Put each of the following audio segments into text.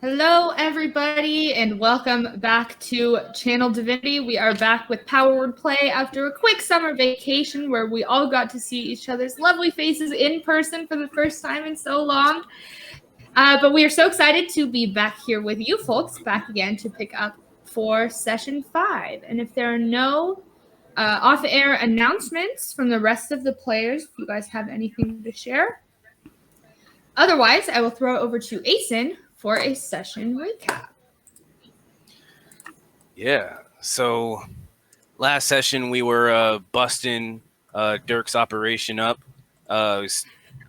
Hello, everybody, and welcome back to Channel Divinity. We are back with Power Word Play after a quick summer vacation where we all got to see each other's lovely faces in person for the first time in so long. But we are so excited to be back here with you folks, back again to pick up for Session 5. And if there are no off-air announcements from the rest of the players, if you guys have anything to share. Otherwise, I will throw it over to Aison for a session recap. Yeah, so last session we were busting Dirk's operation up. I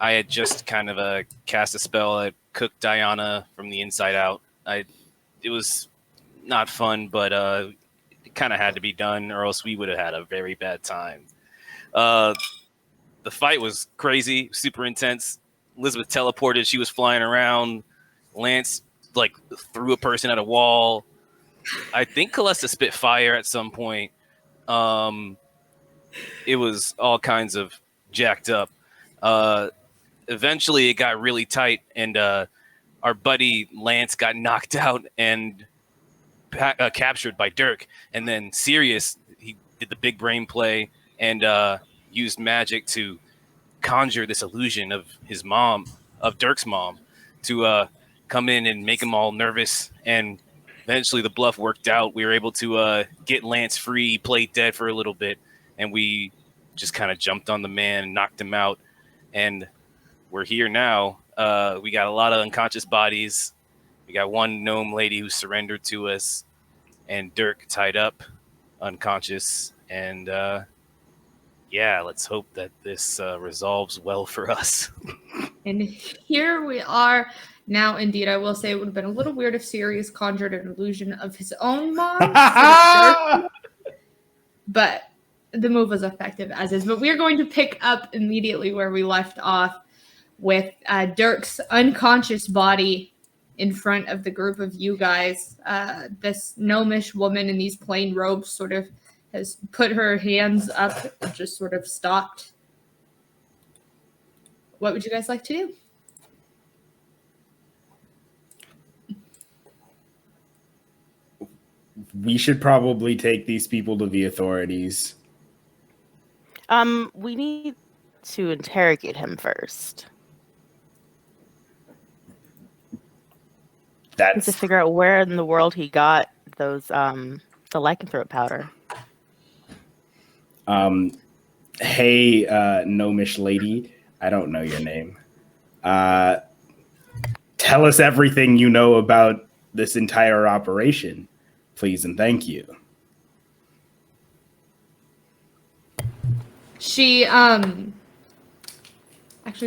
had just kind of cast a spell that cooked Diana from the inside out. It was not fun, but it kind of had to be done, or else we would have had a very bad time. The fight was crazy, super intense. Lizabeth teleported. She was flying around. Lance threw a person at a wall. I think Calesta spit fire at some point. It was all kinds of jacked up. Eventually it got really tight, and our buddy Lance got knocked out and captured by Dirk. And then Sirius, he did the big brain play and used magic to conjure this illusion of his mom, of Dirk's mom, to come in and make them all nervous, and eventually the bluff worked out. We were able to get Lance free. He played dead for a little bit, and we just kind of jumped on the man and knocked him out, and we're here now. We got a lot of unconscious bodies. We got one gnome lady who surrendered to us, and Dirk tied up, unconscious, and yeah, let's hope that this resolves well for us. And here we are now. Indeed, I will say it would have been a little weird if Sirius conjured an illusion of his own mom. But the move was effective as is. But we're going to pick up immediately where we left off with Dirk's unconscious body in front of the group of you guys. This gnomish woman in these plain robes sort of has put her hands up and just sort of stopped. What would you guys like to do? We should probably take these people to the authorities. We need to interrogate him first. That's to figure out where in the world he got those the lycanthrope powder. Hey, gnomish lady, I don't know your name. Tell us everything you know about this entire operation, please and thank you. She actually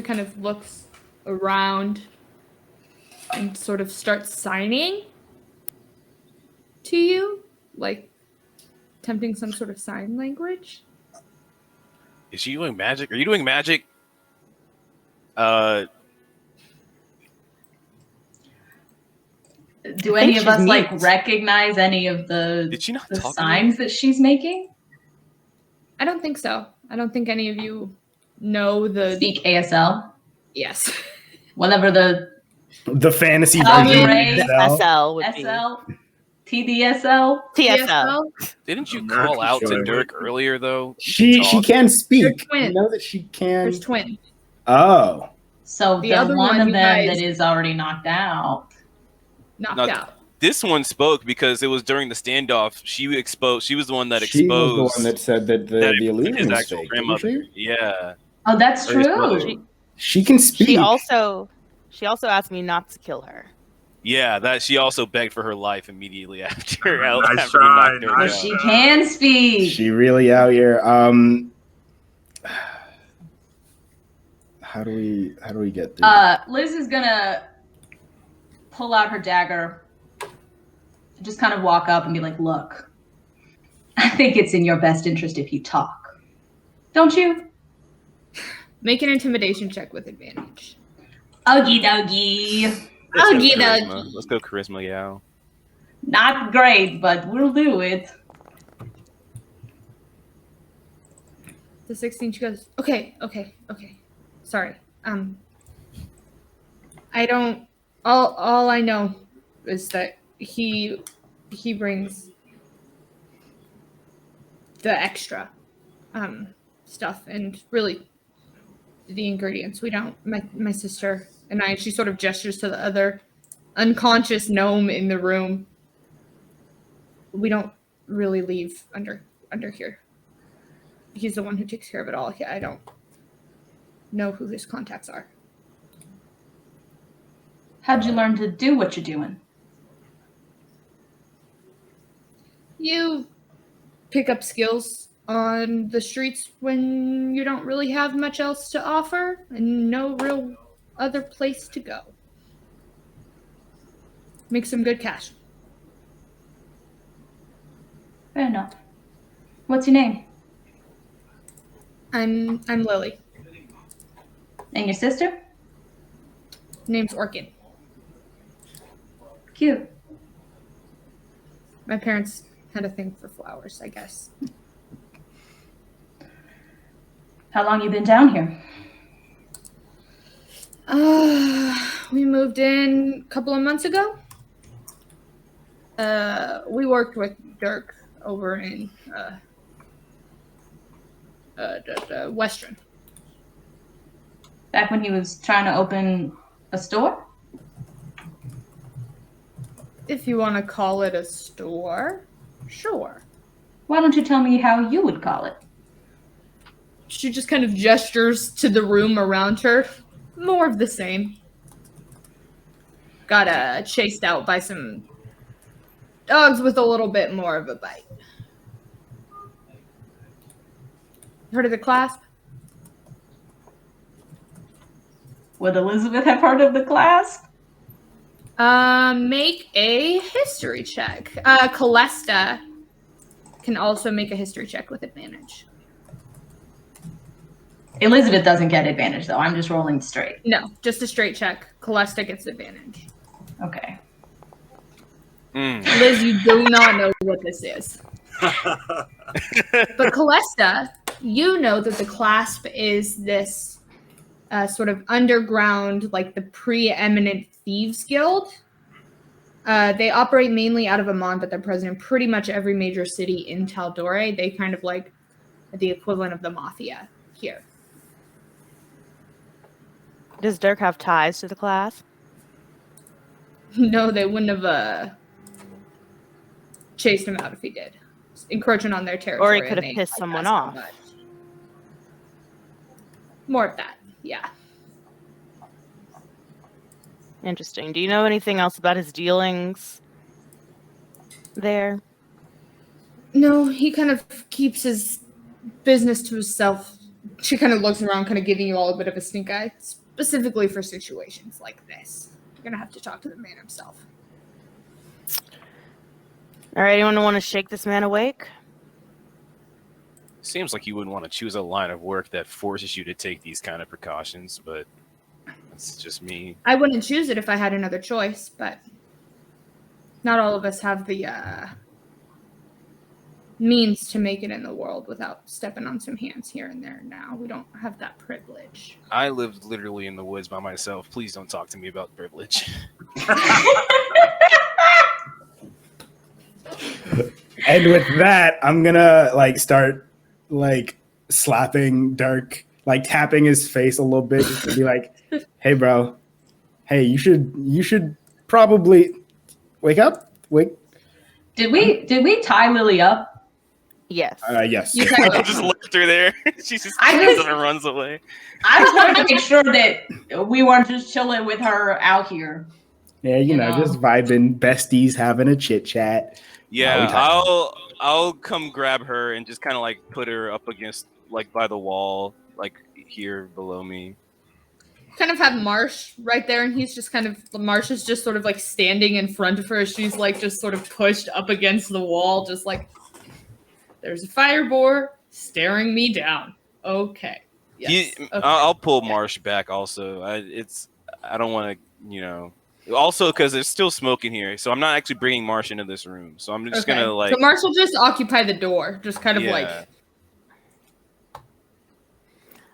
kind of looks around and sort of starts signing to you, like attempting some sort of sign language. Is she doing magic? Are you doing magic? Do any of us recognize any of the signs that she's making? I don't think so. I don't think any of you know the Speak ASL. Yes. Whatever the fantasy version of SL would SL. TDSL? TSL. Didn't you call out to Dirk earlier, though? She can speak. You know that she can. There's twin. Oh. So the other one of them that is already knocked out. Knocked out. This one spoke because it was during the standoff. She was the one that exposed. She was the one that said that the illusion was fake, grandmother. Yeah. Oh, that's true. She can speak. She also asked me not to kill her. Yeah, that she also begged for her life immediately after. Nice try. She can speak. She really out here. How do we get through? Liz is gonna pull out her dagger, just kind of walk up and be like, "Look, I think it's in your best interest if you talk. Don't you?" Make an intimidation check with advantage. Okie dokie. Let's go charisma, yeah. Not great, but we'll do it. The 16, she goes, okay. Sorry. I don't All I know is that he brings the extra stuff and really the ingredients. We don't. My sister and I. She sort of gestures to the other unconscious gnome in the room. We don't really leave under here. He's the one who takes care of it all. I don't know who his contacts are. How'd you learn to do what you're doing? You pick up skills on the streets when you don't really have much else to offer and no real other place to go. Make some good cash. Fair enough. What's your name? I'm Lily. And your sister? Name's Orchid. Cute. My parents had a thing for flowers, I guess. How long you been down here? We moved in a couple of months ago. We worked with Dirk over in the Western. Back when he was trying to open a store? If you want to call it a store, sure. Why don't you tell me how you would call it? She just kind of gestures to the room around her. More of the same. Got chased out by some dogs with a little bit more of a bite. Heard of the clasp? Would Elizabeth have heard of the class? Make a history check. Calesta can also make a history check with advantage. Elizabeth doesn't get advantage, though. I'm just rolling straight. No, just a straight check. Calesta gets advantage. Okay. Liz, you do not know what this is. But Calesta, you know that the clasp is this sort of underground, like the preeminent thieves guild. They operate mainly out of Amon, but they're present in pretty much every major city in Taldore. They kind of like the equivalent of the Mafia here. Does Dirk have ties to the class? No, they wouldn't have chased him out if he did. Encroaching on their territory. Or he could have pissed someone off. More of that, yeah. Interesting. Do you know anything else about his dealings there? No, he kind of keeps his business to himself. She kind of looks around, kind of giving you all a bit of a stink eye, specifically for situations like this. You're going to have to talk to the man himself. All right, anyone want to shake this man awake? Seems like you wouldn't want to choose a line of work that forces you to take these kind of precautions, but that's just me. I wouldn't choose it if I had another choice, but not all of us have the means to make it in the world without stepping on some hands here and there now. We don't have that privilege. I lived literally in the woods by myself. Please don't talk to me about privilege. And with that, I'm gonna start slapping Dirk, tapping his face a little bit, just to be like, "Hey, bro, hey, you should probably wake up. Wake." Did we tie Lily up? Yes. Yes. You I just left her there. She just runs away. I just wanted to make sure that we weren't just chilling with her out here. Yeah, you know, just vibing, besties having a chit chat. Yeah, I'll come grab her and just kind of put her up against by the wall, here below me. Kind of have Marsh right there, and he's just Marsh is just sort of standing in front of her. She's just sort of pushed up against the wall, just there's a fire boar staring me down. Okay. Yes. Okay. I'll pull Marsh back also. I don't want to, also because there's still smoke in here, so I'm not actually bringing Marsh into this room. So I'm just gonna So Marsh will just occupy the door, just kind of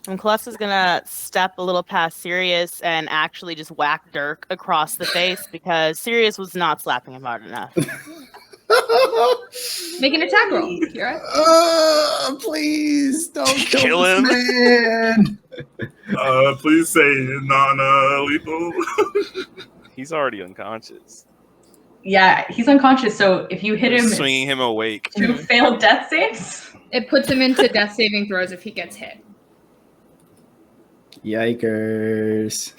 And Calesta's gonna step a little past Sirius and actually just whack Dirk across the face because Sirius was not slapping him hard enough. Make an attack roll, Kyra. Please don't Kill this him. man. Please say non-lethal. He's already unconscious. Yeah, he's unconscious, so if you hit him, Swinging him awake. 2 failed death saves. It puts him into death saving throws if he gets hit. Yikers.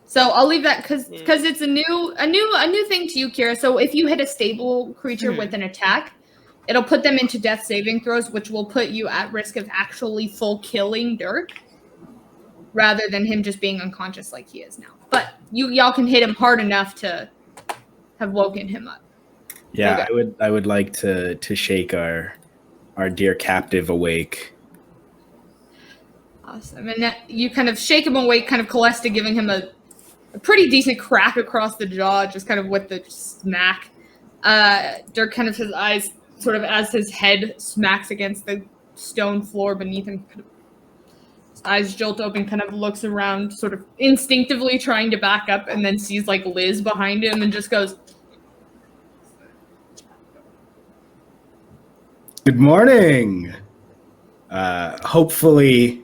So I'll leave that because it's a new thing to you, Kyra. So if you hit a stable creature with an attack, it'll put them into death saving throws, which will put you at risk of actually full killing Dirk, rather than him just being unconscious like he is now. But y'all can hit him hard enough to have woken him up. Yeah, Okay. I would like to shake our dear captive awake. Awesome. And that, you kind of shake him awake, kind of Calesta giving him a pretty decent crack across the jaw, just kind of with the smack. Dirk kind of his eyes, sort of as his head smacks against the stone floor beneath him, kind of, his eyes jolt open, kind of looks around, sort of instinctively trying to back up, and then sees like Liz behind him and just goes, Good morning. Hopefully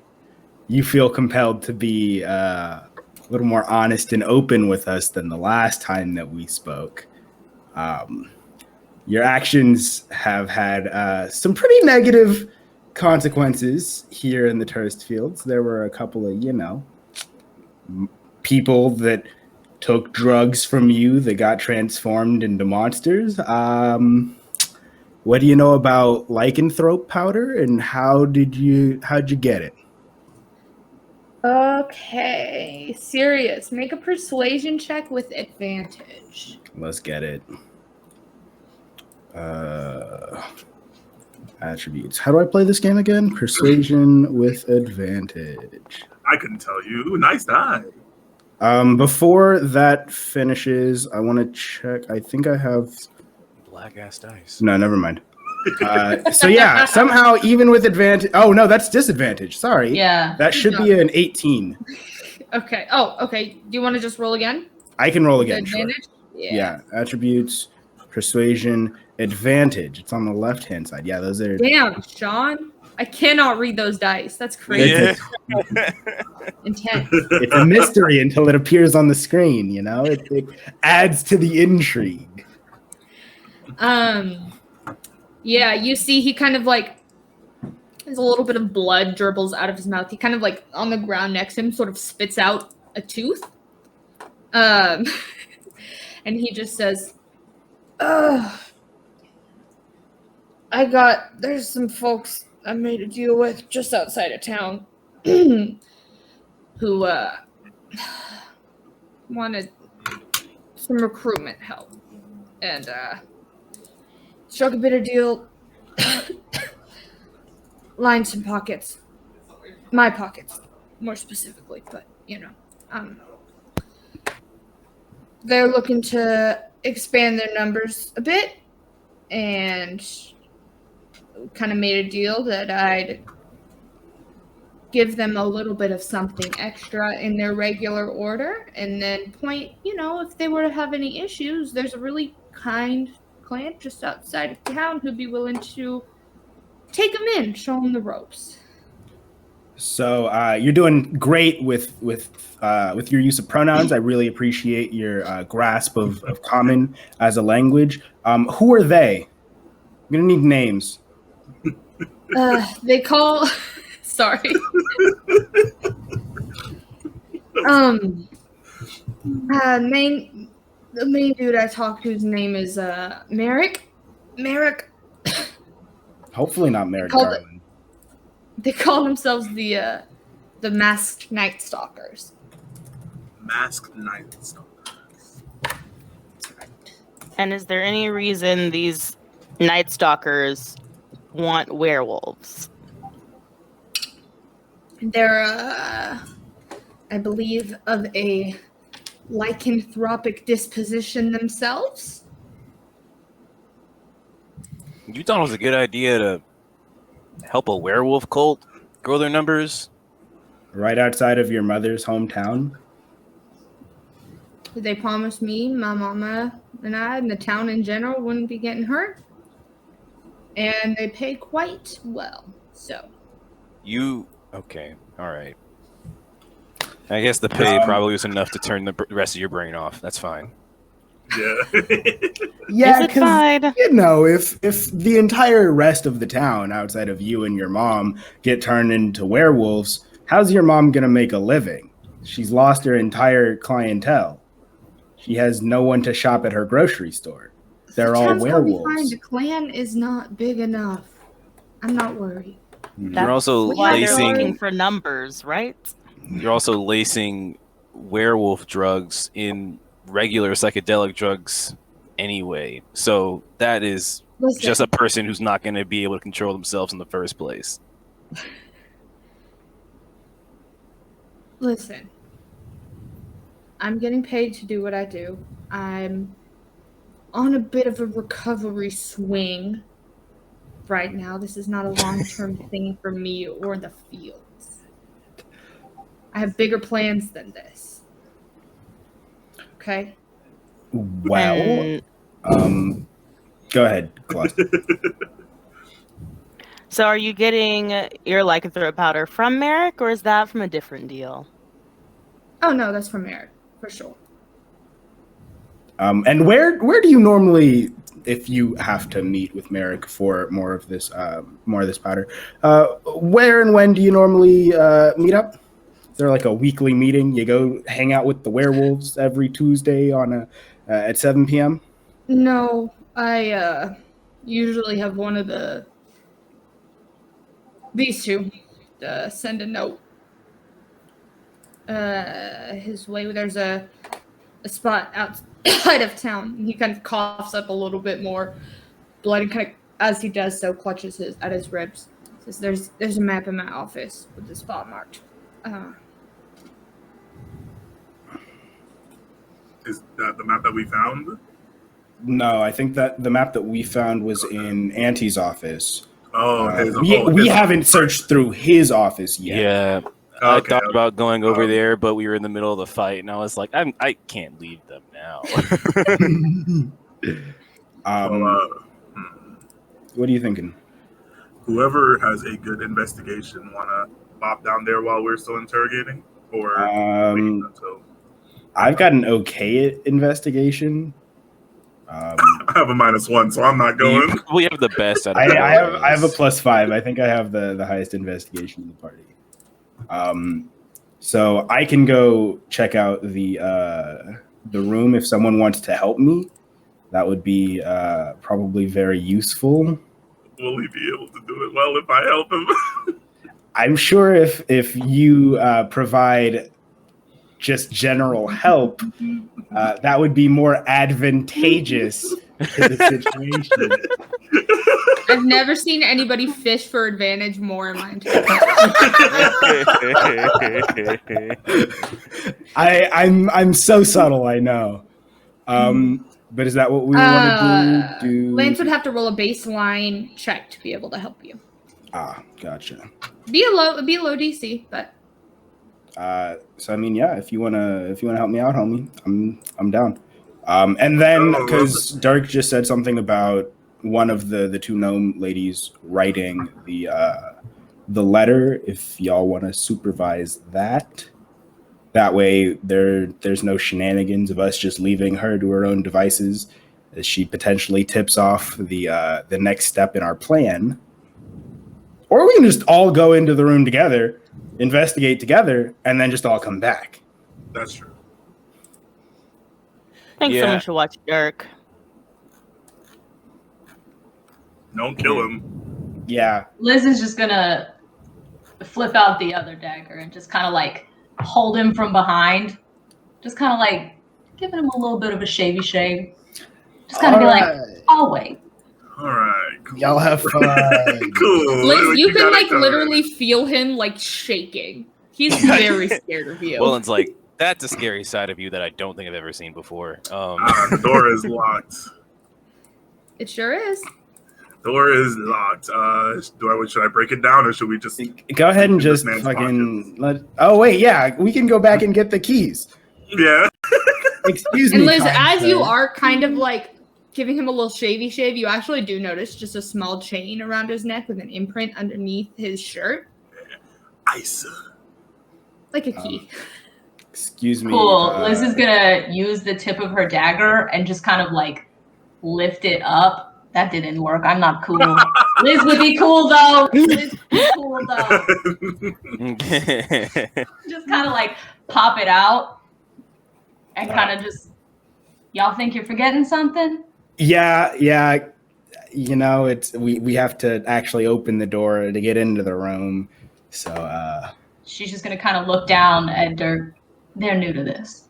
you feel compelled to be a little more honest and open with us than the last time that we spoke. Your actions have had some pretty negative consequences here in the Turst Fields. There were a couple of, people that took drugs from you that got transformed into monsters. What do you know about lycanthrope powder, and how'd you get it? okay, Sirius, make a persuasion check with advantage. Let's get it. Attributes. How do I play this game again? Persuasion with advantage. I couldn't tell you. Nice die. Before that finishes, I want to check. I think I have. Black ass dice. No, never mind. So yeah, somehow even with advantage. Oh no, that's disadvantage. Sorry. Yeah. That should be an 18. Okay. Oh, okay. Do you want to just roll again? I can roll With again. Sure. advantage? Yeah. Attributes, persuasion, advantage. It's on the left hand side. Yeah, those are. Damn, Sean. I cannot read those dice. That's crazy. Yeah. Intense. It's a mystery until it appears on the screen. It adds to the intrigue. Yeah, you see he kind of like, there's a little bit of blood dribbles out of his mouth. He kind of like on the ground next to him sort of spits out a tooth. And he just says, there's some folks I made a deal with just outside of town who wanted some recruitment help. And struck a bit of deal, lined some pockets, my pockets, more specifically, but they're looking to expand their numbers a bit, and kind of made a deal that I'd give them a little bit of something extra in their regular order, and then point, if they were to have any issues, there's a really kind clan just outside of town who'd be willing to take them in, show them the ropes. So you're doing great with your use of pronouns. I really appreciate your grasp of common as a language. Who are they? I'm gonna need names. They call. Sorry. The main dude I talked to's name is Merrick. Merrick. Hopefully not Merrick Garland. They call themselves the Masked Night Stalkers. Masked Night Stalkers. And is there any reason these Night Stalkers want werewolves? They're, I believe, of a lycanthropic disposition themselves. You thought it was a good idea to help a werewolf cult grow their numbers? Right outside of your mother's hometown. They promised me, my mama, and I, and the town in general wouldn't be getting hurt. And they pay quite well. So. Okay, all right. I guess the pay probably was enough to turn the rest of your brain off. That's fine. Yeah. Yeah, Is it fine? if the entire rest of the town outside of you and your mom get turned into werewolves, how's your mom gonna make a living? She's lost her entire clientele. She has no one to shop at her grocery store. They're all werewolves. The clan is not big enough. I'm not worried. You're also Why they're looking lacing. for numbers, right? You're also lacing werewolf drugs in regular psychedelic drugs anyway. So that is just a person who's not going to be able to control themselves in the first place. Listen, I'm getting paid to do what I do. I'm on a bit of a recovery swing right now. This is not a long-term thing for me or the fields. I have bigger plans than this. Okay? Well, go ahead, Claus. So are you getting your lycanthrope powder from Merrick, or is that from a different deal? Oh, no, that's from Eric, for sure. And where do you normally, if you have to meet with Merrick for more of this powder, where and when do you normally meet up? Is there like a weekly meeting? You go hang out with the werewolves every Tuesday on at 7 p.m.? No, I usually have one of these two send a note his way. There's a spot outside of town, and he kind of coughs up a little bit more blood, and kind of, as he does so, clutches at his ribs. Says, "There's a map in my office with the spot marked." Is that the map that we found? No, I think that the map that we found was in Auntie's office. Oh, we haven't searched through his office yet. Yeah. I thought about going over there, but we were in the middle of the fight, and I was like, I can't leave them now. What are you thinking? Whoever has a good investigation, wanna pop down there while we're still interrogating, or wait until I've got an okay investigation. I have a -1, so I'm not going. We have the best. Out of I have a +5. I think I have the highest investigation in the party. So I can go check out the room if someone wants to help me. That would be probably very useful. Will he be able to do it well if I help him? I'm sure if you provide just general help, that would be more advantageous to the situation. I've never seen anybody fish for advantage more in my entire life. I'm so subtle, I know. But is that what we want to do? Lance would have to roll a baseline check to be able to help you. Ah, gotcha. Be a low DC, but. So I mean, yeah, if you wanna help me out, homie, I'm down. And then because Dirk just said something about one of the two gnome ladies writing the letter, if y'all want to supervise that way there's no shenanigans of us just leaving her to her own devices, as she potentially tips off the next step in our plan. Or we can just all go into the room together, investigate together, and then just all come back. That's true. I think someone should watch Dirk. Don't kill him. Yeah. Liz is just gonna flip out the other dagger and just kind of like hold him from behind. Just kind of like giving him a little bit of a shavy shave. Just kind of be like, "I'll wait." All right. Cool. Y'all have fun. Cool. Liz, you can like literally feel him like shaking. He's very scared of you. Well, it's like, that's a scary side of you that I don't think I've ever seen before. The door is locked. It sure is. Door is locked. Should I break it down, or should we just go ahead and just man's fucking let? Oh wait, yeah, we can go back and get the keys. Yeah. Excuse me. And Liz, kind as sir. you are kind of like giving him a little shavy shave, you actually do notice just a small chain around his neck with an imprint underneath his shirt, Ice. like a key. Excuse me. Cool. Liz is gonna use the tip of her dagger and just kind of like lift it up. That didn't work. I'm not cool. Liz would be cool though. Liz would be cool though. Just kind of like pop it out and kind of just. Y'all think you're forgetting something? Yeah. You know, it's we have to actually open the door to get into the room. So She's just gonna kind of look down at Dirk. They're new to this.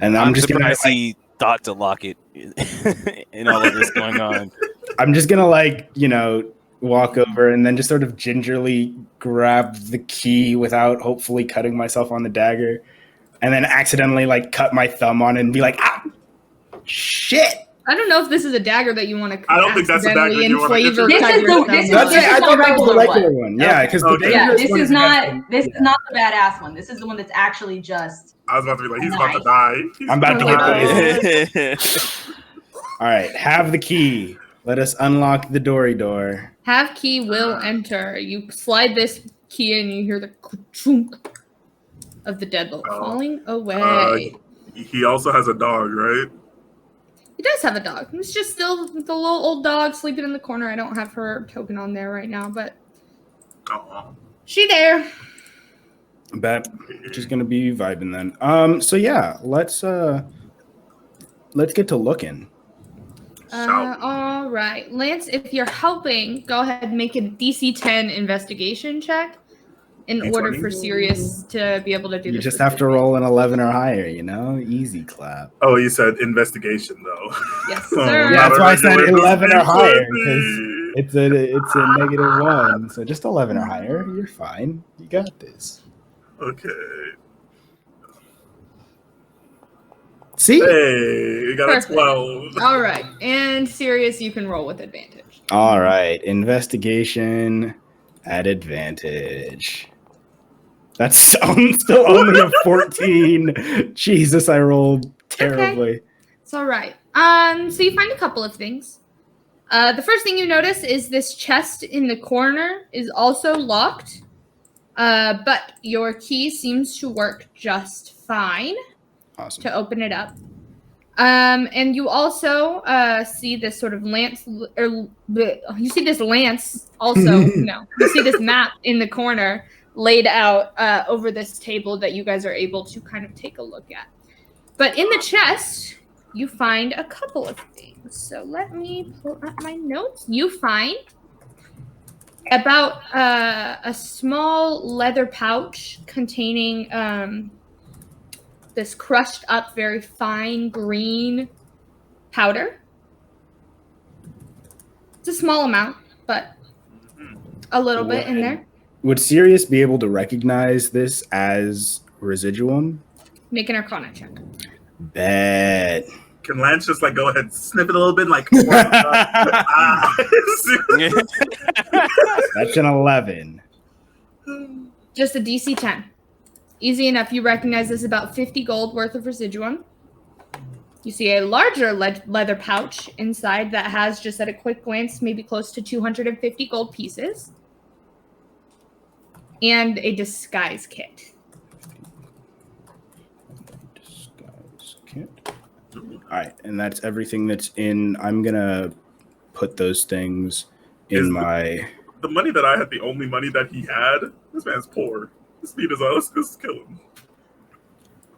and I'm just gonna surprised he thought to lock it in all of this going on. I'm just gonna walk over and then just sort of gingerly grab the key without hopefully cutting myself on the dagger, and then accidentally cut my thumb on it and be like, ah, shit. I don't know if this is a dagger that you want to. I don't think that's a dagger you want to flavor. This is the I thought that was the regular one. Yeah, because this is not the badass one. This is the one that's actually just. I was about to be like, he's about to die. I'm about to get this. All right, have the key. Let us unlock the door. Have key will enter. You slide this key in, you hear the chunk of the deadbolt falling away. He also has a dog, right? He does have a dog. It's just still the little old dog sleeping in the corner. I don't have her token on there right now, but she there. Bet she's gonna be vibing then. So yeah, let's get to looking. All right, Lance, if you're helping, go ahead and make a DC 10 investigation check in order for Sirius to be able to do this. You just have to roll an 11 or higher, easy clap. Oh, you said investigation though. Yes, sir. Yeah, that's why I said 11 or higher, because it's a -1. So just 11 or higher, you're fine. You got this. Okay. See? Hey, you got Perfect. a 12. All right, and Sirius, you can roll with advantage. All right, investigation at advantage. That's still only a 14. Jesus, I rolled terribly. Okay. It's all right. So you find a couple of things. The first thing you notice is this chest in the corner is also locked, but your key seems to work just fine. Awesome. To open it up. And you also see this sort of lance, you see this lance also, you see this map in the corner laid out over this table that you guys are able to kind of take a look at. But in the chest, you find a couple of things. So let me pull up my notes. You find about a small leather pouch containing this crushed up, very fine green powder. It's a small amount, but a little bit in there. Would Sirius be able to recognize this as residuum? Make an Arcana check. Bet. Can Lance just go ahead and sniff it a little bit That's an 11. Just a DC 10. Easy enough. You recognize this about 50 gold worth of residuum. You see a larger leather pouch inside that has, just at a quick glance, maybe close to 250 gold pieces. And a disguise kit. Disguise kit. All right, and that's everything that's in. I'm going to put those things in my... The money that I had, the only money that he had, this man's poor. Let's beat his ass. Let's kill him.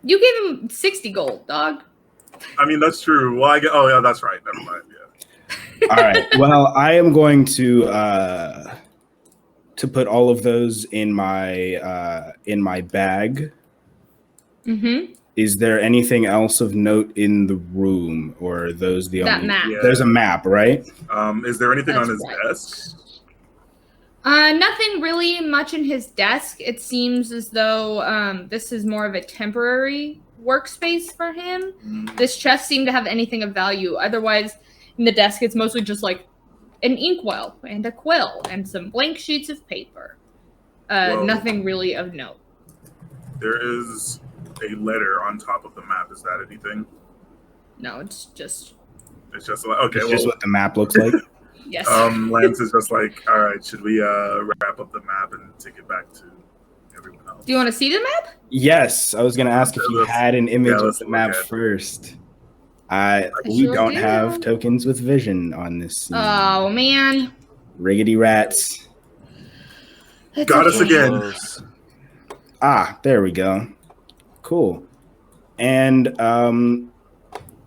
You gave him 60 gold, dog. I mean, that's true. Well, oh, yeah, that's right. Never mind. Yeah. All right. Well, I am going to put all of those in my bag. Mm-hmm. Is there anything else of note in the room, or are those the that only? Map. Yeah. There's a map, right? Is there anything That's on his right. desk? Nothing really much in his desk. It seems as though this is more of a temporary workspace for him. This chest seemed to have anything of value. Otherwise, in the desk, it's mostly just like an inkwell and a quill and some blank sheets of paper. Nothing really of note. There is a letter on top of the map. Is that anything? No, it's just like, okay. It's just what the map looks like. yes. Lance is just like, all right, should we wrap up the map and take it back to everyone else? Do you want to see the map? Yes, I was going to ask if you had an image of the map look first. We sure don't do. have tokens with vision on this scene. Oh man. Riggedy rats. That's Got us okay. again. Close. Ah, there we go. Cool. And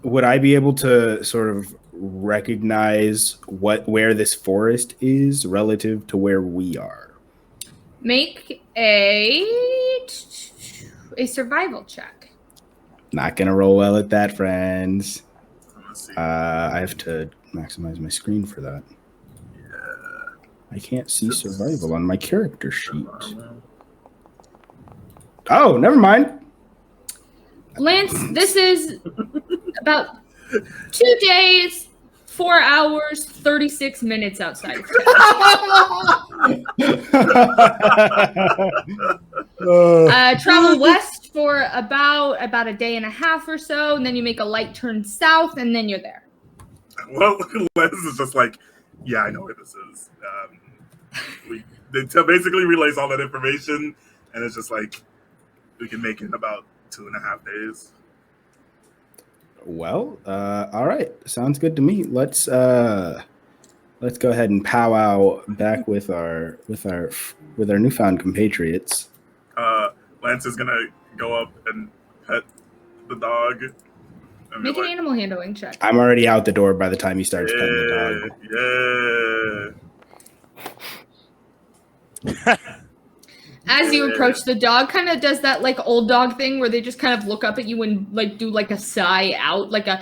would I be able to sort of recognize where this forest is relative to where we are? Make a survival check. Not gonna roll well at that, friends. Let's see. I have to maximize my screen for that. Yeah. I can't see survival on my character sheet. Oh, never mind. Lance, this is about 2 days, 4 hours, 36 minutes outside. Travel west for about a day and a half or so, and then you make a light turn south, and then you're there. Well, Les is just like, yeah, I know where this is. They basically relays all that information, and it's just like, we can make it in about 2.5 days. Well, all right. Sounds good to me. Let's go ahead and powwow back with our newfound compatriots. Lance is gonna go up and pet the dog. Make an animal handling check. I'm already out the door by the time he starts petting the dog. Yeah. As you approach, the dog kind of does that like old dog thing where they just kind of look up at you and like do like a sigh out, like a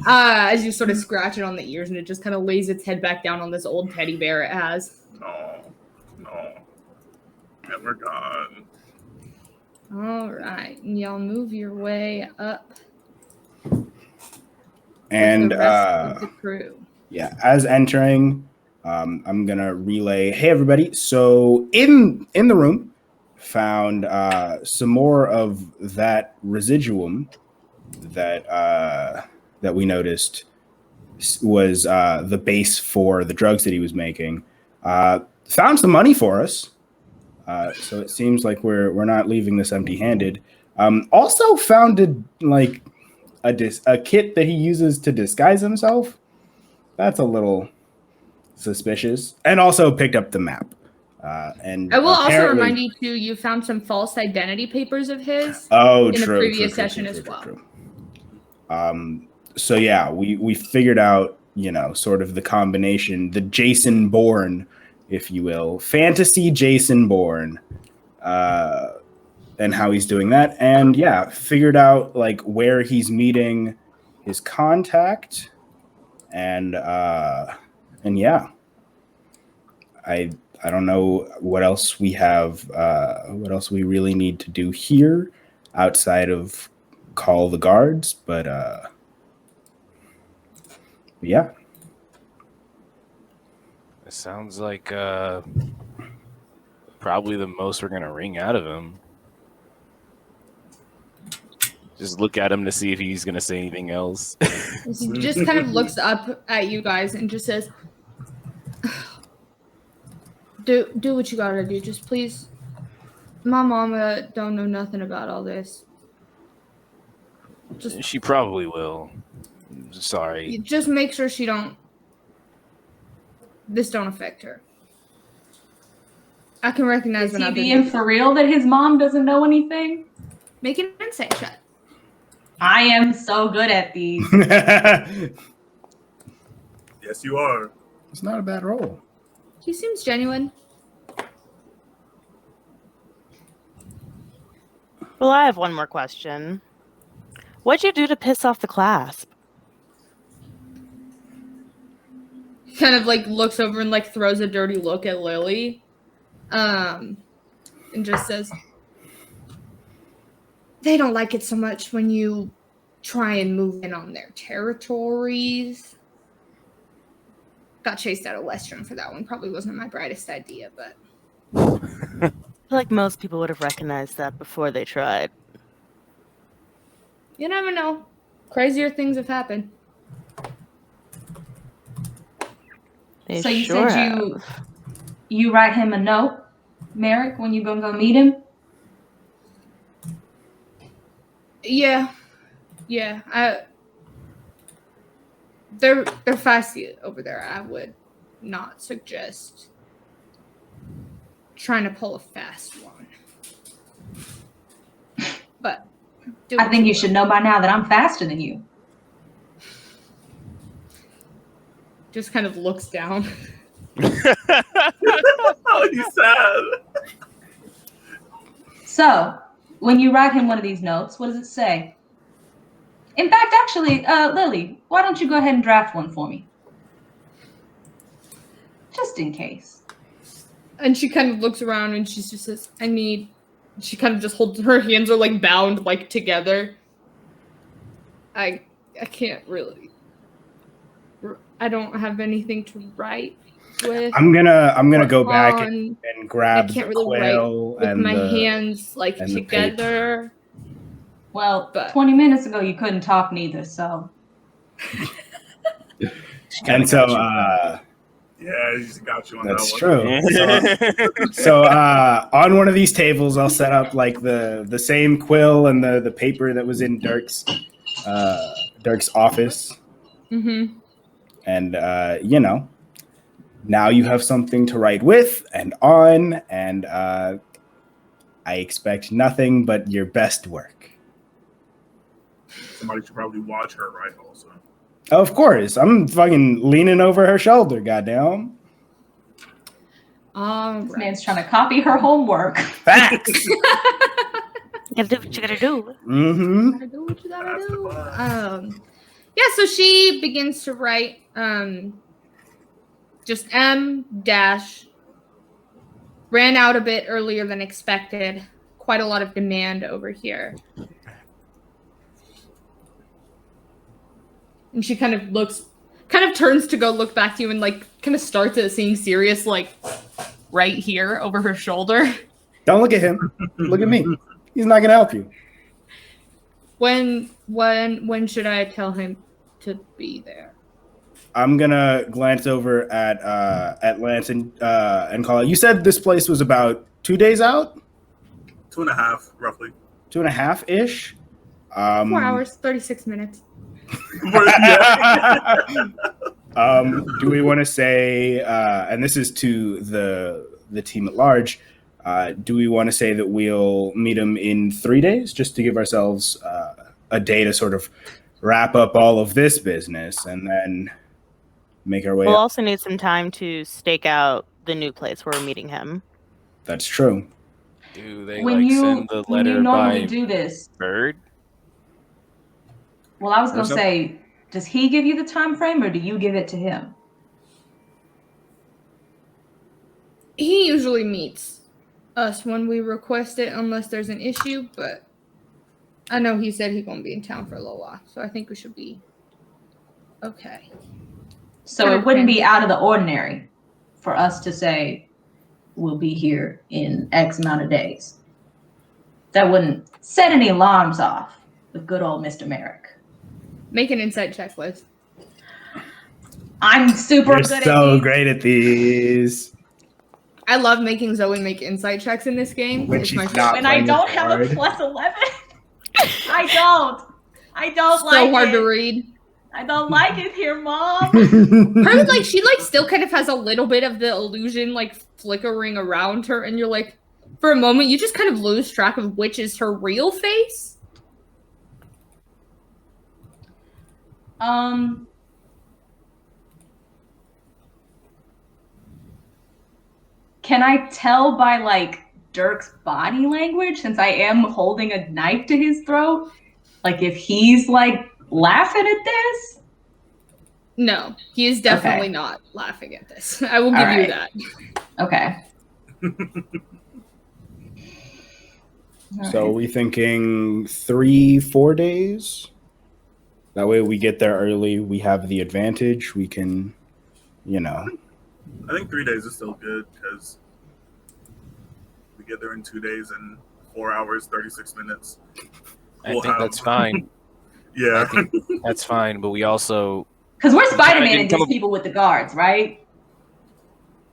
as you sort of scratch it on the ears, and it just kind of lays its head back down on this old teddy bear it has. No, never gone. All right, and y'all move your way up. And with the rest of the crew. Yeah, as entering. I'm gonna relay. Hey, everybody! So in the room, found some more of that residuum that we noticed was the base for the drugs that he was making. Found some money for us, so it seems like we're not leaving this empty-handed. Also found a kit that he uses to disguise himself. That's a little suspicious, and also picked up the map. And I will also remind you too, you found some false identity papers of his in the previous session as well. So yeah, we figured out, sort of the combination, the Jason Bourne, if you will, fantasy Jason Bourne, and how he's doing that. And yeah, figured out like where he's meeting his contact, and yeah, I don't know what else we have, what else we really need to do here outside of call the guards, but yeah. It sounds like probably the most we're gonna wring out of him. Just look at him to see if he's gonna say anything else. He just kind of looks up at you guys and just says, Do what you gotta do. Just please, my mama don't know nothing about all this. She probably will. Sorry. Just make sure this don't affect her. I can recognize Is he being for real that his mom doesn't know anything? Make an insight check. I am so good at these. Yes, you are. It's not a bad roll. He seems genuine. Well, I have one more question. What'd you do to piss off the clasp? He kind of like looks over and like throws a dirty look at Lily. And just says, they don't like it so much when you try and move in on their territories. Got chased out of Lestrum for that one. Probably wasn't my brightest idea, but I feel like most people would have recognized that before they tried. you never know. Crazier things have happened. They So you sure said have. you write him a note, Merrick, when you gonna go meet him? Yeah. They're feisty over there. I would not suggest trying to pull a fast one. But I think you should know by now that I'm faster than you. just kind of looks down. Oh, he's sad. So, when you write him one of these notes, what does it say? In fact, actually, Lily, why don't you go ahead and draft one for me? Just in case. And she kind of looks around and she just says, she kind of just holds, her hands are like bound like together. I can't really, I don't have anything to write with. I'm gonna go back and I grab can't the really write quill with and my the hands like and the together. Well, But- 20 minutes ago you couldn't talk neither, so. and so Yeah, he's got you on that's that one. true. So on one of these tables, I'll set up like the same quill and the paper that was in Dirk's office, Mm-hmm. and now you have something to write with and on, and I expect nothing but your best work. Somebody should probably watch her, right? Also. Of course, I'm fucking leaning over her shoulder. Goddamn. This man's trying to copy her homework. Facts. You gotta do what you gotta do. Mm-hmm. Gotta do what you gotta That's the do. vibe. Yeah, so she begins to write just M dash ran out a bit earlier than expected. Quite a lot of demand over here. And she kind of turns to go look back to you and like kind of starts at seeing Sirius like right here over her shoulder. Don't look at him. Look at me. He's not gonna help you. When should I tell him to be there? I'm gonna glance over at Lance and call out. You said this place was about 2 days out? 2.5, roughly. 2.5 ish. 4 hours, 36 minutes. Do we want to say, and this is to the team at large, do we want to say that we'll meet him in 3 days, just to give ourselves a day to sort of wrap up all of this business and then make our way We'll up? also need some time to stake out the new place where we're meeting him. That's true. Do they When you send the when you letter normally by do this, bird? well, I was gonna Or say, does he give you the time frame or do you give it to him? He usually meets us when we request it, unless there's an issue, but I know he said he's gonna be in town for a little while, so I think we should be okay. So it wouldn't be out of the ordinary for us to say we'll be here in X amount of days. That wouldn't set any alarms off with good old Mr. Merrick. Make an insight checklist. I'm super You're good so at these. great at these. I love making Zoe make insight checks in this game. When It's she's my not When I playing don't it have a hard. plus 11, I don't so like hard it. to read. I don't like it here, Mom. Her like she like still kind of has a little bit of the illusion like flickering around her, and you're like, for a moment, you just kind of lose track of which is her real face. Can I tell by like Dirk's body language, since I am holding a knife to his throat, like if he's like laughing at this? No, he is definitely Okay. not laughing at this. I will give you right. that. Okay. So are we thinking 3-4 days? That way we get there early. We have the advantage. We can, I think 3 days is still good because we get there in 2 days and 4 hours, 36 minutes. I think that's fine. Yeah. I think that's fine, but we also... Because we're Spider-Man didn't and come these up- people with the guards, right?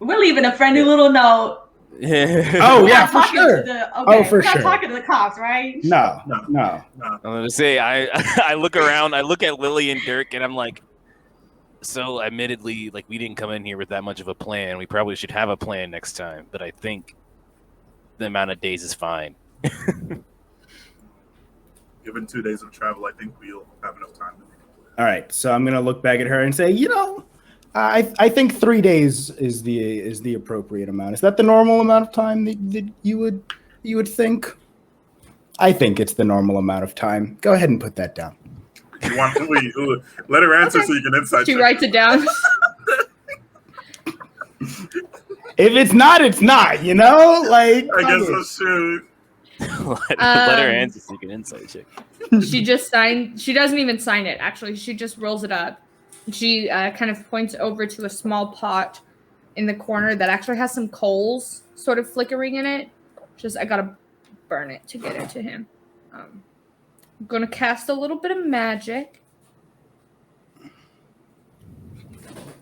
We're leaving a friendly little note. oh We're yeah, not for talking sure. to the- Oh, okay, for we're not sure. talking to the cops, right? No. I'm gonna say I look around, I look at Lily and Dirk, and I'm like, so admittedly, like, we didn't come in here with that much of a plan. We probably should have a plan next time, but I think the amount of days is fine. Given 2 days of travel, I think we'll have enough time to make a plan. All right, so I'm gonna look back at her and say, I think 3 days is the appropriate amount. Is that the normal amount of time that you would think? I think it's the normal amount of time. Go ahead and put that down. Let her answer so you can insight She check. writes it down. If it's not, it's not. Like I guess that's true. Let her answer so you can insight check. She just signed. She doesn't even sign it, actually. She just rolls it up. She kind of points over to a small pot in the corner that actually has some coals sort of flickering in it. I gotta burn it to get it to him. I'm gonna cast a little bit of magic.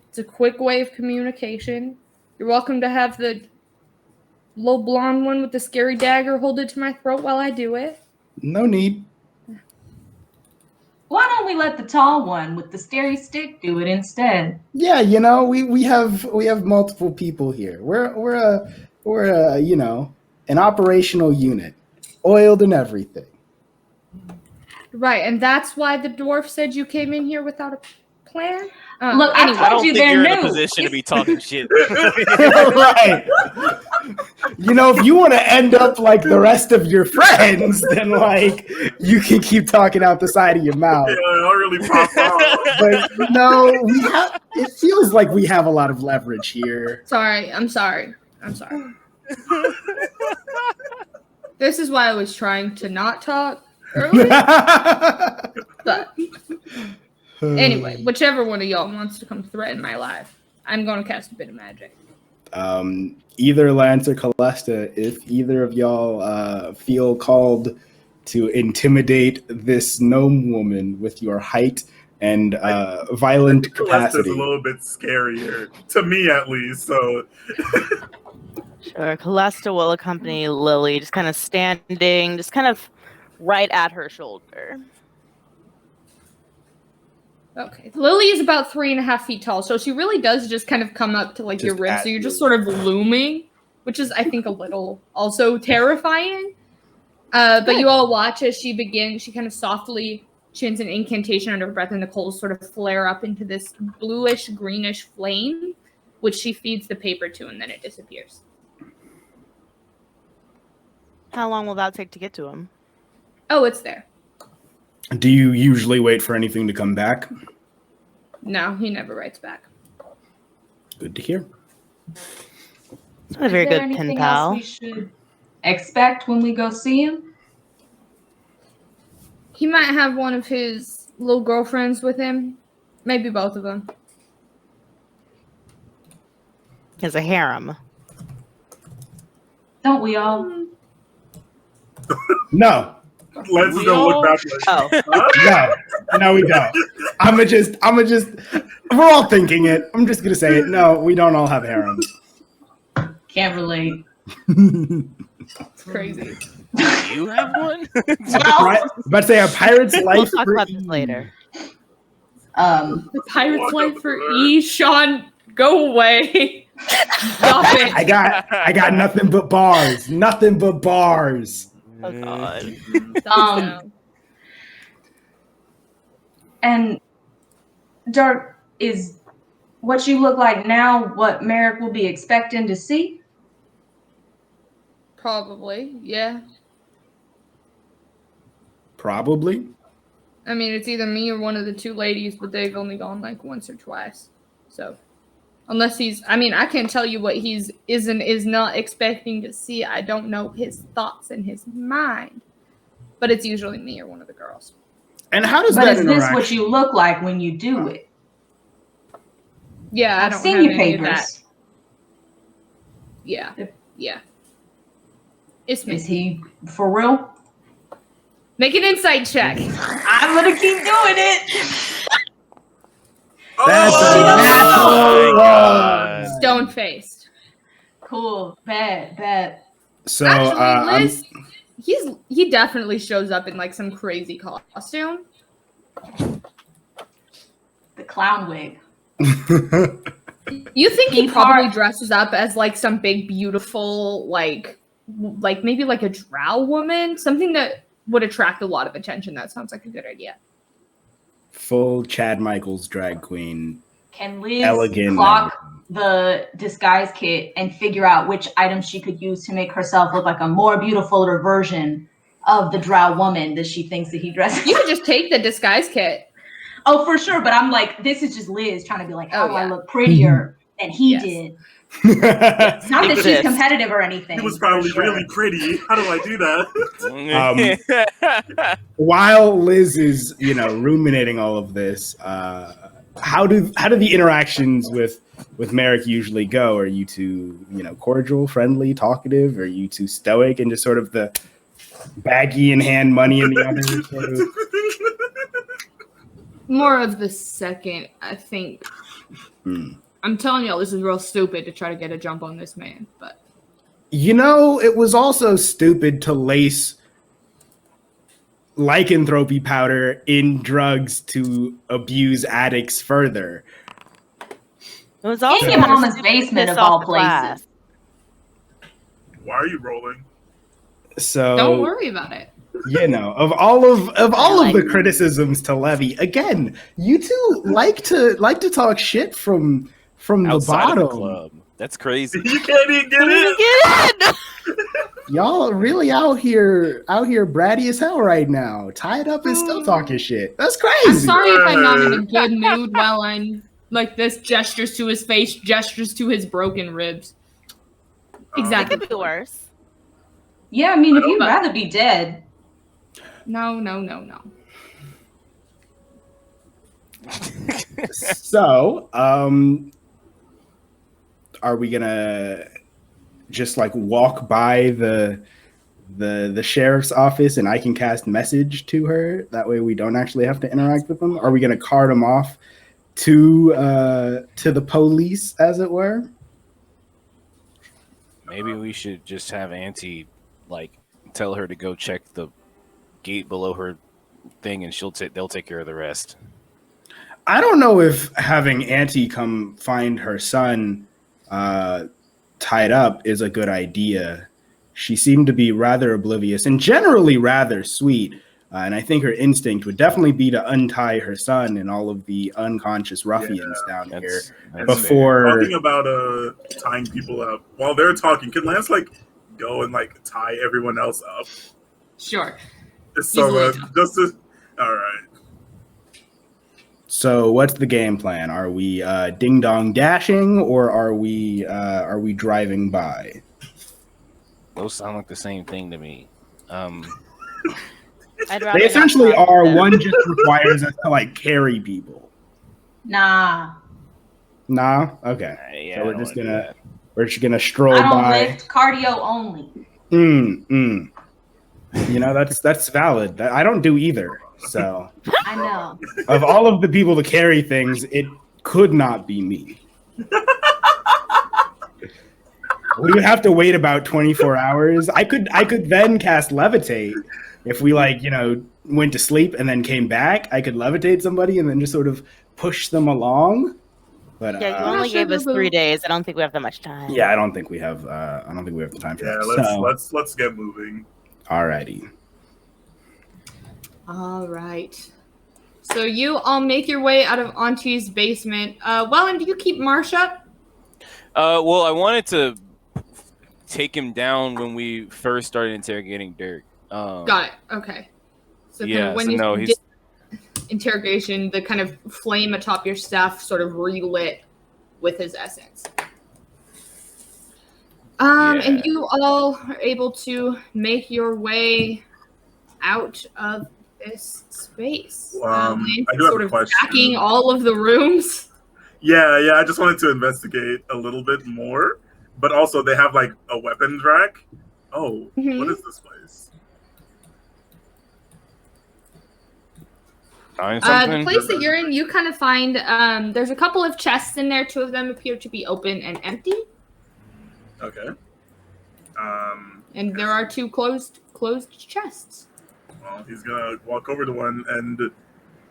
It's a quick way of communication. You're welcome to have the little blonde one with the scary dagger hold it to my throat while I do it. No need. Why don't we let the tall one with the scary stick do it instead? Yeah, we have multiple people here. We're an operational unit, oiled and everything. Right, and that's why the dwarf said you came in here without a plan? Look, I anyway. I don't told you think they're you're in a new. position to be talking shit. Right. If you want to end up like the rest of your friends, then like you can keep talking out the side of your mouth. Yeah, I really popped off. But it feels like we have a lot of leverage here. I'm sorry. This is why I was trying to not talk earlier. But anyway, whichever one of y'all wants to come threaten my life, I'm going to cast a bit of magic. Either Lance or Calesta, if either of y'all feel called to intimidate this gnome woman with your height and violent capacity. Calesta's a little bit scarier, to me at least, so... Sure. Calesta will accompany Lily, just kind of standing, just kind of right at her shoulder. Okay. Lily is about 3.5 feet tall, so she really does just kind of come up to like your Just ribs. at So you're just you. sort of looming, which is, I think, a little also terrifying. But you all watch as she begins. She kind of softly chants an incantation under her breath, and the coals sort of flare up into this bluish, greenish flame, which she feeds the paper to, and then it disappears. How long will that take to get to him? Oh, it's there. Do you usually wait for anything to come back? No, he never writes back. Good to hear. It's not a very Is there good anything pen pal. else we should expect when we go see him? He might have one of his little girlfriends with him. Maybe both of them. He has a harem. Don't we all? No, Lance is gonna look back like, Oh, no, we don't. I'ma just. We're all thinking it. I'm just gonna say it. No, we don't all have harems. Can't relate. It's crazy. Do you have one? But say a pirate's we'll life. talk for about this ease. later. The pirate's life for E. Sean, go away. Stop it. I got nothing but bars. Nothing but bars. Oh god. Thumbs And Dirk, is what you look like now what Merrick will be expecting to see? Probably, yeah. Probably. I mean, it's either me or one of the two ladies, but they've only gone like once or twice. So, unless I can't tell you what he's is and is not expecting to see. I don't know his thoughts in his mind. But it's usually me or one of the girls. And how does But that is this interaction? what you look like when you do it? Yeah, I I've don't seen have your any of that. papers. Yeah, yeah. It's me. Is he for real? Make an insight check. I'm gonna keep doing it. That's Oh, a natural God. one. Stone faced. Cool. Bet. So Actually, Liz, he definitely shows up in like some crazy costume. The clown wig. You think he Pink probably heart. dresses up as like some big, beautiful, like maybe like a drow woman, something that would attract a lot of attention. That sounds like a good idea. Full Chad Michaels drag queen. Can Liz Elegant. clock the disguise kit and figure out which items she could use to make herself look like a more beautiful version of the drow woman that she thinks that he dresses? You could just take the disguise kit. Oh, for sure. But I'm like, this is just Liz trying to be like, how do I yeah. look prettier than he Yes. did? Not that she's Exist. competitive or anything. He was for probably sure. really pretty. How do I do that? While Liz is, ruminating all of this, how do the interactions with Merrick usually go? Are you too, cordial, friendly, talkative? Are you too stoic and just sort of the baggy in hand, money in the other sort of? More of the second, I think. I'm telling y'all, this is real stupid to try to get a jump on this man, but It was also stupid to lace lycanthropy powder in drugs to abuse addicts further. It was also In your kind mama's stupid to basement piss of all off the class. places. Why are you rolling? So don't worry about it. of all of the it. criticisms to levy, again, you two like to talk shit from the Outside of the bottom. club. That's crazy. You can't even get in. Get in! Y'all really out here bratty as hell right now. Tied up and still talking shit. That's crazy. I'm sorry if I'm not in a good mood while I'm like this. Gestures to his face, gestures to his broken ribs. It Exactly. could be worse. Yeah, I mean, if you'd But- rather be dead. No. So, are we gonna just like walk by the sheriff's office and I can cast message to her? That way we don't actually have to interact with them. Are we gonna cart them off to the police, as it were? Maybe we should just have Auntie tell her to go check the gate below her thing, and they'll take care of the rest. I don't know if having Auntie come find her son tied up is a good idea. She seemed to be rather oblivious and generally rather sweet. And I think her instinct would definitely be to untie her son and all of the unconscious ruffians down here That's before. Talking about tying people up while they're talking, can Lance go and tie everyone else up? Sure. So Easily. all right. So what's the game plan? Are we ding dong dashing, or are we driving by? Those sound like the same thing to me. I'd rather They not essentially talk to are. them. One just requires us to carry people. Nah. Nah. Okay. Yeah, So I we're don't just wanna do gonna that. stroll I don't by. lift, cardio only. That's valid. I don't do either. So I know. of all of the people to carry things, it could not be me. We would have to wait about 24 hours. I could then cast levitate if we went to sleep and then came back. I could levitate somebody and then just sort of push them along. But Yeah, you only gave us 3 days. I don't think we have that much time. yeah, I don't think we have the time for Yeah, that. let's get moving. Alrighty. All right. So you all make your way out of Auntie's basement. Wellen, do you keep Marsh up? Well, I wanted to take him down when we first started interrogating Dirk. Got it. Okay. So Yeah. when So you no, did he's interrogation, the kind of flame atop your staff sort of relit with his essence. And Yeah. you all are able to make your way out of this space? I Lance do is have sort a of question. tracking all of the rooms. Yeah. I just wanted to investigate a little bit more, but also they have like a weapons rack. Oh, what is this place? Find The something? place that you're in, you kind of find there's a couple of chests in there. 2 of them appear to be open and empty, Okay. and there are 2 closed chests. Well, he's gonna walk over to one, and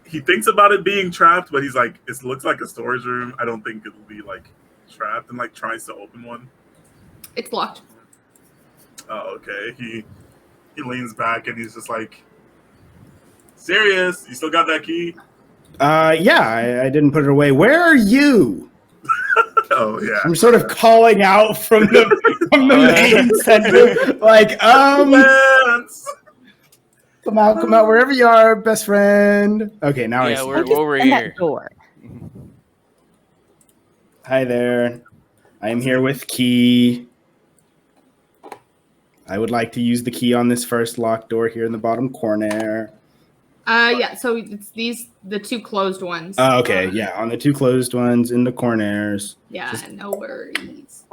he thinks about it being trapped, but he's like, it looks like a storage room. I don't think it'll be like trapped, and like tries to open one. It's locked. Oh, okay. He leans back and he's just like, Sirius, you still got that key? Yeah, I didn't put it away. Where are you? Oh yeah. I'm sort of calling out from the main center, like, Lance! come out, wherever you are, best friend. Okay, now I see. we're over In that here. door. Hi there. I am here with key. I would like to use the key on this first locked door here in the bottom corner. Yeah, so it's the 2 closed ones. Okay, yeah, on the 2 closed ones in the corners. Yeah, Just- no worries.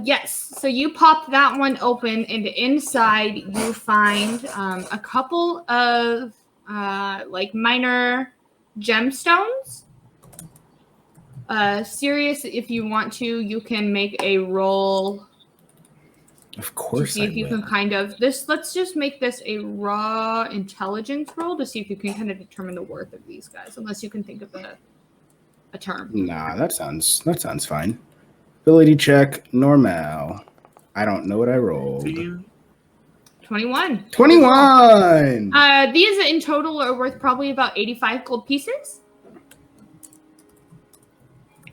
Yes, so you pop that one open, and inside you find a couple of like minor gemstones. Sirius, if you want to, you can make a roll Of to course see if you can kind of let's just make this a raw intelligence roll to see if you can kind of determine the worth of these guys, unless you can think of a term. Nah, that sounds fine. Ability check, normal. I don't know what I rolled. 21. 21! These in total are worth probably about 85 gold pieces.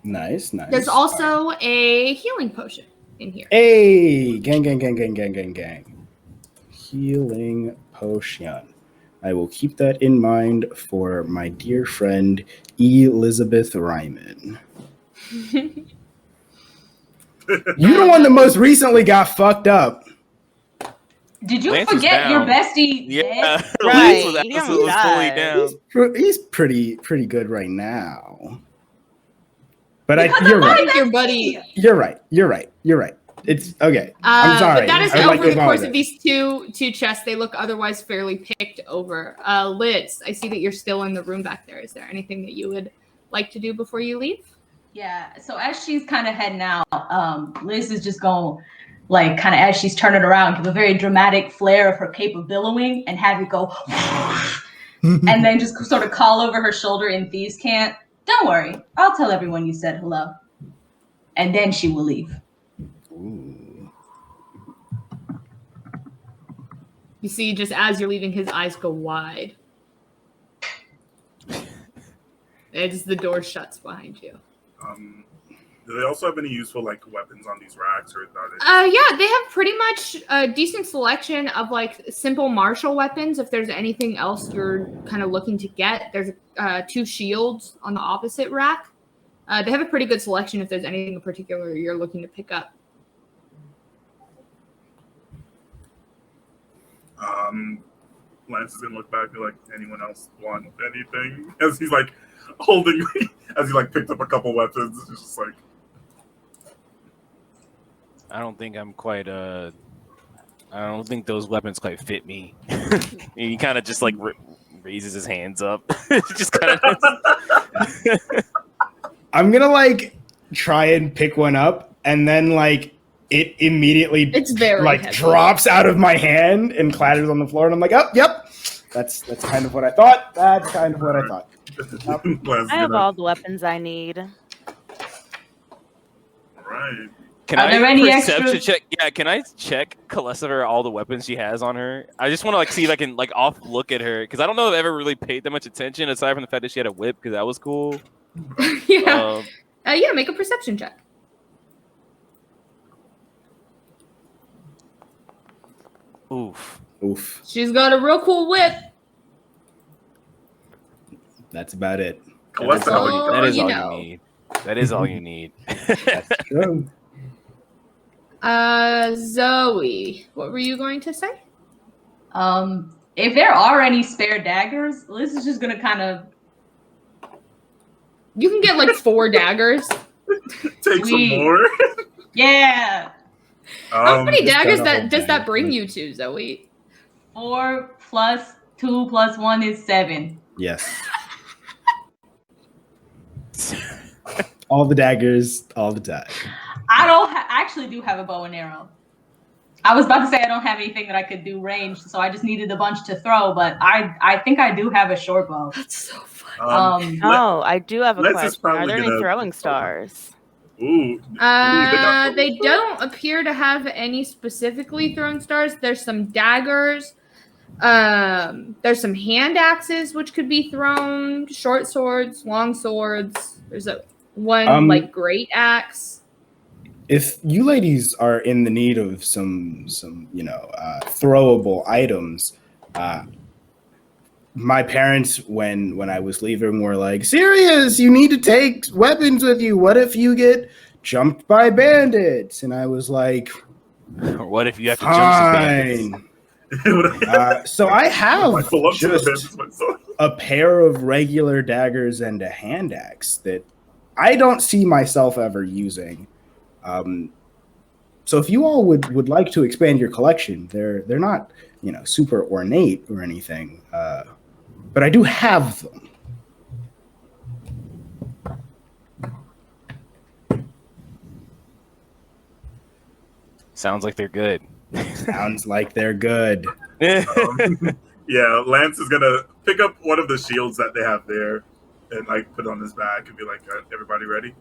Nice. There's also a healing potion in here. Hey! Gang. Healing potion. I will keep that in mind for my dear friend, Lizabeth Ryman. You're the one that most recently got fucked up. Did you Lance was forget your down. bestie? Yeah, dead? Right, Lance he was almost fully died. down. He's pretty good right now. But Because you're of my right. I think your buddy. You're right. It's okay. I'm sorry. But that is I would like over to the course apologize. of these two chests. They look otherwise fairly picked over. Liz, I see that you're still in the room back there. Is there anything that you would like to do before you leave? Yeah. So as she's kind of heading out, Liz is just going, like, kind of as she's turning around, give a very dramatic flare of her cape of billowing and have it go, and then just sort of call over her shoulder in Thieves' Cant. Don't worry, I'll tell everyone you said hello. And then she will leave. Ooh. You see, just as you're leaving, his eyes go wide. As the door shuts behind you. Do they also have any useful like weapons on these racks, or are they? Yeah, they have pretty much a decent selection of like simple martial weapons. If there's anything else you're kind of looking to get, there's 2 shields on the opposite rack. They have a pretty good selection if there's anything in particular you're looking to pick up. Lance is gonna look back and be like, anyone else want anything? As he's like holding, as he like picked up a couple weapons, it's just like. I don't think I'm quite I don't think those weapons quite fit me. He kind of just like raises his hands up. Just kind of. I'm gonna like try and pick one up, and then like it immediately It's very like heavy. drops out of my hand and clatters on the floor, and I'm like, oh, yep, that's kind of what I thought. That's kind of what I thought. Lance is I have gonna- all the weapons I need. Right. Can Are I there any perception extra- check? Yeah, can I check Calesta for all the weapons she has on her? I just want to like see if I can like off look at her because I don't know if I've ever really paid that much attention aside from the fact that she had a whip because that was cool. Yeah. Yeah, make a perception check. Oof. She's got a real cool whip. That's about it. Calesta, how all about That is you all know. you need. That is all you need. That's true. Zoe, what were you going to say? If there are any spare daggers, Liz is just gonna kind of You can get like 4 daggers. Take some more. Yeah. How many just daggers got a whole does that bag. bring you to, Zoe? 4 plus 2 plus 1 is 7. Yes. All the daggers, all the time. I actually do have a bow and arrow. I was about to say I don't have anything that I could do ranged, so I just needed a bunch to throw. But I think I do have a short bow. That's so fun. Oh, I do have a Lex is question. probably Are there any gonna- throwing stars? Ooh. They don't appear to have any specifically throwing stars. There's some daggers. There's some hand axes which could be thrown. Short swords, long swords. There's one like great axe. If you ladies are in the need of some throwable items, my parents, when I was leaving, were like, "Sirius, you need to take weapons with you. What if you get jumped by bandits?" And I was like, Or what if you have to jump some bandits? "Fine." So I have I pull up to the just bench myself. a pair of regular daggers and a hand axe that I don't see myself ever using. So if you all would like to expand your collection, they're not super ornate or anything, but I do have them. Sounds like they're good. Sounds like they're good. Yeah, Lance is gonna pick up one of the shields that they have there and like put on his back and be like, "Everybody ready?"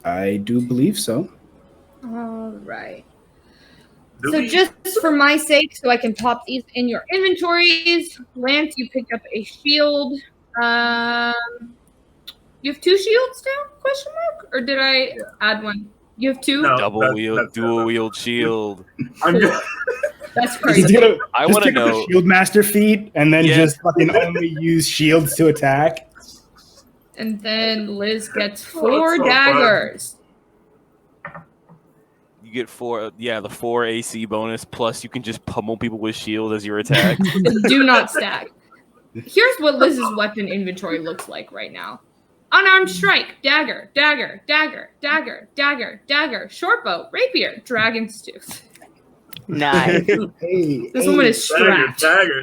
I do believe so. All right. Do So we- just for my sake, so I can pop these in your inventories. Lance, you picked up a shield. You have 2 shields now? Question mark? Or did I add one? You have 2? No. Dual wield shield. I'm gonna, That's He's crazy. gonna I just want to pick up know. a shield master feat and then Yeah. just fucking only use shields to attack. And then Liz gets Oh, 4 that's so daggers. You get 4, the 4 AC bonus, plus you can just pummel people with shield as your attack. Do not stack. Here's what Liz's weapon inventory looks like right now. Unarmed strike, dagger, dagger, dagger, dagger, dagger, dagger, short bow, rapier, dragon's tooth. Nice. This woman is strapped. dagger.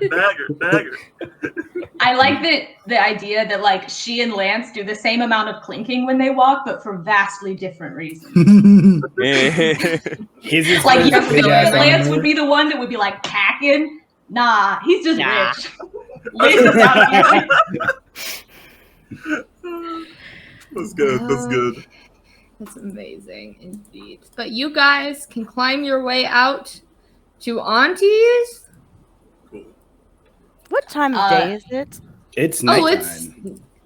I like the idea that like she and Lance do the same amount of clinking when they walk, but for vastly different reasons. His is Like a your big ass Lance armor. would be the one that would be like packing. Nah, he's just Nah. rich. Liz is out here. That's good. That's good. That's amazing indeed. But you guys can climb your way out to Auntie's. Cool. What time of day is it? It's Oh, nighttime. it's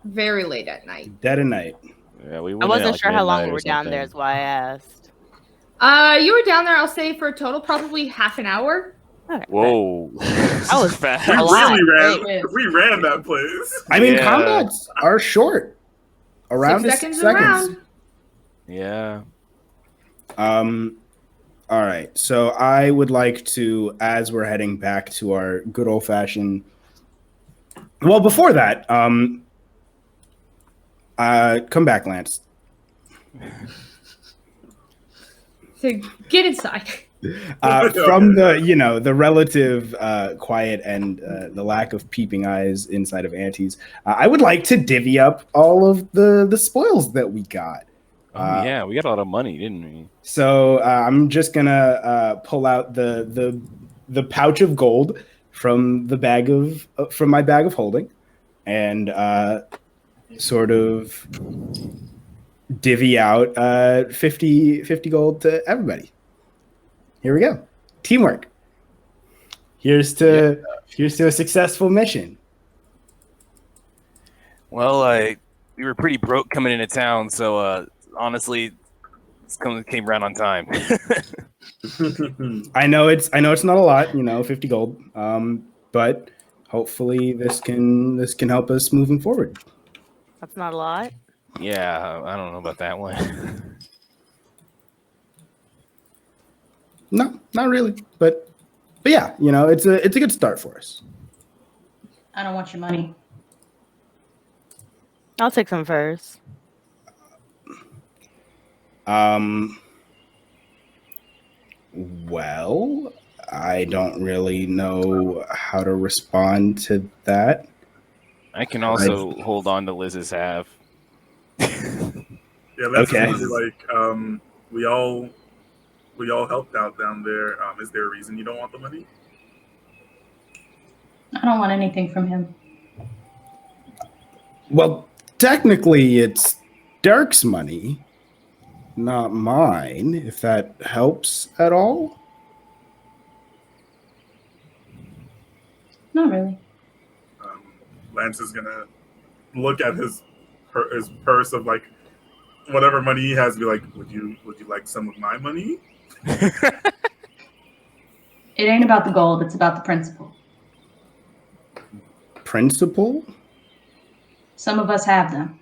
very late at night. Dead of night. Yeah, we I went wasn't at, like, sure how long midnight we or were down there, something. is why I asked. You were down there, I'll say, for a total probably half an hour. Okay. Whoa. That was fast. We a lot. we ran that place. I mean, Yeah. combats are short. Around 6 seconds around. Yeah. All right. So I would like to, as we're heading back to our good old fashioned. Well, before that, come back, Lance. So get inside. From the relative quiet and the lack of peeping eyes inside of Auntie's, I would like to divvy up all of the spoils that we got. Oh, yeah, we got a lot of money, didn't we? So I'm just gonna pull out the pouch of gold from the bag of from my bag of holding, and sort of divvy out 50 gold to everybody. Here we go. Teamwork. Here's to a successful mission. Well, we were pretty broke coming into town, so honestly, came around on time. I know it's not a lot, 50 gold. But hopefully this can help us moving forward. That's not a lot. Yeah, I don't know about that one. No, not really. But yeah, it's a good start for us. I don't want your money. I'll take some first. Well, I don't really know how to respond to that. I can also hold on to Liz's half. Yeah, that's Okay. really like we all helped out down there. Is there a reason you don't want the money? I don't want anything from him. Well, technically, it's Dirk's money, not mine, if that helps at all. Not really. Lance is gonna look at his purse of like whatever money he has, and be like, "Would you like some of my money?" It ain't about the gold, it's about the principle. Principal? Some of us have them.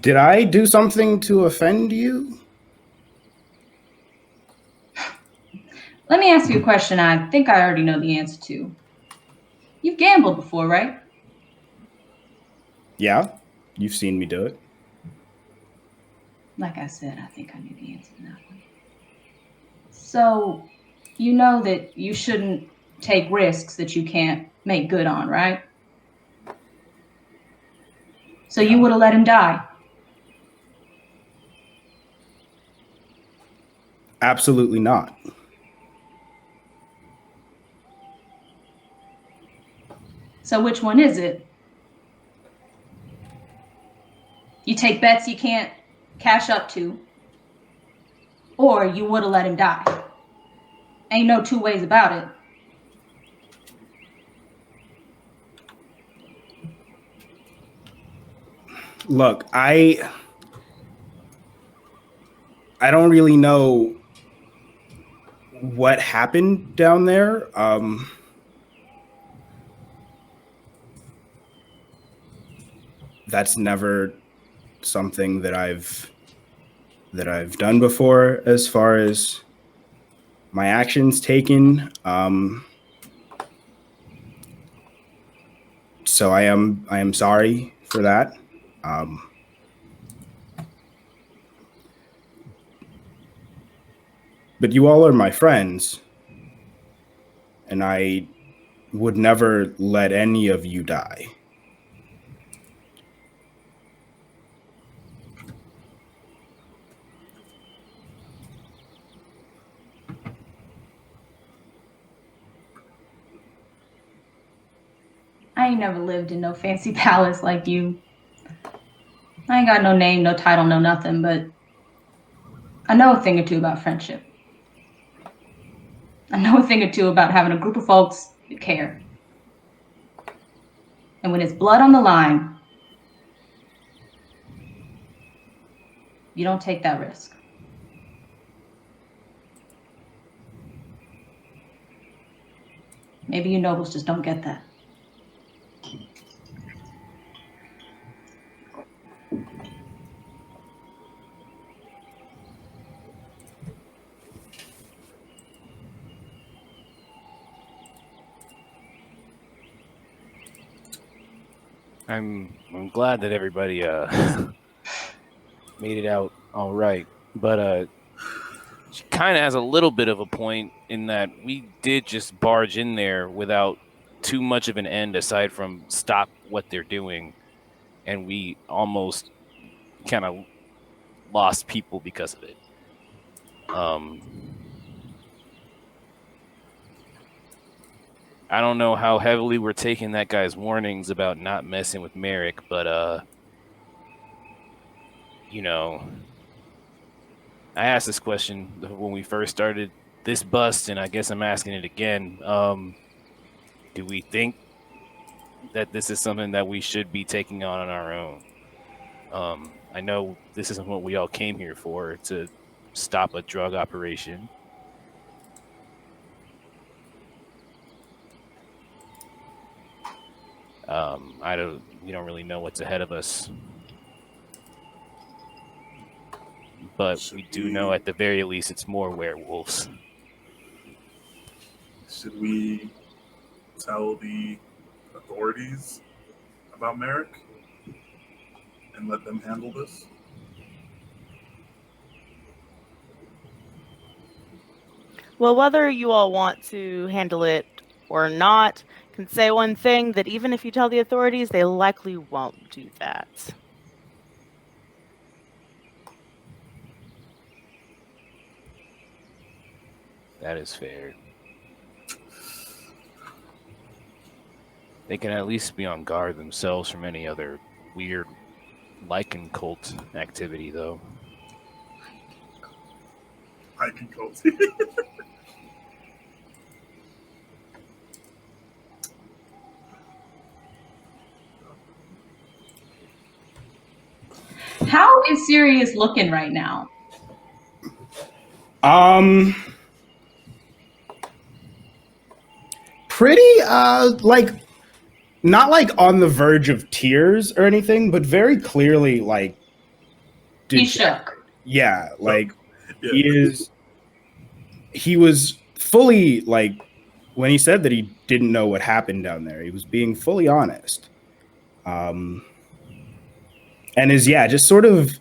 Did I do something to offend you? Let me ask you a question I think I already know the answer to. You've gambled before, right? Yeah, you've seen me do it. Like I said, I think I knew the answer to that one. So, you know that you shouldn't take risks that you can't make good on, right? So you would have let him die. Absolutely not. So which one is it? You take bets you can't cash up to, or you would have let him die. Ain't no two ways about it. Look, I don't really know what happened down there. That's never something that I've done before as far as my actions taken. So I am sorry for that. But you all are my friends, and I would never let any of you die. I ain't never lived in no fancy palace like you. I ain't got no name, no title, no nothing, but I know a thing or two about friendship. I know a thing or two about having a group of folks that care. And when it's blood on the line, you don't take that risk. Maybe you nobles just don't get that. I'm glad that everybody made it out all right, but she kind of has a little bit of a point in that we did just barge in there without too much of an end aside from stop what they're doing, and we almost kind of lost people because of it. I don't know how heavily we're taking that guy's warnings about not messing with Merrick, but I asked this question when we first started this bust, and I guess I'm asking it again. Do we think that this is something that we should be taking on our own? I know this isn't what we all came here for, to stop a drug operation. We don't really know what's ahead of us. But we do know at the very least it's more werewolves. Should we tell the authorities about Merrick and let them handle this? Well, whether you all want to handle it or not, can say one thing, that even if you tell the authorities, they likely won't do that. That is fair. They can at least be on guard themselves from any other weird lichen cult activity, though. I can cult. How is Sirius looking right now? Pretty like not like on the verge of tears or anything, but very clearly like He's dejected. shook. Yeah, like Yeah. he was fully like when he said that he didn't know what happened down there, he was being fully honest. And is just sort of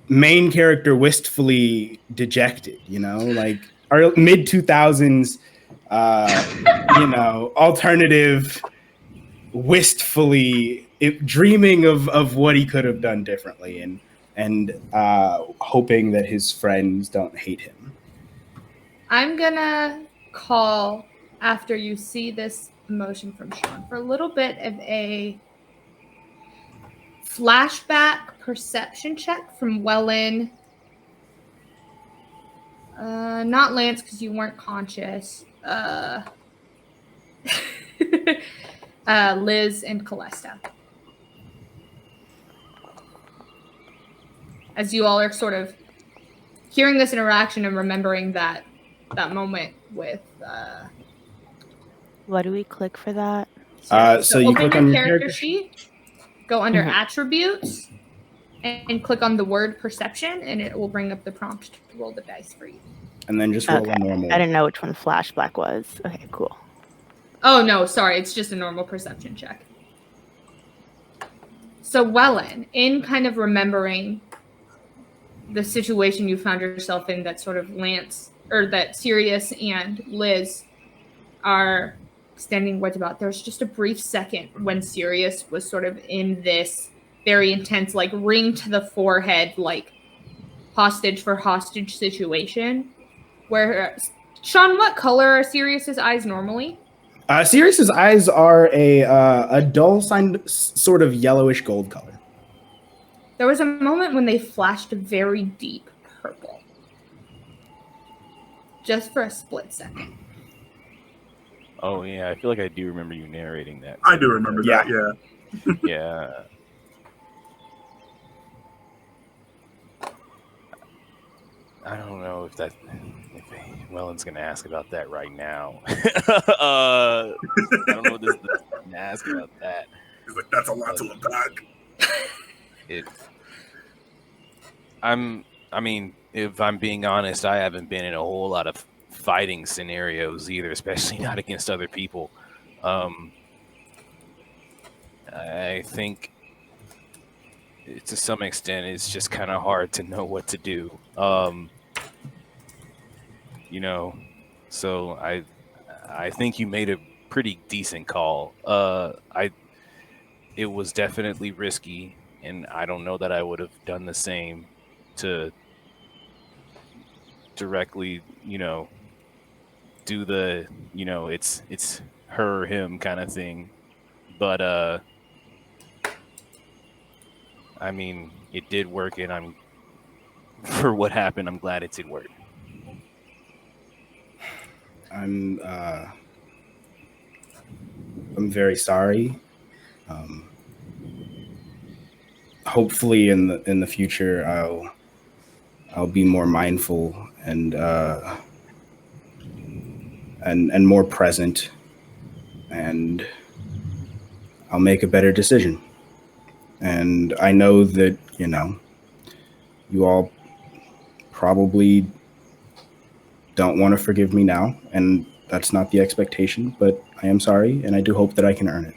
main character wistfully dejected, like our mid 2000s alternative wistfully dreaming of what he could have done differently and hoping that his friends don't hate him. I'm gonna call, after you see this emotion from Sean, for a little bit of a flashback perception check from Wellen. Not Lance, because you weren't conscious. Liz and Calesta. As you all are sort of hearing this interaction and remembering that moment with What do we click for that? So you click on your character sheet, go under attributes, and click on the word perception, and it will bring up the prompt to roll the dice for you. And then just roll a normal. I didn't know which one flashback was. Okay, cool. Oh, no, sorry. It's just a normal perception check. So, Wellen, in kind of remembering the situation you found yourself in, that sort of Lance, or that Sirius and Liz are standing what's about, there's just a brief second when Sirius was sort of in this very intense, like, ring to the forehead, like, hostage for hostage situation, where, Sean, what color are Sirius's eyes normally? Sirius's eyes are a dull sort of yellowish gold color. There was a moment when they flashed a very deep purple. Just for a split second. Oh, yeah. I feel like I do remember you narrating that. I do remember that, yeah. Yeah. I don't know if Wellen's going to ask about that right now. I don't know what this is going to ask about that. He's like, that's a lot to unpack. I mean, if I'm being honest, I haven't been in a whole lot of fighting scenarios either, especially not against other people. I think to some extent it's just kind of hard to know what to do. So I think you made a pretty decent call. It was definitely risky, and I don't know that I would have done the same to directly, do the, it's her or him kind of thing. But I mean, it did work, and for what happened, I'm glad it did work. I'm very sorry. Hopefully in the future I'll be more mindful and more present, and I'll make a better decision. And I know that, you all probably don't want to forgive me now, and that's not the expectation, but I am sorry, and I do hope that I can earn it.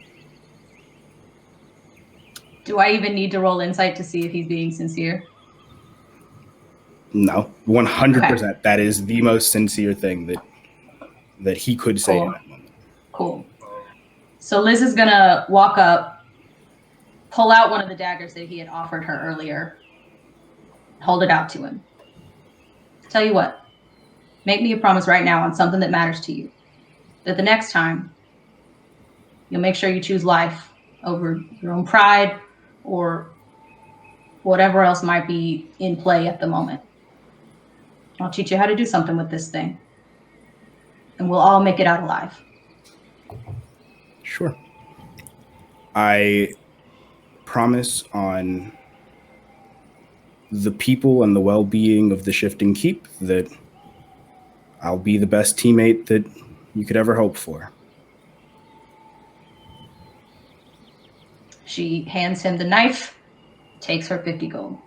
Do I even need to roll insight to see if he's being sincere? No, 100%. Okay. That is the most sincere thing that he could say Cool. in that moment. Cool. So Liz is going to walk up, pull out one of the daggers that he had offered her earlier, hold it out to him. Tell you what, make me a promise right now on something that matters to you, that the next time you'll make sure you choose life over your own pride or whatever else might be in play at the moment. I'll teach you how to do something with this thing, and we'll all make it out alive. Sure. I promise on the people and the well-being of the Shifting Keep that I'll be the best teammate that you could ever hope for. She hands him the knife, takes her 50 gold.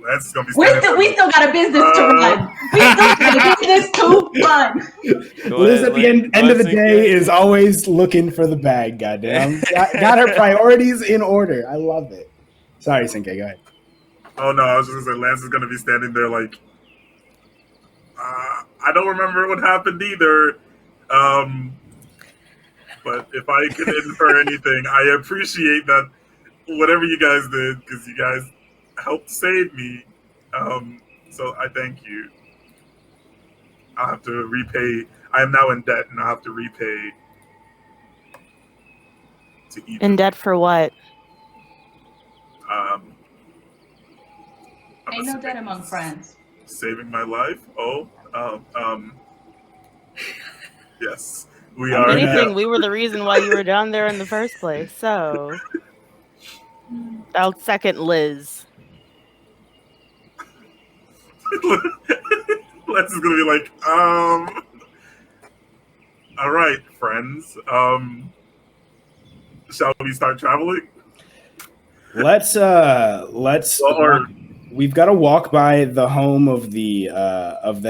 That's gonna be. We still got a business to run. We still got a business to run. Liz at the end of the day is always looking for the bag, goddamn. Got her priorities in order. I love it. Sorry, Cinque, go ahead. Oh no, I was just gonna say Lance is gonna be standing there like, I don't remember what happened either. But if I can infer anything, I appreciate that whatever you guys did, because you guys helped save me. So I thank you. I'll have to repay. I am now in debt, and I'll have to repay to Evenon. In debt for what? Ain't no debt among friends. Saving my life? Yes. We If are. anything, we were the reason why you were down there in the first place, so I'll second Liz. Les is gonna be like, all right, friends. Shall we start traveling? Let's we've got to walk by the home of the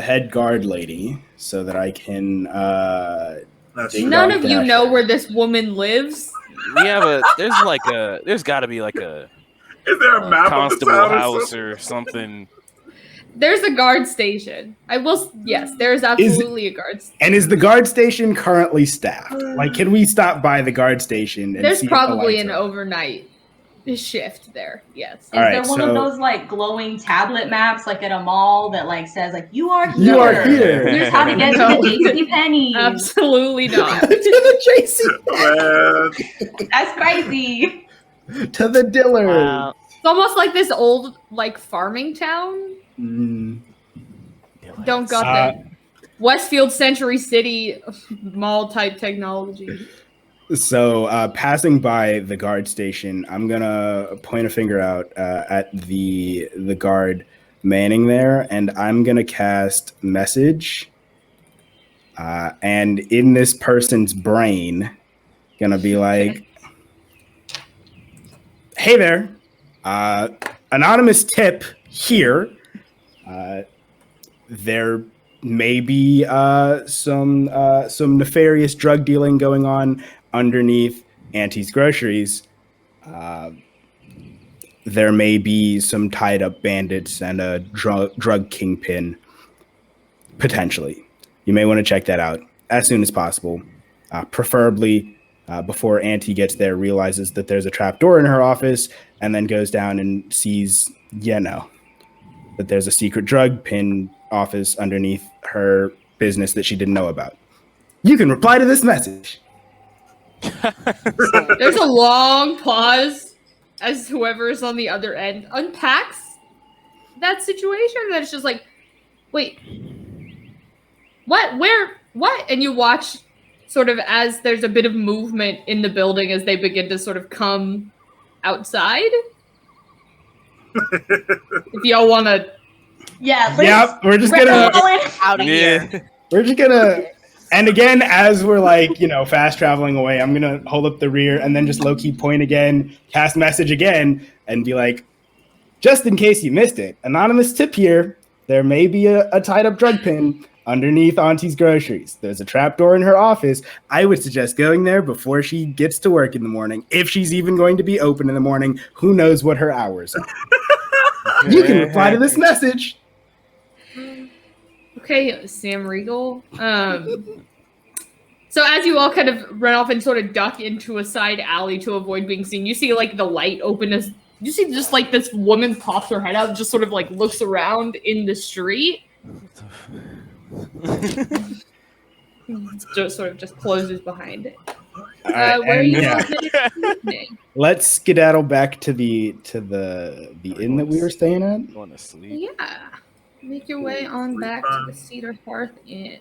head guard lady so that I can None of you know where this woman lives. There's got to be like a Is there a map constable of the town house or something? There's a guard station. Yes, there's absolutely a guard station. And is the guard station currently staffed? Like, can we stop by the guard station? And There's see probably if an the lights are overnight shift there. Yes. Is there one of those like glowing tablet maps like at a mall that like says like you are here. You are here. Here's how to get to the JC Penney. Absolutely not. to the JC. That's crazy. To the Dillard. Wow. It's almost like this old like farming town. Don't got the Westfield Century City mall type technology. So passing by the guard station, I'm gonna point a finger out at the guard manning there, and I'm gonna cast message. And in this person's brain, gonna be like, "Hey there, anonymous tip here. There may be some nefarious drug dealing going on underneath Auntie's Groceries. There may be some tied up bandits and a drug kingpin, potentially. You may want to check that out as soon as possible, preferably before Auntie gets there, realizes that there's a trap door in her office, and then goes down and sees, that there's a secret drug pin office underneath her business that she didn't know about. You can reply to this message." There's a long pause as whoever is on the other end unpacks that situation. And then it's just like, wait, what? Where? What? And you watch sort of as there's a bit of movement in the building as they begin to sort of come outside. If y'all want to. Yeah. Yep, we're just gonna Out of here. we're just gonna And again, as we're like, fast traveling away, I'm going to hold up the rear and then just low-key point again, cast message again, and be like, just in case you missed it, anonymous tip here, there may be a tied-up drug pin underneath Auntie's groceries. There's a trapdoor in her office. I would suggest going there before she gets to work in the morning. If she's even going to be open in the morning, who knows what her hours are. You can reply to this message. Okay, Sam Regal. So as you all kind of run off and sort of duck into a side alley to avoid being seen, you see like the light open as you see just like this woman pops her head out, just sort of like looks around in the street. Just sort of just closes behind it. Right, where are you headed? Let's skedaddle back to the inn that we were staying at. Going to sleep. Yeah. Make your way on back to the Cedar Hearth Inn.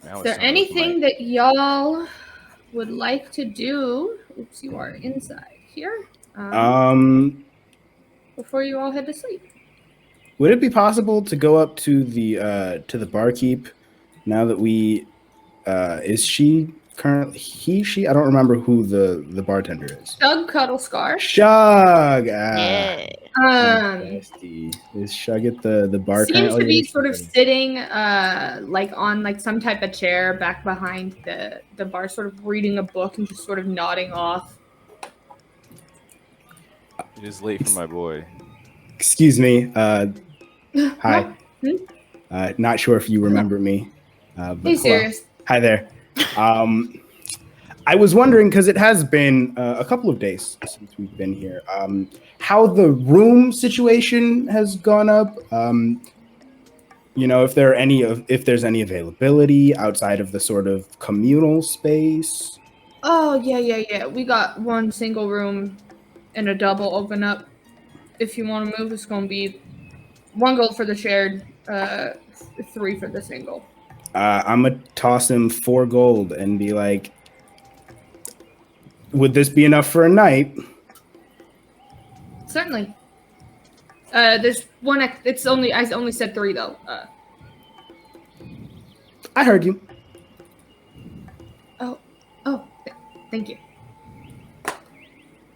Is there anything that y'all would like to do? Oops, you are inside here. Before you all head to sleep. Would it be possible to go up to the barkeep now that we is she currently she? I don't remember who the bartender is. Shug Cuddlescar. Shug. Yeah. Is Shug at the bar? Seems to be sort of sitting like on like some type of chair back behind the bar, sort of reading a book and just sort of nodding off. It is late for my boy. Excuse me. Hi. Not sure if you remember me. But Hey, Sirius. Hi there. I was wondering, because it has been a couple of days since we've been here, how the room situation has gone up. If there's any availability outside of the sort of communal space. Oh, yeah. We got one single room and a double open up. If you want to move, it's going to be 1 gold for the shared, 3 for the single. I'm going to toss him 4 gold and be like, would this be enough for a night? Certainly. There's one. I only said 3 though. I heard you. Thank you.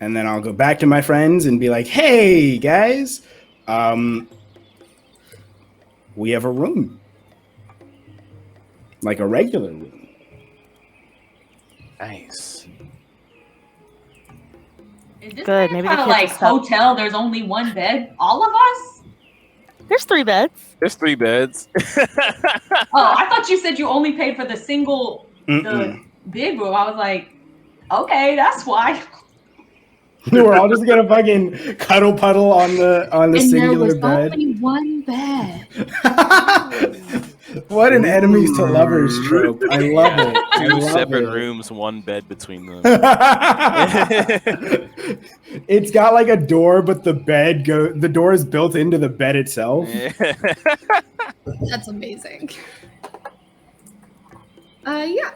And then I'll go back to my friends and be like, hey guys, we have a room. Like a regular room. Nice. Is this Good, maybe the kind of kids like will stop. hotel? There's only one bed. All of us? There's 3 beds. There's 3 beds. Oh, I thought you said you only paid for the single, the Mm-mm. big room. I was like, okay, that's why. We're all just gonna fucking cuddle puddle on the And singular there was bed. only one bed. What an enemies to lovers trope. I love it. I 2 love separate it. rooms, 1 bed between them. It's got like a door, but the door is built into the bed itself. That's amazing.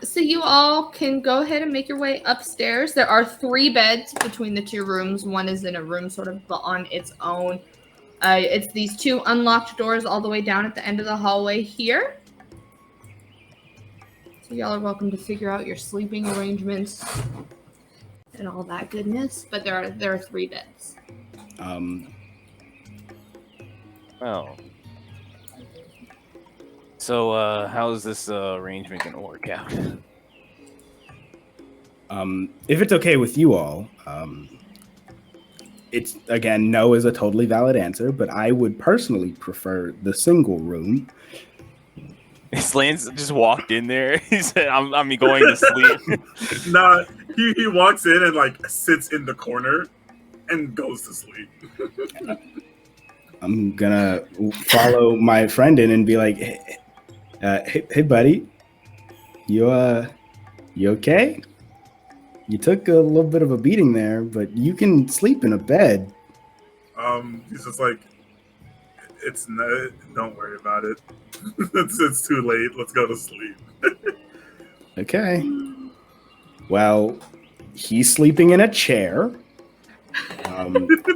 So you all can go ahead and make your way upstairs. There are 3 beds between the 2 rooms. One is in a room sort of on its own. It's these 2 unlocked doors all the way down at the end of the hallway here. So y'all are welcome to figure out your sleeping arrangements and all that goodness. But there are 3 beds. Oh. So, how's this arrangement gonna work out? If it's okay with you all, it's again, no is a totally valid answer, but I would personally prefer the single room. Lance just walked in there. He said, I'm going to sleep. Nah, he walks in and like sits in the corner and goes to sleep. I'm gonna follow my friend in and be like, hey buddy, you okay? You took a little bit of a beating there, but you can sleep in a bed. He's just like, it's not. Don't worry about it. it's too late. Let's go to sleep. Okay. Well, he's sleeping in a chair.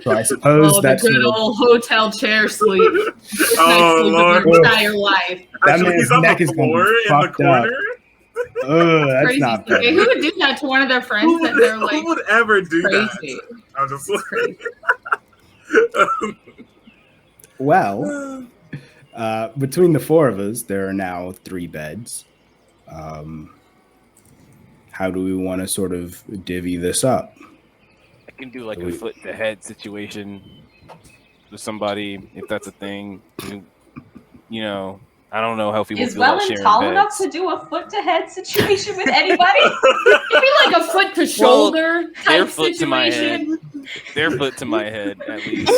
So I suppose Oh, the that's good old hotel chair sleep. Night's Oh, sleep Lord. of your entire life. That Actually, man's he's on neck the is gonna be floor in the fucked up. corner. That's Crazy. not Okay, fair. who would do that to one of their friends Who that they're would, like who would ever do crazy? that? I'm just It's crazy. Well, between the four of us, there are now 3 beds. How do we want to sort of divvy this up? I can do like a foot to head situation with somebody if that's a thing. You know, I don't know how people Is feel about Wellen sharing tall beds. enough to do a foot to head situation with anybody? Maybe like a foot to shoulder Their type foot to my head. situation. Their foot to my head, at least.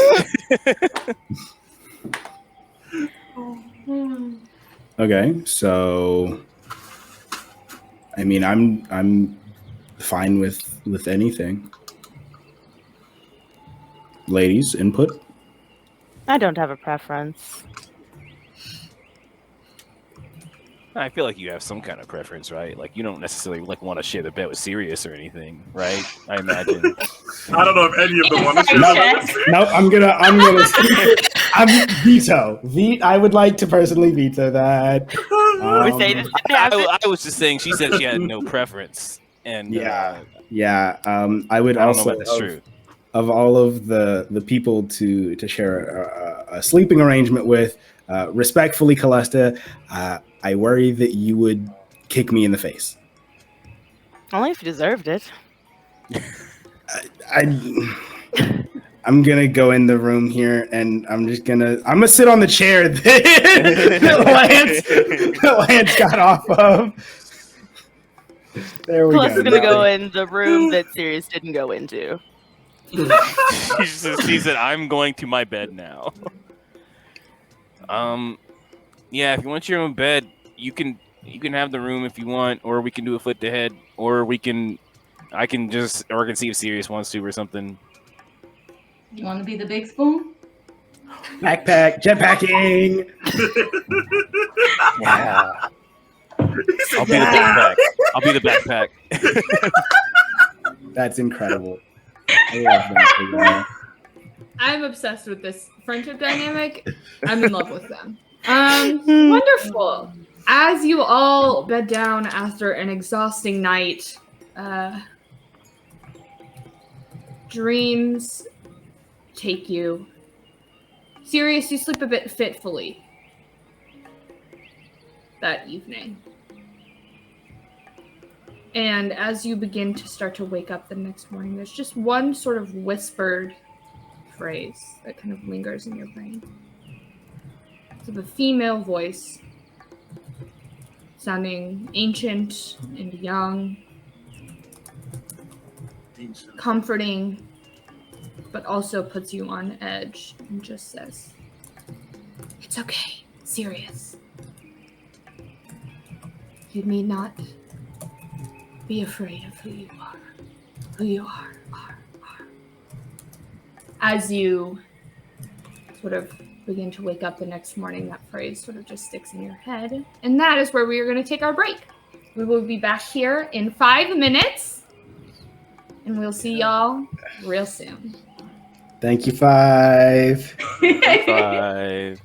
Okay, so I mean, I'm fine with anything. Ladies, input. I don't have a preference. I feel like you have some kind of preference, right? Like you don't necessarily like want to share the bed with Sirius or anything, right? I imagine. I don't know if any of them want to Insight share. check. No, I'm veto. I would like to personally veto that. We say this didn't happen. I was just saying. She said she had no preference, and Yeah. I would I don't also know if that's true. of all of the people to share a sleeping arrangement with, respectfully, Calesta, I worry that you would kick me in the face. Only if you deserved it. I'm gonna go in the room here, and I'm gonna sit on the chair that Lance got off of. There we Plus, go. is gonna go in the room that Sirius didn't go into. She said, "I'm going to my bed now." Yeah. If you want your own bed, you can have the room if you want, or we can do a foot to head, or I can see if Sirius wants to or something. You want to be the big spoon? Backpack, jetpacking. Yeah. I'll be the backpack. That's incredible. I love that. I'm obsessed with this friendship dynamic. I'm in love with them. Wonderful. As you all bed down after an exhausting night, dreams take you. Sirius, you sleep a bit fitfully that evening. And as you begin to start to wake up the next morning, there's just one sort of whispered phrase that kind of lingers in your brain. It's of a female voice, sounding ancient and young, comforting, but also puts you on edge and just says, "It's okay, Sirius. You need not be afraid of who you are. Who you are. As you sort of begin to wake up the next morning, that phrase sort of just sticks in your head. And that is where we are going to take our break. We will be back here in 5 minutes. And we'll see y'all real soon. Thank you, 5. Bye.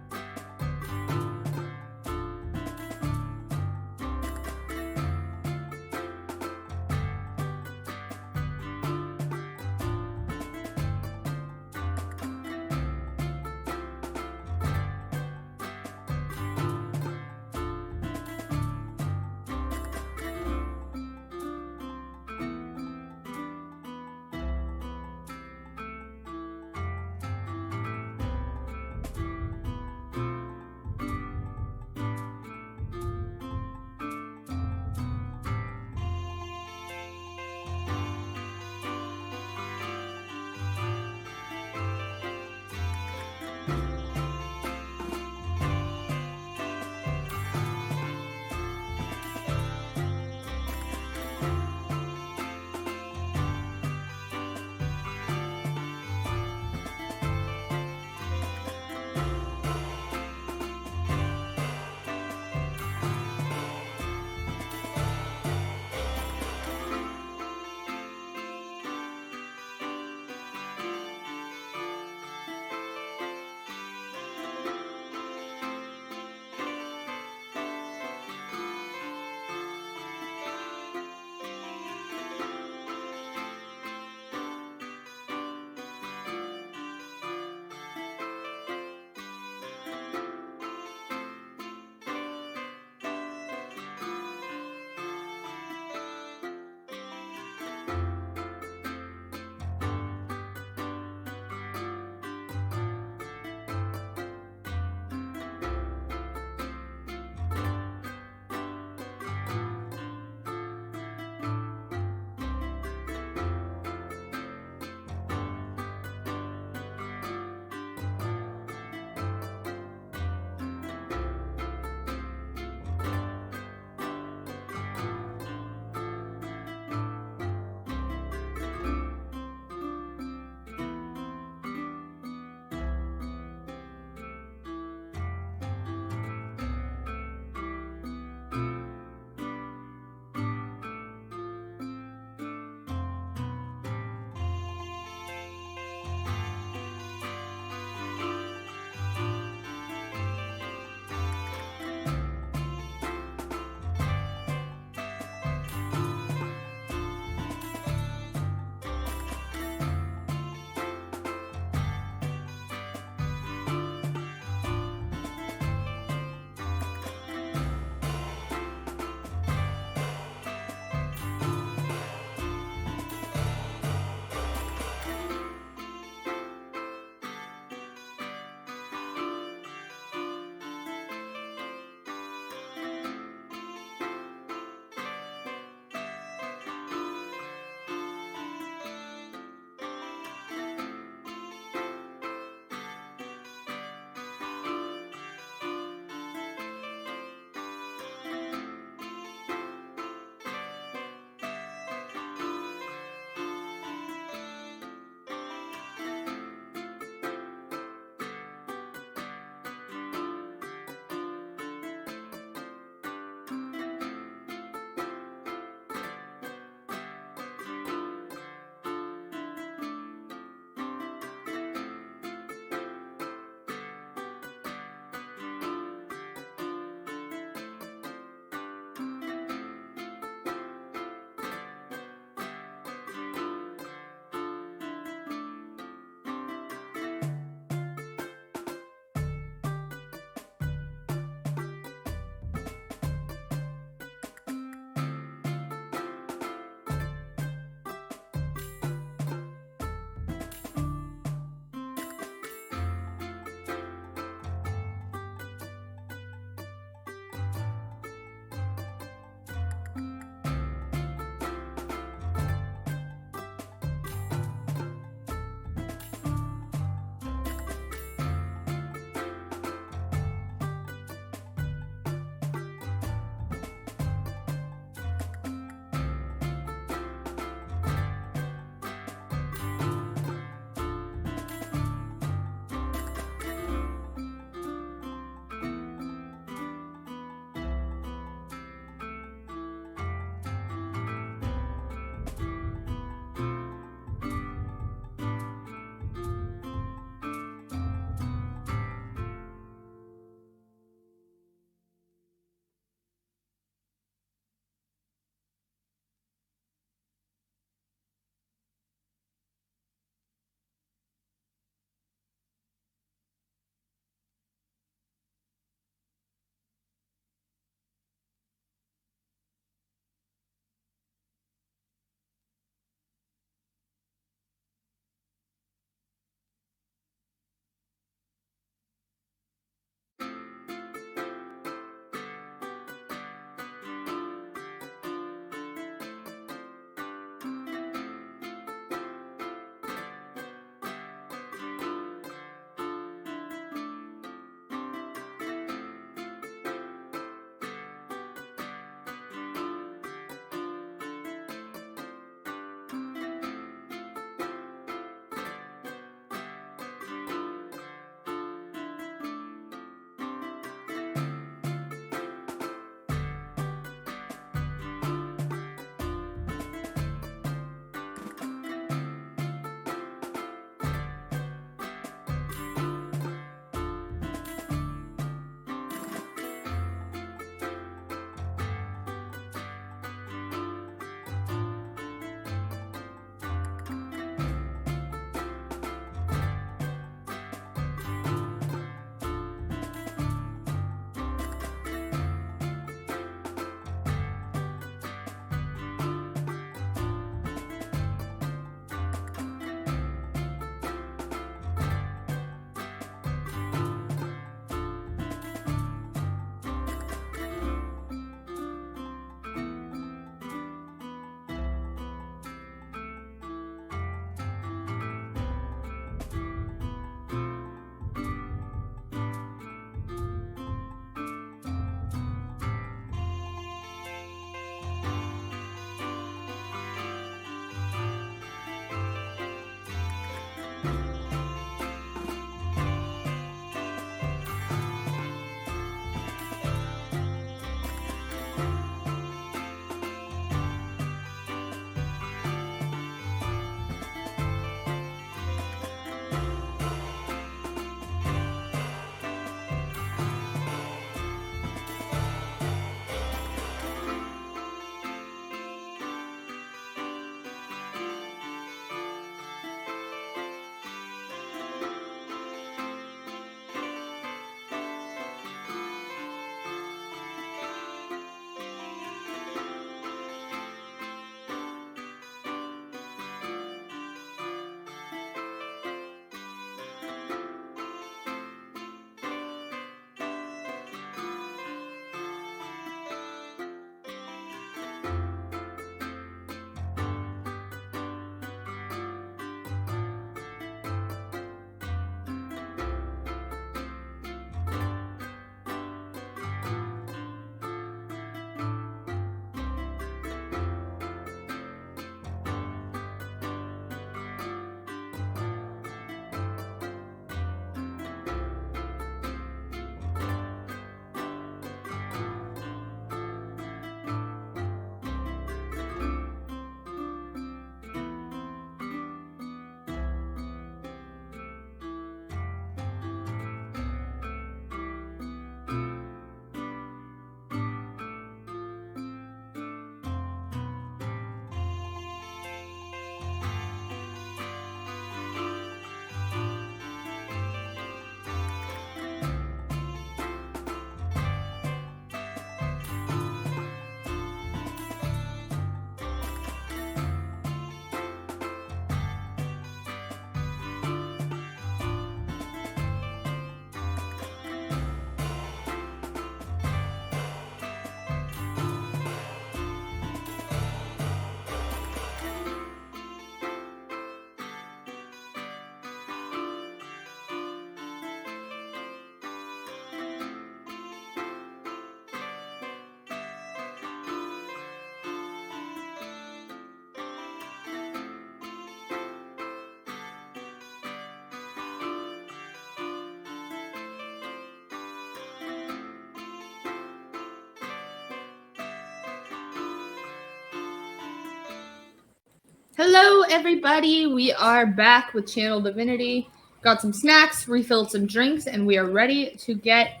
Hello, everybody. We are back with Channel Divinity. Got some snacks, refilled some drinks, and we are ready to get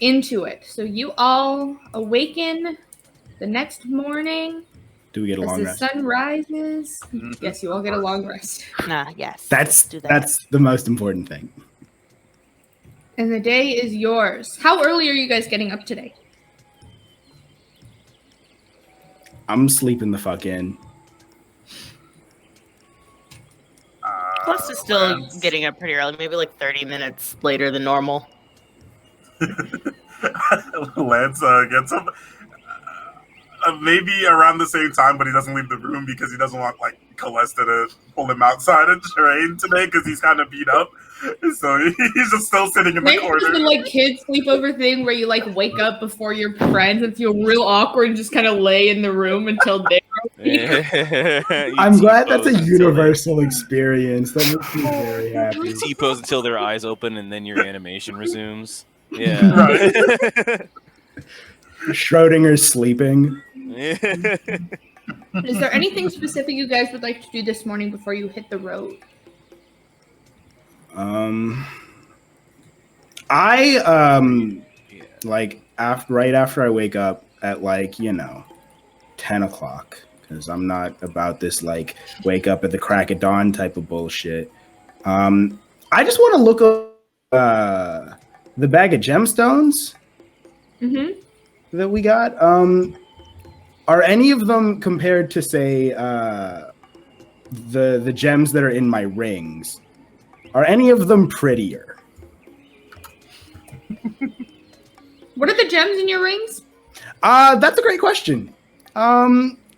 into it. So you all awaken the next morning Do we get a as long the rest? sun rises. Mhm. Yes, you all get a long rest. Yes. That's do that. that's the most important thing. And the day is yours. How early are you guys getting up today? I'm sleeping the fuck in. Plus, is still Lance. getting up pretty early, maybe like 30 minutes later than normal. Lance gets up maybe around the same time, but he doesn't leave the room because he doesn't want like Calesta to pull him outside and train today because he's kind of beat up. So he's just still sitting in the Maybe corner. it's the like kids sleepover thing where you like wake up before your friends and feel real awkward and just kind of lay in the room until they I'm glad that's a universal experience. That makes me very happy. You T-pose until their eyes open and then your animation resumes. Yeah. Right. Schrodinger's sleeping. Is there anything specific you guys would like to do this morning before you hit the road? Like right after I wake up at like 10 o'clock, because I'm not about this like wake up at the crack of dawn type of bullshit. I just want to look up the bag of gemstones that we got. Are any of them compared to say the gems that are in my rings? Are any of them prettier? What are the gems in your rings? That's a great question.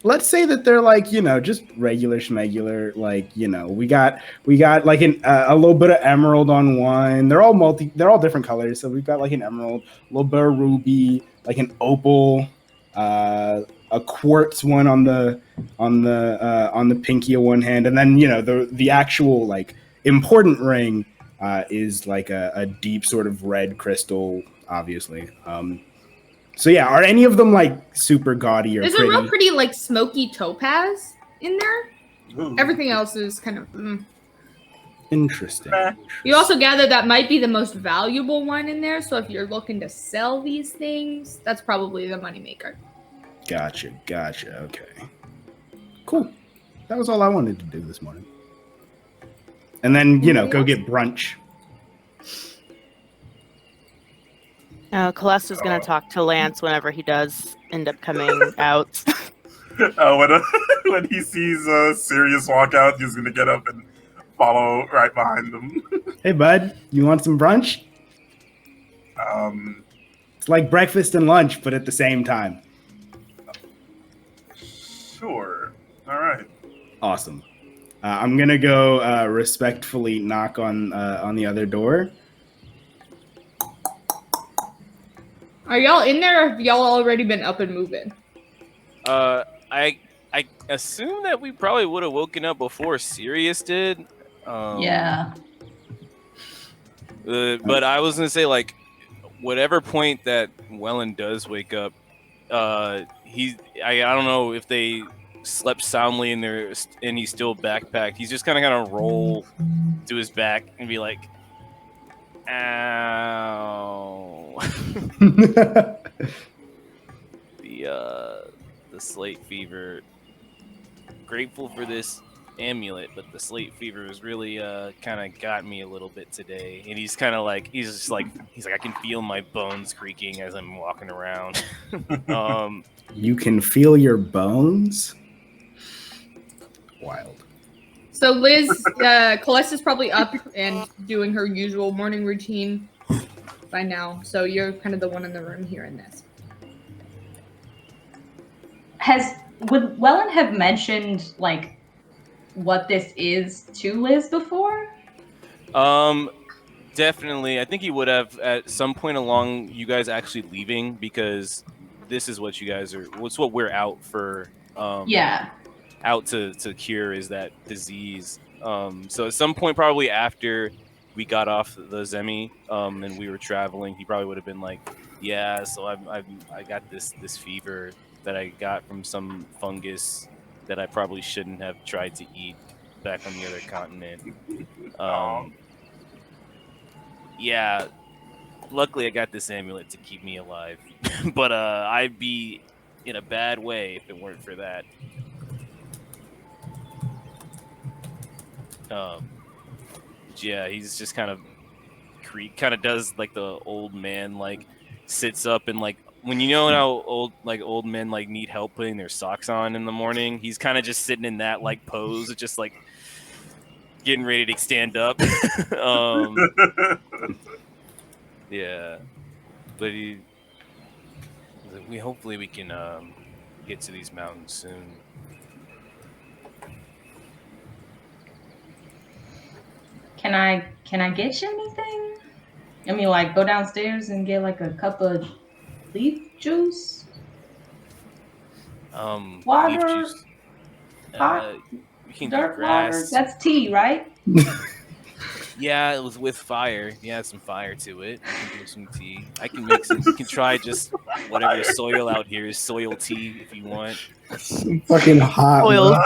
Let's say that they're like, just regular schmegular, like, we got like a little bit of emerald on one. They're all different colors. So we've got like an emerald, a little bit of ruby, like an opal, a quartz one on the pinky on one hand, and then the actual like important ring is like a deep sort of red crystal, obviously. So yeah, are any of them like super gaudy or There's pretty? a real pretty like smoky topaz in there. Ooh. Everything else is kind of Interesting. You also gather that might be the most valuable one in there. So if you're looking to sell these things, that's probably the moneymaker. Gotcha. Okay. Cool. That was all I wanted to do this morning. And then, go get brunch. Calesta's going to talk to Lance whenever he does end up coming out. When he sees Sirius walk out, he's gonna get up and follow right behind him. Hey, bud, you want some brunch? It's like breakfast and lunch, but at the same time. Sure. All right. Awesome. I'm gonna go respectfully knock on the other door. Are y'all in there or have y'all already been up and moving? I assume that we probably would have woken up before Sirius did. Yeah. But I was gonna say, like, whatever point that Wellen does wake up, I don't know if they slept soundly and he's still backpacked. He's just gonna roll to his back and be like, "Ow." The slate fever. Grateful for this amulet, but the slate fever has really kind of got me a little bit today. And he's kind of like, he's like, I can feel my bones creaking as I'm walking around. You can feel your bones? Wild. So Liz, Calesta's probably up and doing her usual morning routine by now. So you're kind of the one in the room hearing this. Would Wellen have mentioned like what this is to Liz before? Definitely. I think he would have at some point along you guys actually leaving, because this is what you guys are. What's what we're out for. Yeah. Out to cure is that disease. So at some point, probably after we got off the Zemi, and we were traveling, he probably would have been like, "Yeah, so I got this fever that I got from some fungus that I probably shouldn't have tried to eat back on the other continent. Aw. Yeah, luckily I got this amulet to keep me alive, but I'd be in a bad way if it weren't for that. Yeah, he's just kind of does like the old man, like sits up and like when you know how old men like need help putting their socks on in the morning. He's kind of just sitting in that like pose, just like getting ready to stand up. Yeah, but hopefully we can get to these mountains soon. Can I get you anything? I mean, like, go downstairs and get like a cup of leaf juice, water, Leaf juice. hot, We can do dirt grass. water. That's tea, right? Yeah, it was with fire. Yeah, some fire to it. We can do some tea. I can make some. We can try just whatever soil out here is soil tea if you want. Some fucking hot. Oil leaf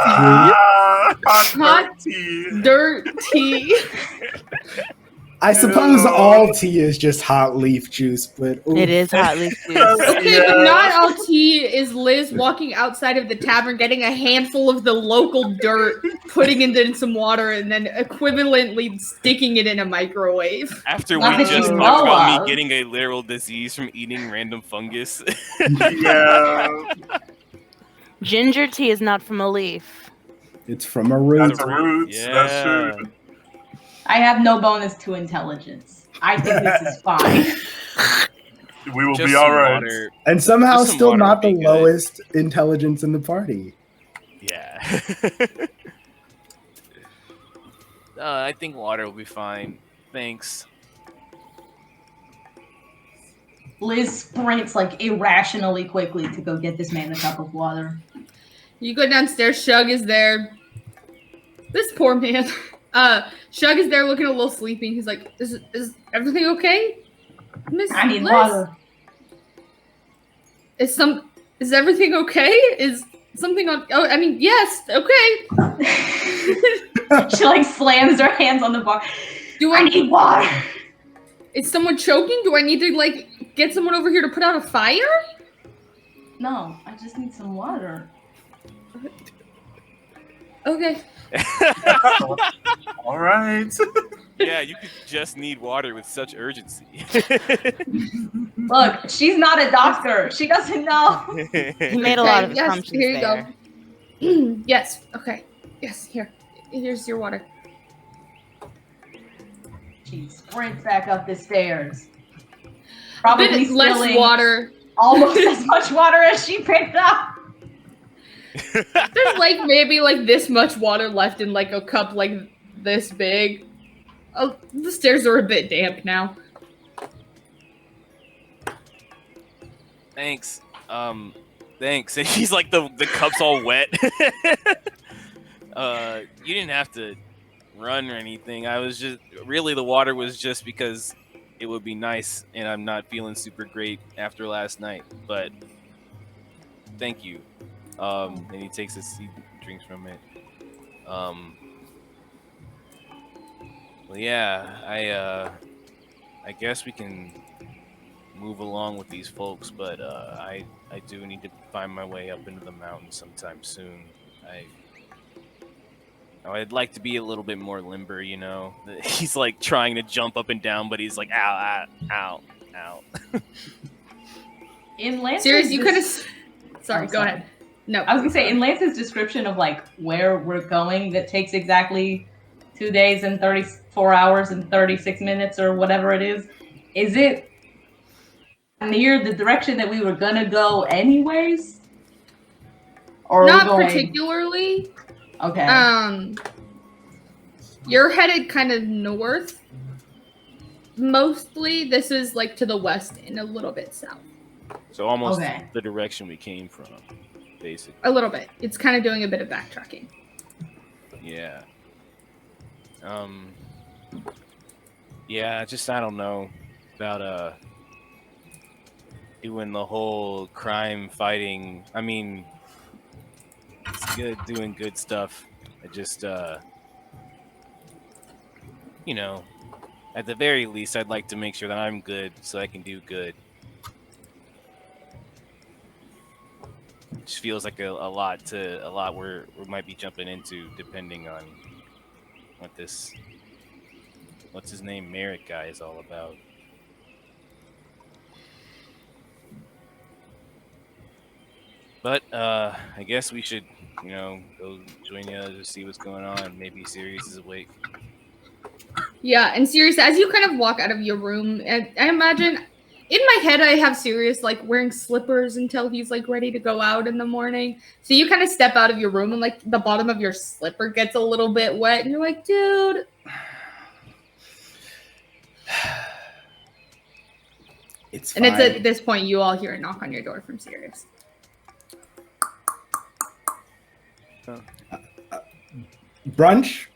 Hot tea. dirt tea. I suppose Ew. all tea is just hot leaf juice, but ooh. It is hot leaf juice. Okay, Yeah. but not all tea is Liz walking outside of the tavern, getting a handful of the local dirt, putting it in some water, and then equivalently sticking it in a microwave. After Not we that you just know talked about of. me getting a literal disease from eating random fungus. Yeah. Ginger tea is not from a leaf. It's from a root. That's a root. That's true. I have no bonus to intelligence. I think this is fine. We will Just be some all right. water. And somehow Just some still water not the would be good. lowest intelligence in the party. Yeah. I think water will be fine. Thanks. Liz sprints like irrationally quickly to go get this man a cup of water. You go downstairs, Shug is there. This poor man. Shug is there looking a little sleepy. He's like, is everything okay? Miss I need Liz? water. Is everything okay? Is something on I mean, yes, okay. She like slams her hands on the bar. Do I need water. Is someone choking? Do I need to like get someone over here to put out a fire? No, I just need some water. Okay. All right. Yeah, you could just need water with such urgency. Look, she's not a doctor. She doesn't know. He made a lot of yes, assumptions here you there. go. Yes, okay. Yes, here's your water. She sprints back up the stairs. A Probably bit less spilling water. almost as much water as she picked up. There's like maybe like this much water left in like a cup like this big. Oh, the stairs are a bit damp now. Thanks. Thanks. And he's like the cup's all wet. You didn't have to run or anything. I was just really the water was just because it would be nice and I'm not feeling super great after last night. But thank you. And he takes he drinks from it. Well, yeah, I guess we can move along with these folks, but I do need to find my way up into the mountains sometime soon. I'd like to be a little bit more limber, you know. He's like trying to jump up and down, but he's like, ow, ow, ow, ow. In Lance's Sirius, you could have. Sorry, Oh, go sorry. ahead. No, I was gonna say in Lance's description of like where we're going, that takes exactly 2 days and 34 hours and 36 minutes or whatever it is it near the direction that we were gonna go anyways? Or are we not going... particularly. Okay. You're headed kind of north. Mostly, this is like to the west and a little bit south. So almost Okay. the direction we came from, basically. A little bit. It's kind of doing a bit of backtracking. Yeah. Yeah, just I don't know about doing the whole crime fighting. I mean, It's good doing good stuff. I just, you know, at the very least, I'd like to make sure that I'm good so I can do good. Just feels like a lot we might be jumping into depending on what's his name, Merrick guy is all about. But I guess we should, go join the others, see what's going on. Maybe Sirius is awake. Yeah, and Sirius, as you kind of walk out of your room, and I imagine in my head I have Sirius like wearing slippers until he's like ready to go out in the morning. So you kind of step out of your room and like the bottom of your slipper gets a little bit wet, and you're like, dude. It's And fine. it's at this point you all hear a knock on your door from Sirius. Brunch?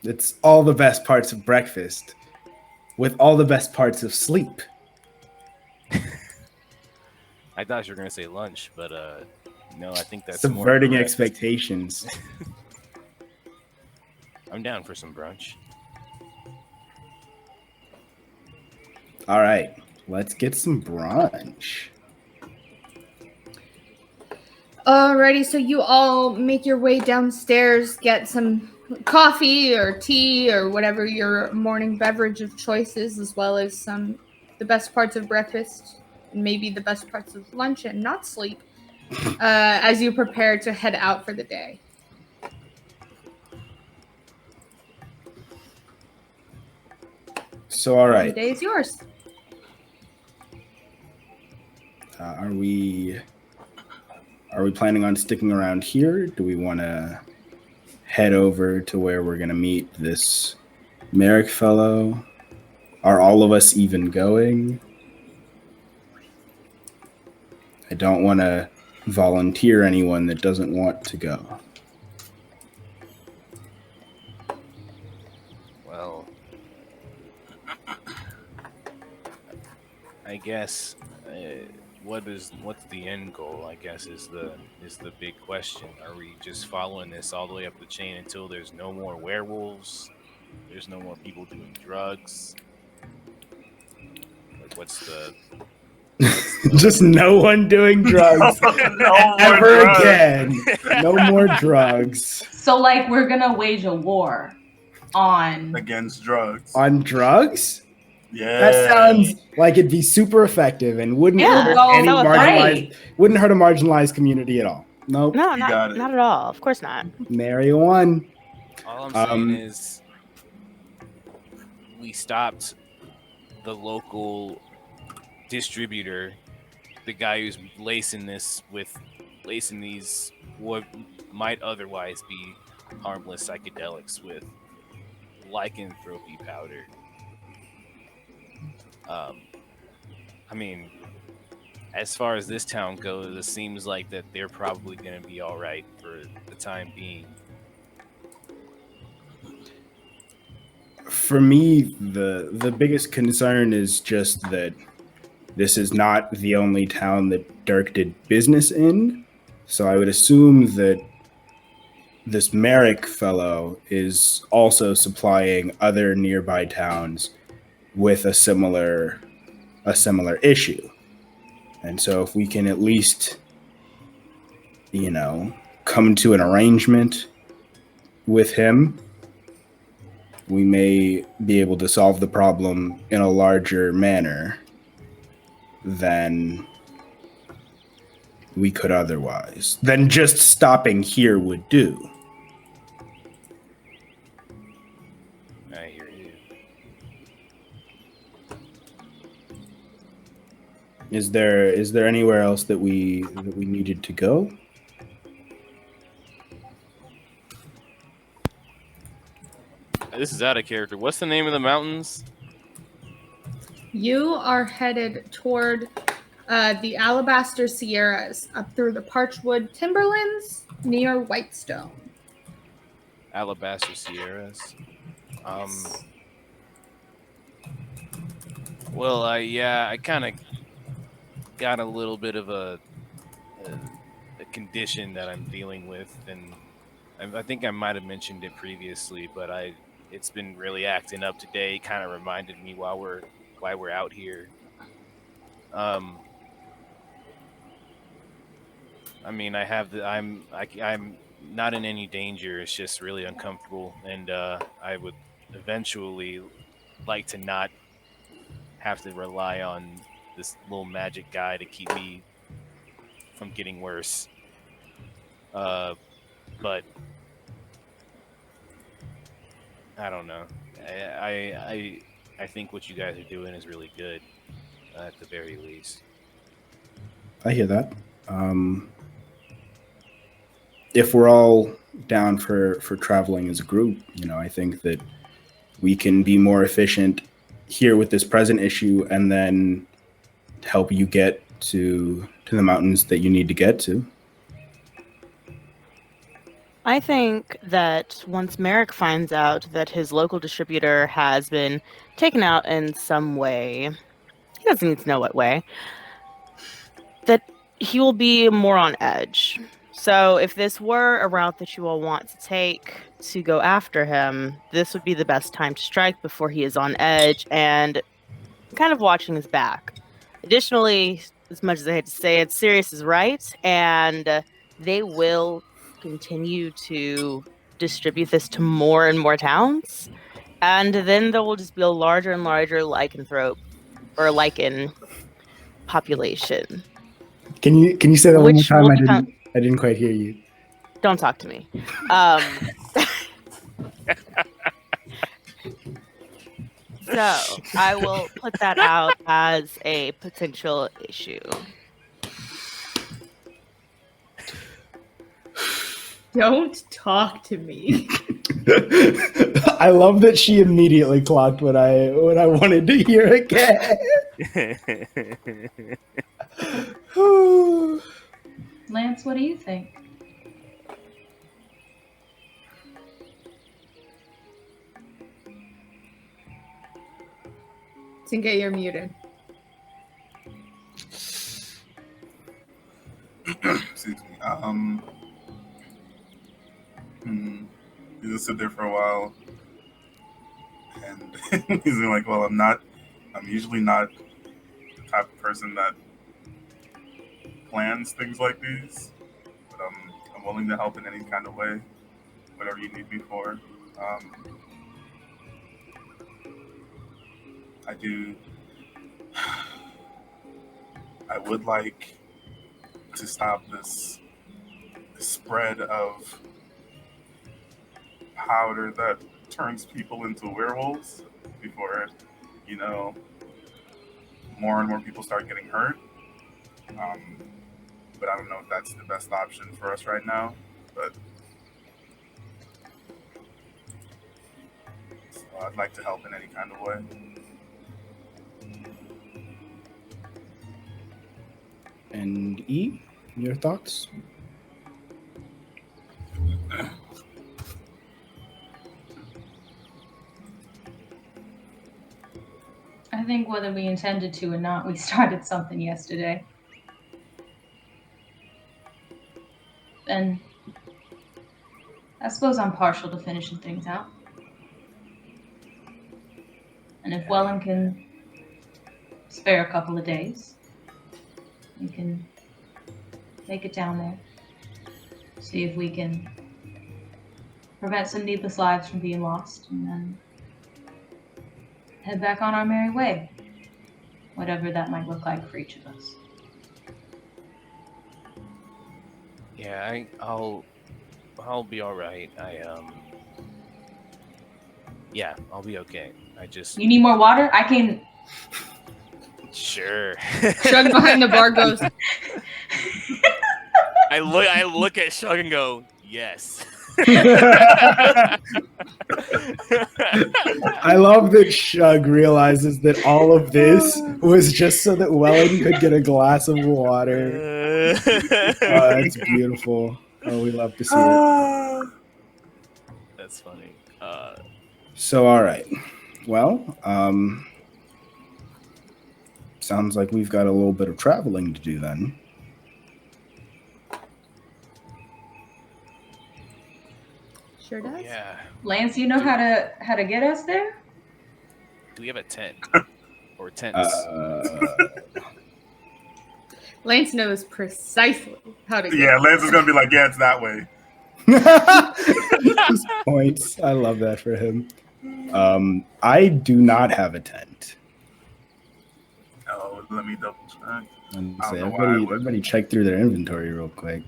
It's all the best parts of breakfast with all the best parts of sleep. I thought you were gonna say lunch, but no, I think that's Subverting more correct. expectations. I'm down for some brunch. All right, let's get some brunch. Alrighty, so you all make your way downstairs, get some coffee or tea or whatever your morning beverage of choice is, as well as the best parts of breakfast, and maybe the best parts of lunch and not sleep, as you prepare to head out for the day. So, all right. The day is yours. Are we planning on sticking around here? Do we want to head over to where we're going to meet this Merrick fellow? Are all of us even going? I don't want to volunteer anyone that doesn't want to go. Well, I guess what's the end goal? I guess is the big question. Are we just following this all the way up the chain until there's no more werewolves? There's no more people doing drugs? Like, what's the Just no one doing drugs ever again. No more drugs. So, like, we're gonna wage a war on against drugs. On drugs? Yeah. That sounds like it'd be super effective and wouldn't hurt any so marginalized. Wouldn't hurt a marginalized community at all. Nope. No, You got it. not at all. Of course not. Nary one. All I'm saying is we stopped the local distributor, the guy who's lacing these what might otherwise be harmless psychedelics with lycanthropy powder. I mean, as far as this town goes, it seems like that they're probably going to be all right for the time being. For me, the biggest concern is just that this is not the only town that Dirk did business in. So I would assume that this Merrick fellow is also supplying other nearby towns with a similar issue. And so if we can at least, come to an arrangement with him, we may be able to solve the problem in a larger manner than we could otherwise. Than just stopping here would do. I hear you. Is there anywhere else that we needed to go? This is out of character. What's the name of the mountains? You are headed toward the Alabaster Sierras, up through the Parchwood Timberlands near Whitestone. Alabaster Sierras. Well, I kind of got a little bit of a a condition that I'm dealing with, and I think I might have mentioned it previously, but it's been really acting up today. Kind of reminded me why we're out here. I mean, I'm not in any danger. It's just really uncomfortable, and I would eventually like to not have to rely on this little magic guy to keep me from getting worse. But I don't know. I think what you guys are doing is really good, at the very least. I hear that. If we're all down for traveling as a group, I think that we can be more efficient here with this present issue, and then help you get to the mountains that you need to get to. I think that once Merrick finds out that his local distributor has been taken out in some way, he doesn't need to know what way, that he will be more on edge. So if this were a route that you all want to take to go after him, this would be the best time to strike before he is on edge and kind of watching his back. Additionally, as much as I hate to say it, Sirius is right, and they will continue to distribute this to more and more towns, and then there will just be a larger and larger lycanthrope or lichen population. Can you say that one more Which time? will I become- didn't quite hear you. Don't talk to me. So I will put that out as a potential issue. Don't talk to me. I love that she immediately clocked what I wanted to hear again. Lance, what do you think? Cinque, you're muted. Excuse me. He just stood there for a while, and he's like, "Well, I'm usually not the type of person that plans things like these, but I'm willing to help in any kind of way, whatever you need me for. I would like to stop this spread of powder that turns people into werewolves before, more and more people start getting hurt. But I don't know if that's the best option for us right now. But so I'd like to help in any kind of way. And E, your thoughts? I think whether we intended to or not, we started something yesterday. And I suppose I'm partial to finishing things out. And if Wellen can spare a couple of days, we can make it down there. See if we can prevent some needless lives from being lost, and then head back on our merry way. Whatever that might look like for each of us. Yeah, I'll be all right. Yeah, I'll be okay. You need more water? I can. Sure. Shug behind the bar goes, I look at Shug and go, yes. I love that Shug realizes that all of this was just so that Wellen could get a glass of water. That's beautiful. Oh, we love to see it. That's funny. So, all right. Well, sounds like we've got a little bit of traveling to do then. Sure does. Yeah. Lance, you know how to get us there? Do we have a tent? Or tents? Lance knows precisely how to get Yeah, Lance is gonna be like, yeah, it's that way. These points. I love that for him. I do not have a tent. Oh, let me double check. Everybody check through their inventory real quick.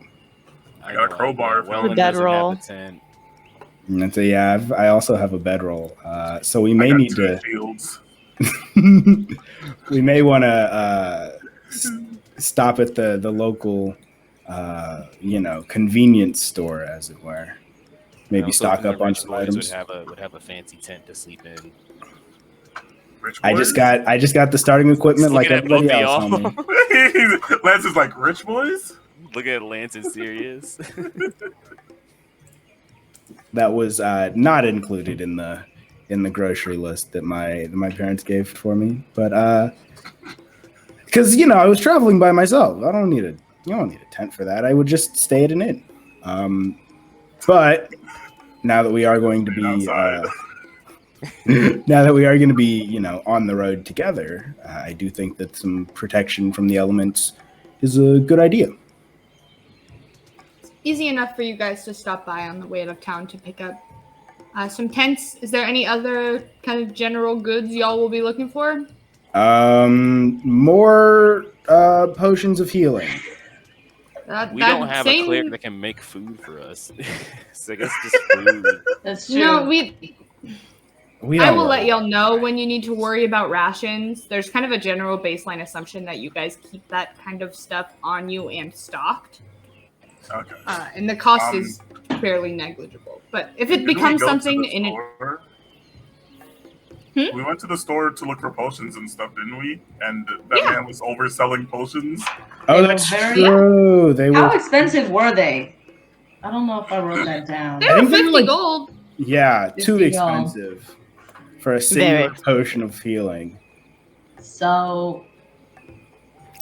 I got a crowbar. Wellen bedroll. doesn't have a tent. And so yeah, I also have a bedroll. So we may need to. Fields. We may want to stop at the local, convenience store, as it were. Maybe stock up on some items. Would have a fancy tent to sleep in. Rich I boys? just got the starting equipment like Looking at everybody both else. of y'all. Homie. Lance is like, rich boys? Look at Lance and Sirius. That was not included in the grocery list that my parents gave for me, but because I was traveling by myself. You don't need a tent for that. I would just stay at an inn. But now that we are going to be on the road together, I do think that some protection from the elements is a good idea. Easy enough for you guys to stop by on the way out of town to pick up some tents. Is there any other kind of general goods y'all will be looking for? More potions of healing. We don't have a cleric that can make food for us. So I guess just food. That's true. No, I will let you. y'all know when you need to worry about rations. There's kind of a general baseline assumption that you guys keep that kind of stuff on you and stocked. Okay. And the cost is fairly negligible. But if it becomes something in it... We went to the store to look for potions and stuff, didn't we? And that man was overselling potions. Oh, that's true. How expensive were they? I don't know if I wrote that down. They were 50 gold. Yeah, 50 too gold. expensive for a single potion of healing. So,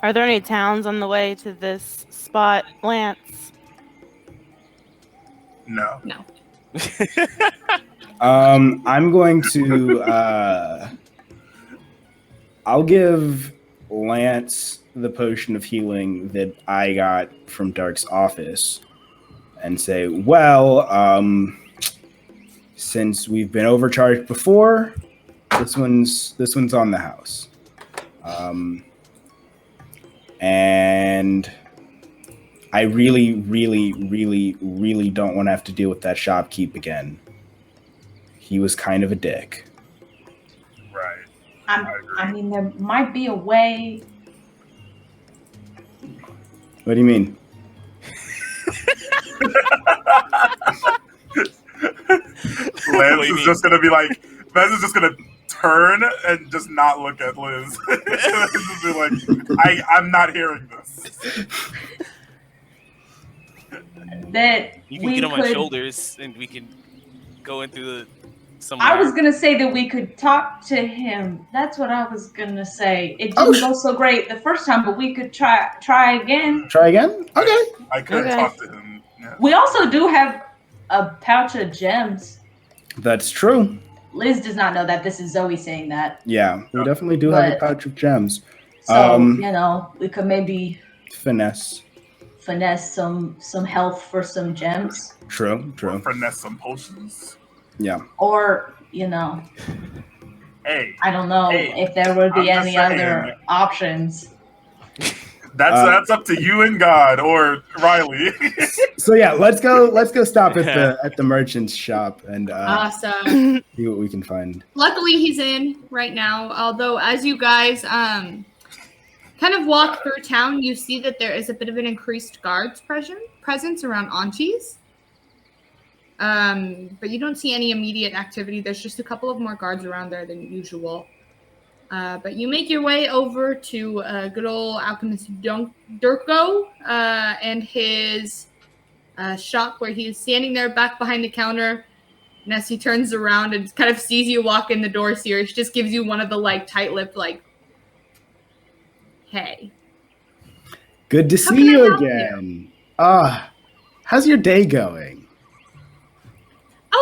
Are there any towns on the way to this spot, Lance? No. I'm going to I'll give Lance the potion of healing that I got from Dark's office and say, well, since we've been overcharged before, this one's on the house. And I really, really, really, really don't want to have to deal with that shopkeep again. He was kind of a dick. Right. I mean, there might be a way. What do you mean? Lance is just gonna be like, Lance is just gonna turn and just not look at Liz. Just be like, I'm not hearing this. That you can get on my shoulders and we can go into somewhere. I was gonna say that we could talk to him. That's what I was gonna say. It didn't go so great the first time, but we could try again. Try again? Okay. I could talk to him. Yeah. We also do have a pouch of gems. That's true. Liz does not know that. This is Zoe saying that. Yeah, we definitely do have a pouch of gems. So, we could maybe finesse some health for some gems. True. Or finesse some potions. Yeah. Or, hey, I don't know if there would be any other options. That's up to you and God or Riley. So yeah, let's go stop at the merchant's shop and Awesome. see what we can find. Luckily he's in right now, although as you guys kind of walk through town, you see that there is a bit of an increased guards presence around Aunties. But you don't see any immediate activity. There's just a couple of more guards around there than usual. But you make your way over to good old alchemist Durko and his shop, where he's standing there back behind the counter. And as he turns around and kind of sees you walk in the door, Sirius just gives you one of the tight-lipped hey. Good to see you again. How's your day going?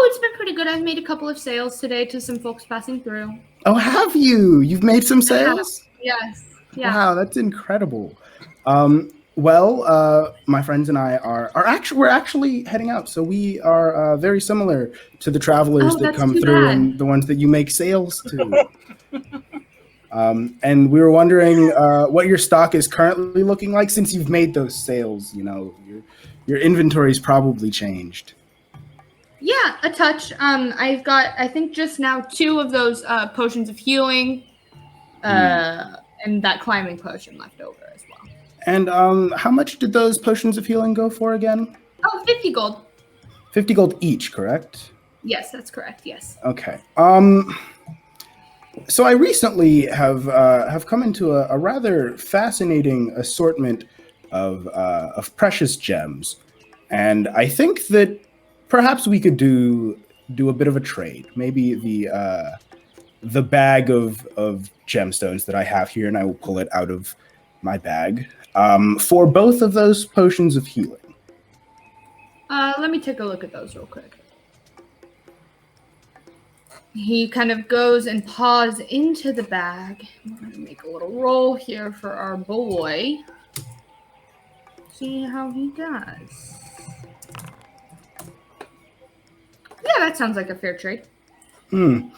Oh, it's been pretty good. I've made a couple of sales today to some folks passing through. Oh, have you? You've made some sales? Yes. Yeah. Wow, that's incredible. My friends and I we're actually heading out, so we are very similar to the travelers Oh, that that's come too through bad. and the ones that you make sales to. And we were wondering what your stock is currently looking like since you've made those sales. You know, your inventory's probably changed. Yeah, a touch. I've got, I think, just now 2 of those potions of healing, and that climbing potion left over as well. And how much did those potions of healing go for again? Oh, 50 gold. 50 gold each, correct? Yes, that's correct. Yes. Okay. So I recently have come into a rather fascinating assortment of precious gems, and I think that perhaps we could do a bit of a trade. Maybe the bag of gemstones that I have here, and I will pull it out of my bag for both of those potions of healing. Let me take a look at those real quick. He kind of goes and paws into the bag. We're going to make a little roll here for our boy. See how he does. Yeah, that sounds like a fair trade. And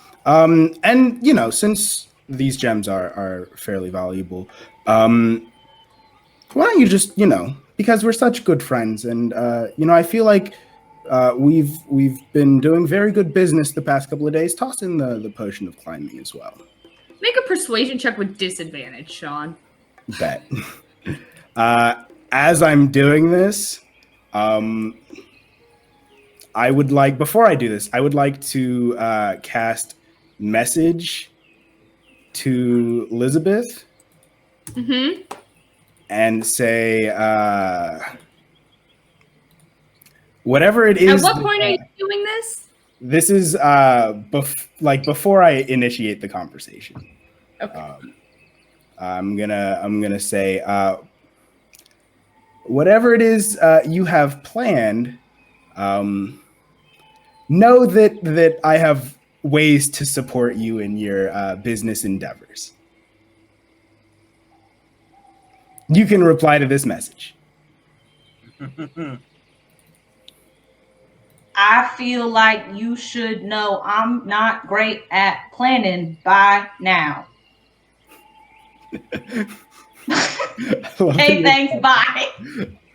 you know, since these gems are fairly valuable, why don't you just, you know, because we're such good friends, and you know, I feel like we've been doing very good business the past couple of days. Toss in the potion of climbing as well. Make a persuasion check with disadvantage, Sean. Bet. As I'm doing this, I would like, before I do this, I would like to cast message to Lizabeth and say, whatever it is. At what point are you doing this? This is before I initiate the conversation. Okay. I'm gonna say, whatever it is you have planned. Know that I have ways to support you in your business endeavors. You can reply to this message. I feel like you should know I'm not great at planning by now. Okay, thanks, bye.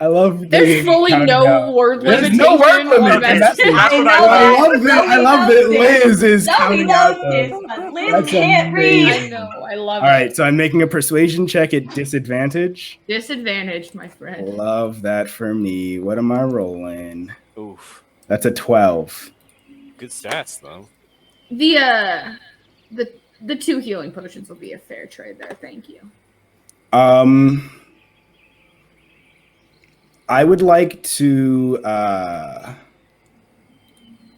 I love. There's fully no word There's limitation. no word limit. on messages. I love that Liz is Nobody counting out. knows this, but Liz That's can't read. I know. I love All it. right, so I'm making a persuasion check at disadvantage. Disadvantage, my friend. Love that for me. What am I rolling? Oof. That's a 12. Good stats though. The 2 healing potions will be a fair trade there. Thank you. I would like to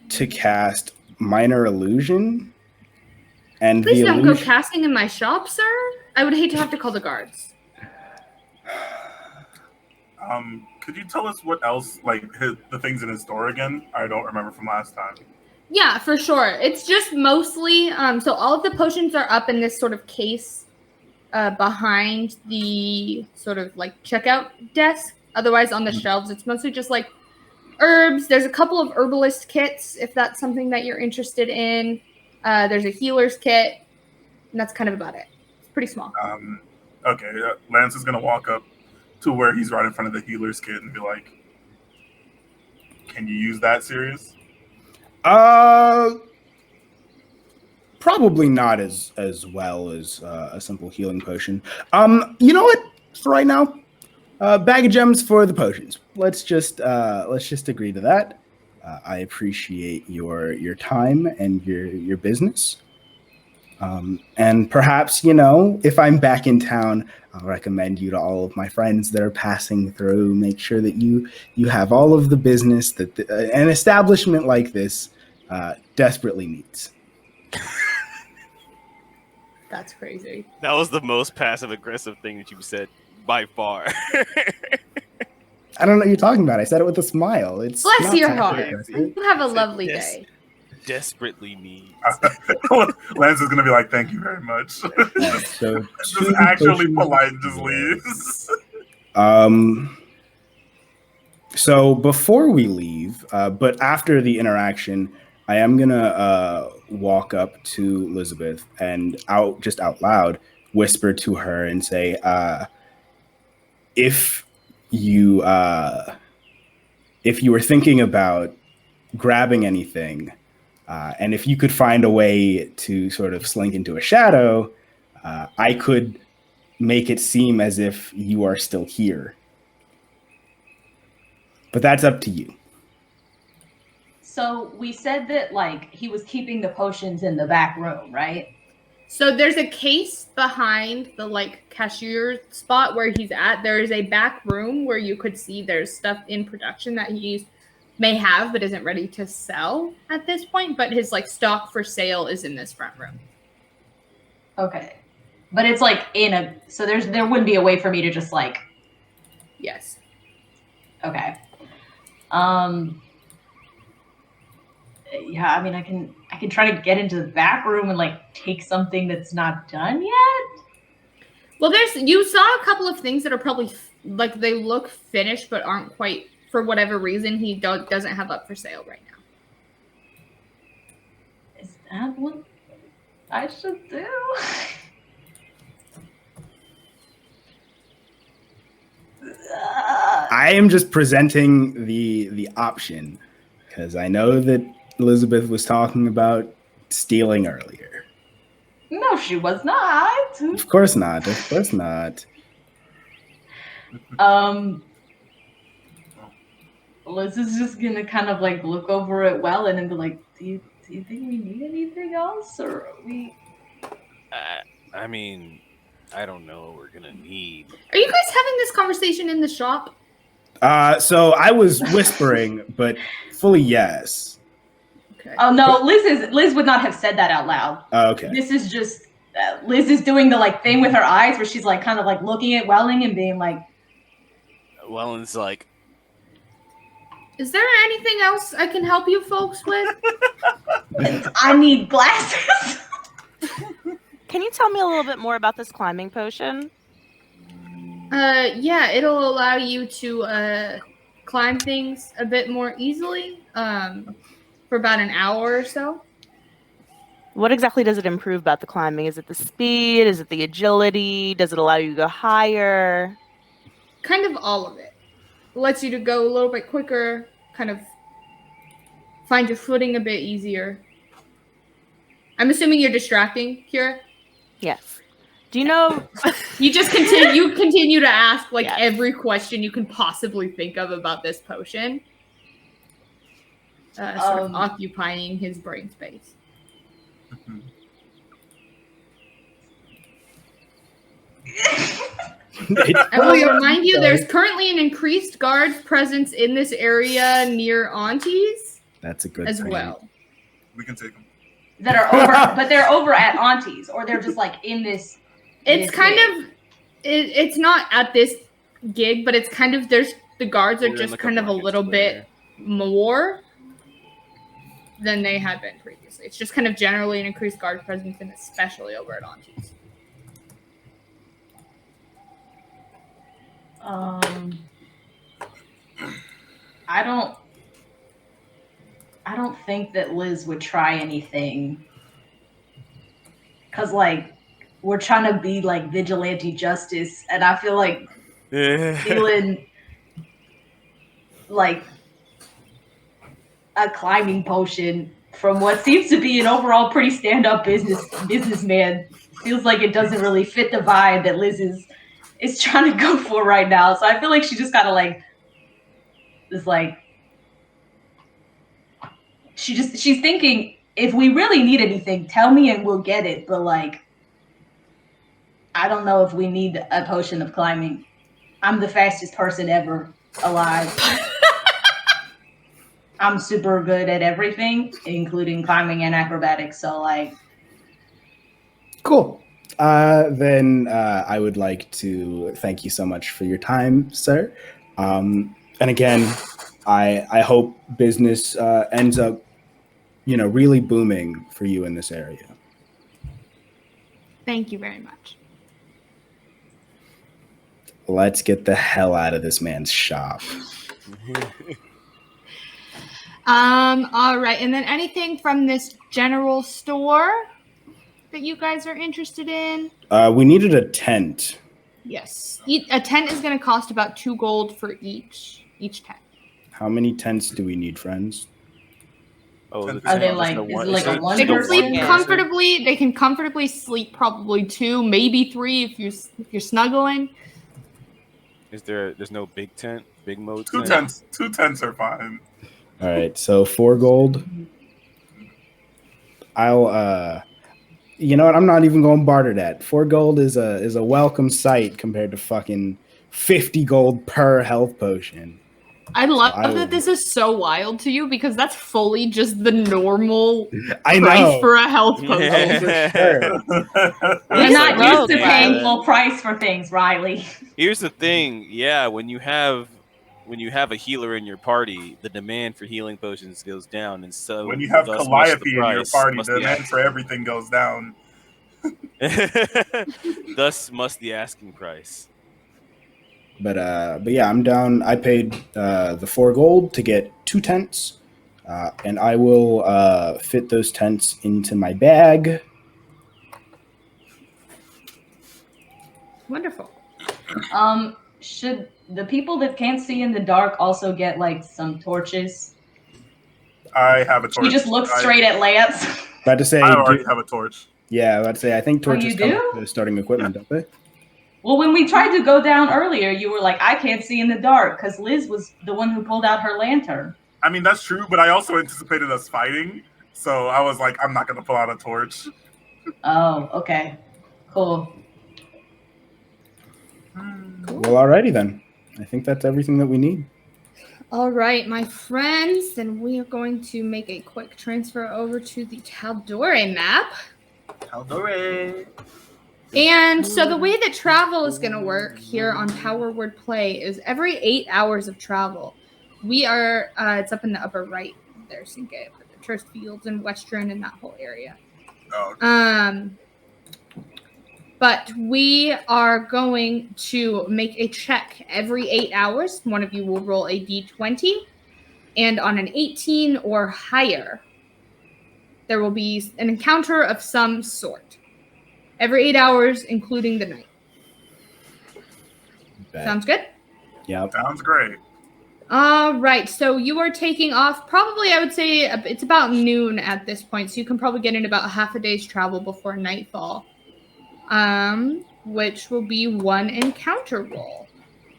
cast Minor Illusion, and Please the don't illusion. go casting in my shop, sir. I would hate to have to call the guards. Could you tell us what else, like the things in his store again? I don't remember from last time. Yeah, for sure. It's just mostly so all of the potions are up in this sort of case behind the sort of like checkout desk. Otherwise, on the shelves, it's mostly just like herbs. There's a couple of herbalist kits if that's something that you're interested in. There's a healer's kit, and that's kind of about it. It's pretty small. Okay, Lance is gonna walk up to where he's right in front of the healer's kit and be like, "Can you use that, Sirius?" Probably not as well as a simple healing potion. You know what? For right now, bag of gems for the potions. Let's just agree to that. I appreciate your time and your business. And perhaps, you know, if I'm back in town, I'll recommend you to all of my friends that are passing through. Make sure that you have all of the business that an establishment like this desperately needs. That's crazy. That was the most passive aggressive thing that you said by far. I don't know what you're talking about. I said it with a smile. It's Bless not your passive heart. aggressive. You have a lovely Yes. day. desperately needs. Lance is gonna be like, "Thank you very much." So Just actually polite and just leaves. So before we leave, but after the interaction, I am gonna walk up to Lizabeth and out loud whisper to her and say, if you were thinking about grabbing anything, and if you could find a way to sort of slink into a shadow, I could make it seem as if you are still here. But that's up to you. So we said that like he was keeping the potions in the back room, right? So there's a case behind the like cashier spot where he's at. There is a back room where you could see there's stuff in production that he may have but isn't ready to sell at this point. But his like stock for sale is in this front room. Okay. But it's like so there wouldn't be a way for me to just like. Yes. Okay. Yeah, I mean, I can try to get into the back room and like take something that's not done yet. Well, you saw a couple of things that are probably like they look finished but aren't quite, for whatever reason he doesn't have up for sale right now. Is that what I should do? I am just presenting the option because I know that Elizabeth was talking about stealing earlier. No, she was not. Of course not. Of course not. Liz is just gonna kind of like look over at Wellen and be like, "Do you think we need anything else, or are we?" I mean, I don't know what we're gonna need. Are you guys having this conversation in the shop? So I was whispering, but fully yes. Okay. Oh no, Liz would not have said that out loud. Okay. This is just Liz is doing the like thing with her eyes where she's like kind of like looking at Welling and being like, Wellen's like, Is there anything else I can help you folks with? I need glasses. Can you tell me a little bit more about this climbing potion? Yeah, it'll allow you to climb things a bit more easily for about an hour or so. What exactly does it improve about the climbing? Is it the speed? Is it the agility? Does it allow you to go higher? Kind of all of it. Lets you to go a little bit quicker, kind of find your footing a bit easier. I'm assuming you're distracting, Kyra? Yes. Do you know? You just continue to ask like Yes. every question you can possibly think of about this potion. Sort of occupying his brain space. I will remind you, there's currently an increased guard presence in this area near Auntie's. That's a good as thing. well. We can take them. That are over, but they're over at Auntie's, or they're just like in this. It's kind of, it's not at this gig, but it's kind of, the guards are just kind of a little bit more than they had been previously. It's just kind of generally an increased guard presence, and especially over at Auntie's. I don't think that Liz would try anything. Cause like we're trying to be like vigilante justice, and I feel like feeling like a climbing potion from what seems to be an overall pretty stand-up businessman feels like it doesn't really fit the vibe that Liz is trying to go for right now. So I feel like she just gotta like is like she's thinking, if we really need anything, tell me and we'll get it. But like, I don't know if we need a potion of climbing. I'm the fastest person ever alive. I'm super good at everything, including climbing and acrobatics. So like, Cool. Then I would like to thank you so much for your time, sir. And again, I hope business ends up really booming for you in this area. Thank you very much. Let's get the hell out of this man's shop. All right. And then anything from this general store that you guys are interested in? We needed a tent. Yes. A tent is going to cost about 2 gold for each tent. How many tents do we need, friends? Oh, Are they like, is it like a one They can person? sleep comfortably. They can comfortably sleep probably 2, maybe 3 if you're snuggling. There's no big tent, big mode Two tent? tents. 2 tents are fine. All right, so 4 gold. I'll you know what? I'm not even going to barter that. 4 gold is a welcome sight compared to fucking 50 gold per health potion. I love that this is so wild to you because that's fully just the normal price for a health potion. You're not used to paying full price for things, Riley. Here's the thing. Yeah, when you have a healer in your party, the demand for healing potions goes down, and so when you have thus Calliope in your party, must the demand for everything goes down. Thus must the asking price. But yeah, I'm down. I paid the 4 gold to get 2 tents, and I will fit those tents into my bag. Wonderful. Should the people that can't see in the dark also get like some torches? I have a torch. You just look straight at lamps. About to say, I already have a torch. Yeah, about to say, I think torches you do? come with starting equipment, don't they? Well, when we tried to go down earlier, you were like, I can't see in the dark, because Liz was the one who pulled out her lantern. I mean, that's true, but I also anticipated us fighting, so I was like, I'm not going to pull out a torch. Oh, okay. Cool. Well, alrighty then. I think that's everything that we need. All right, my friends, then we are going to make a quick transfer over to the Taldore map. Taldore. And so the way that travel is going to work here on Power Word Play is every 8 hours of travel. We are, it's up in the upper right there, Cinque, the turf fields and Western and that whole area. Oh, okay. But we are going to make a check every 8 hours. One of you will roll a d20, and on an 18 or higher, there will be an encounter of some sort. Every 8 hours, including the night. Sounds good? Yeah. Sounds great. All right, so you are taking off probably, I would say, it's about noon at this point, so you can probably get in about half a day's travel before nightfall. Which will be 1 encounter roll.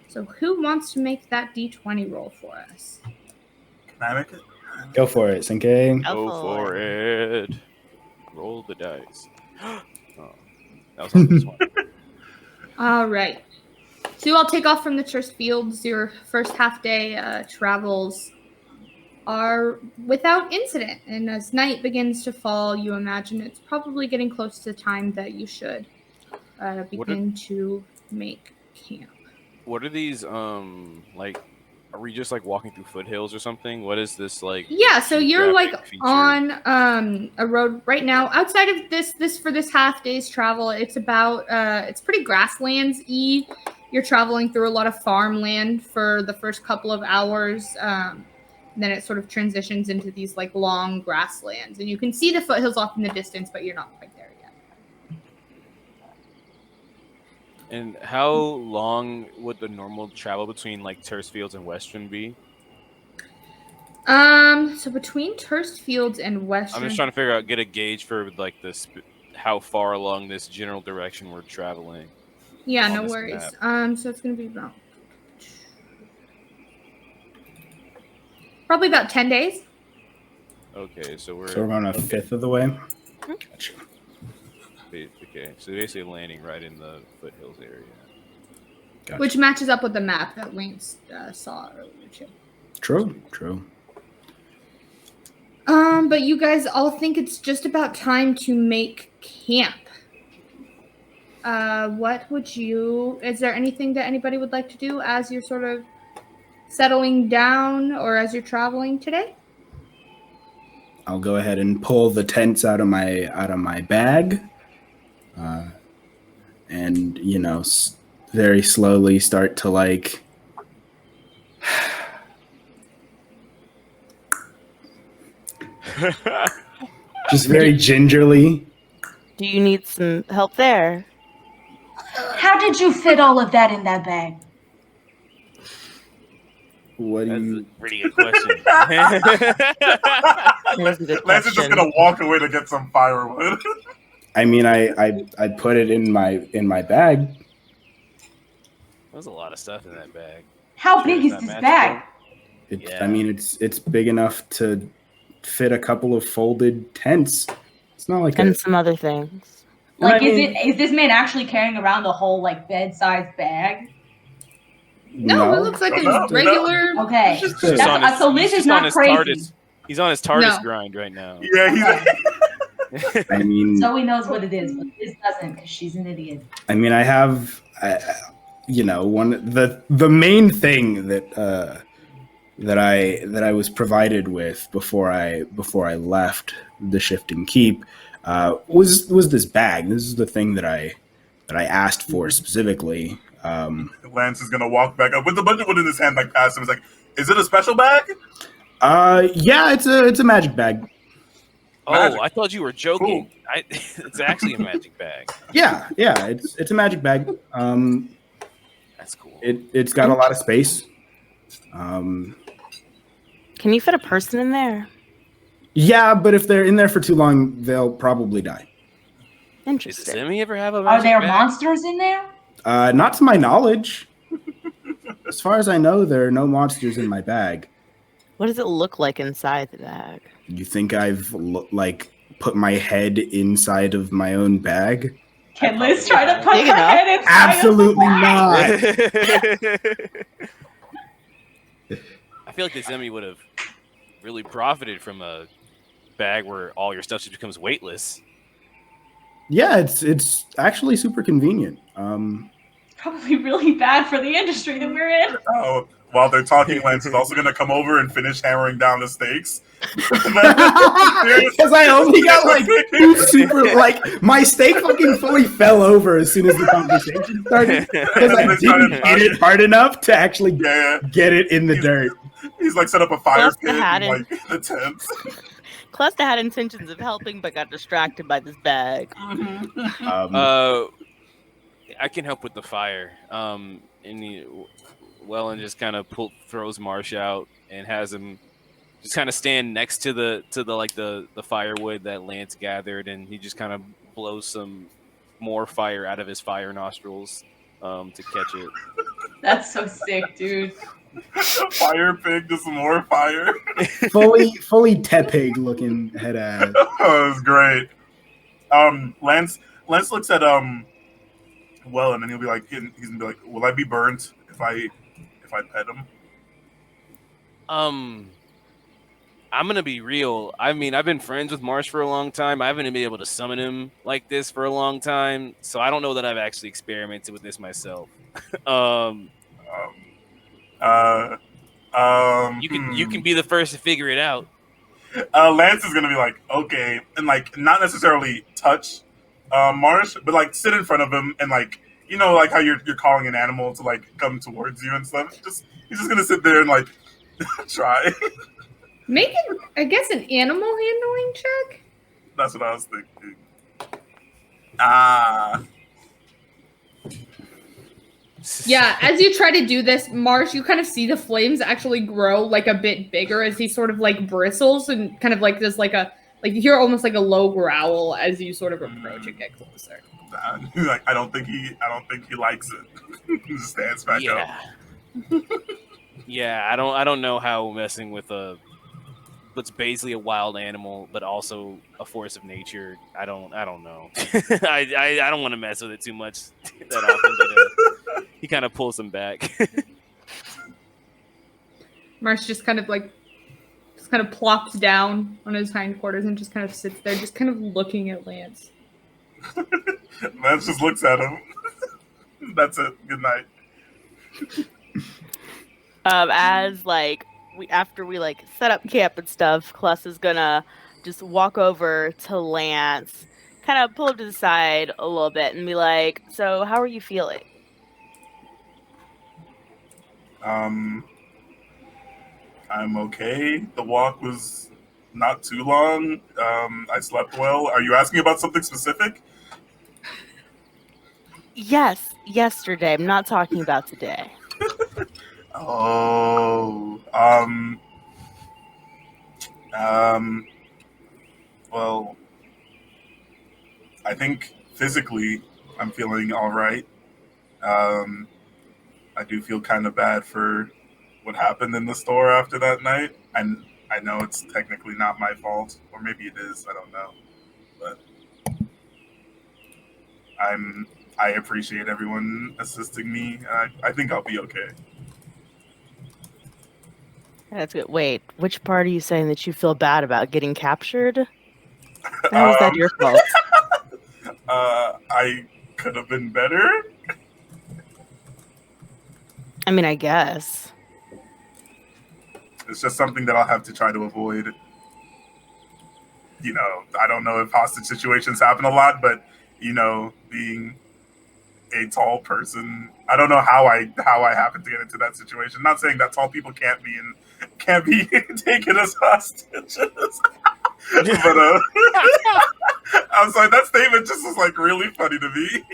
So who wants to make that d20 roll for us? Can I make it? Go for it, Cinque. Go for it. Roll the dice. Oh, that was on this one. All right. So you all take off from the church fields. Your first half day travels are without incident. And as night begins to fall, you imagine it's probably getting close to the time that you should begin to make camp. What are these, like, are we just, like, walking through foothills or something? What is this, like... Yeah, so you're, like, feature? on a road right now. Outside of this for this half day's travel, it's about, it's pretty grasslands-y. You're traveling through a lot of farmland for the first couple of hours. Then it sort of transitions into these, like, long grasslands. And you can see the foothills off in the distance, but you're not quite there yet. And how long would the normal travel between, like, Terrace Fields and Western be? So between Turst Fields and Western... I'm just trying to get a gauge for, like, this, how far along this general direction we're traveling. Yeah, no worries. So it's going to be about... probably about 10 days. Okay, so we're on a fifth of the way. Gotcha. Okay, so basically landing right in the foothills area. Gotcha. Which matches up with the map that Lance saw earlier, too. True. But you guys all think it's just about time to make camp. What would you... is there anything that anybody would like to do as you're sort of settling down or as you're traveling today? I'll go ahead and pull the tents out of my bag, and very slowly start to like. Just very gingerly. Do you need some help there? How did you fit all of that in that bag? What do That's you? a pretty good question. That's a good Lance is just question. gonna walk away to get some firewood. I mean, I put it in my bag. There's a lot of stuff in that bag. How Sure, big it's is not this magical. bag? Yeah. I mean, it's big enough to fit a couple of folded tents. It's not like And some other things. Like, I mean, is this man actually carrying around the whole like bed-sized bag? No, it looks like No, a no. regular. Okay, It's He's on his- so Liz he's is just on not his crazy. TARDIS. He's on his TARDIS No. grind right now. Yeah, I mean, Zoe knows what it is, but Liz doesn't because she's an idiot. I mean, I have, the main thing that I was provided with before I left the Shifting Keep was this bag. This is the thing that I asked for specifically. Lance is gonna walk back up with a bunch of wood in his hand, like past him. He's like, "Is it a special bag?" Yeah, it's a magic bag. Oh, Magic. I thought you were joking. It's actually a magic bag. Yeah, it's a magic bag. That's cool. It's got a lot of space. Can you fit a person in there? Yeah, but if they're in there for too long, they'll probably die. Does Interesting. Zimmy ever have a Are magic there bag? monsters in there? Not to my knowledge. As far as I know, there are no monsters in my bag. What does it look like inside the bag? You think I've put my head inside of my own bag? Can Liz try to put Big her enough. head inside? Absolutely not. I feel like the Zimmy would have really profited from a bag where all your stuff just becomes weightless. Yeah, it's actually super convenient. Probably really bad for the industry that we're in. Oh, while they're talking, Lance is also gonna come over and finish hammering down the stakes. Because I only got like super my steak fucking fully fell over as soon as the conversation started because I didn't hit it hard enough to actually get it in the dirt. He's like set up a fire Plus the pit hat in and- like the tent. Calesta had intentions of helping, but got distracted by this bag. I can help with the fire. Wellen just kind of throws Marsh out and has him just kind of stand next to the firewood that Lance gathered, and he just kind of blows some more fire out of his fire nostrils to catch it. That's so sick, dude. Fire pig, just some more fire. fully tepig looking head ass. Oh, it was great. Lance looks at Wellen, and he's gonna be like, "Will I be burnt if I pet him?" I'm gonna be real. I mean, I've been friends with Marsh for a long time. I haven't been able to summon him like this for a long time, so I don't know that I've actually experimented with this myself. You can be the first to figure it out. Lance is gonna be like, okay, and like not necessarily touch Marsh, but like sit in front of him and like like how you're calling an animal to like come towards you and stuff. He's just gonna sit there and like try. Make it, I guess, an animal handling check. That's what I was thinking. Yeah, as you try to do this, Marsh, you kind of see the flames actually grow like a bit bigger as he sort of like bristles and kind of like there's like you hear almost like a low growl as you sort of approach and get closer. Like I don't think he likes it. He just stands back up. Yeah, I don't know how messing with what's basically a wild animal, but also a force of nature. I don't know. I don't want to mess with it too much that often. But, he kind of pulls him back. Marsh just kind of plops down on his hindquarters and just kind of sits there, just kind of looking at Lance. Lance just looks at him. That's it. Good night. As after we set up camp and stuff, Kless is gonna just walk over to Lance, kind of pull him to the side a little bit and be like, so how are you feeling? I'm okay. The walk was not too long. I slept well. Are you asking about something specific? Yes, yesterday. I'm not talking about today. Oh, well, I think physically I'm feeling all right. I do feel kind of bad for what happened in the store after that night. And I know it's technically not my fault, or maybe it is. I don't know. But I appreciate everyone assisting me. I think I'll be okay. That's good. Wait, which part are you saying that you feel bad about getting captured? How is that your fault? I could have been better. I mean, I guess. It's just something that I'll have to try to avoid. I don't know if hostage situations happen a lot, but being a tall person, I don't know how I happened to get into that situation. Not saying that tall people can't be taken as hostages, but I'm sorry, that statement just was like really funny to me.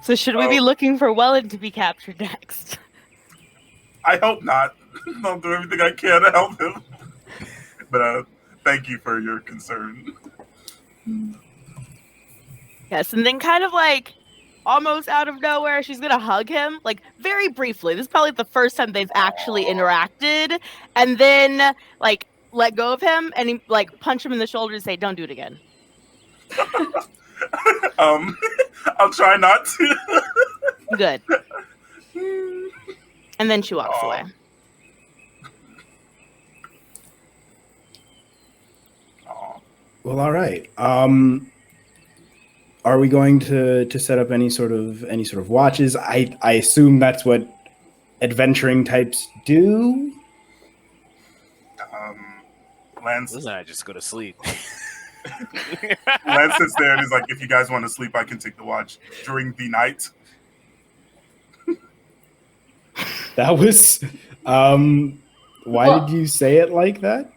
So should we be looking for Wellen to be captured next? I hope not. I'll do everything I can to help him. But thank you for your concern. Yes, and then kind of like almost out of nowhere, she's gonna hug him, like very briefly. This is probably the first time they've actually interacted, and then like let go of him and he like punch him in the shoulder and say, "Don't do it again." I'll try not to. Good. And then she walks away. Well, all right. Are we going to set up any sort of watches? I assume that's what adventuring types do. Lance, Listen, I just go to sleep. Lance sits there and he's like, "If you guys want to sleep, I can take the watch during the night." That was. Why did you say it like that?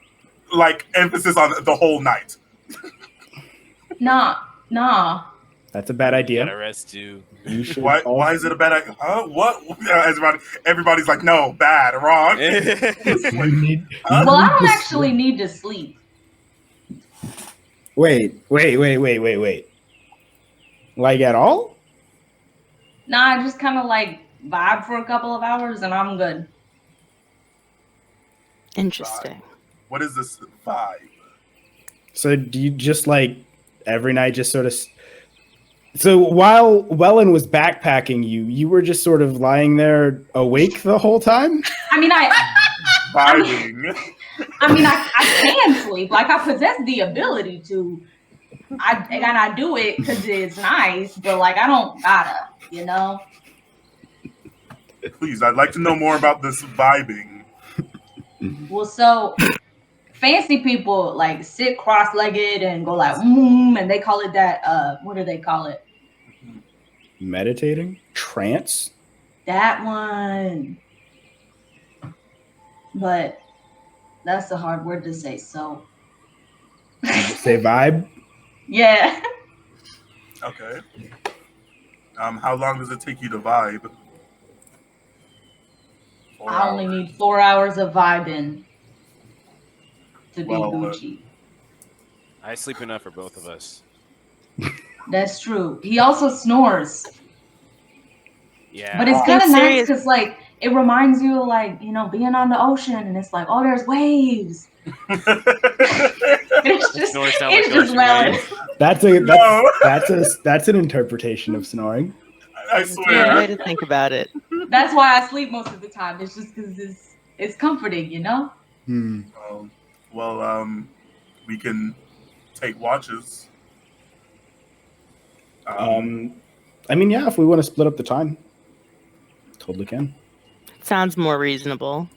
Like emphasis on the whole night. Nah. That's a bad idea. Gotta rest too. You should Why is it a bad idea? Huh? What? Everybody's like, no, bad, wrong. Well, I don't actually need to sleep. Wait. Like at all? Nah, I just kind of like vibe for a couple of hours and I'm good. Interesting. What is this vibe? So do you just like every night just sort of... So while Wellen was backpacking you were just sort of lying there awake the whole time? I mean, Vibing. I can sleep. Like, I possess the ability to. I do it because it's nice, but like, I don't gotta, Please, I'd like to know more about this vibing. Well, so fancy people like sit cross-legged and go like, and they call it that. What do they call it? Meditating? Trance? That one. But that's a hard word to say. So. Say vibe? Yeah. Okay. How long does it take you to vibe? I only need 4 hours of vibing to be Gucci. I sleep enough for both of us. That's true. He also snores. Yeah. But it's kind of nice because, like, it reminds you of, like, being on the ocean, and it's like, oh, there's waves. It's just well. That's an interpretation of snoring. I swear. Yeah, way to think about it. That's why I sleep most of the time. It's just because it's comforting, We can take watches. Yeah, if we want to split up the time, totally can. Sounds more reasonable.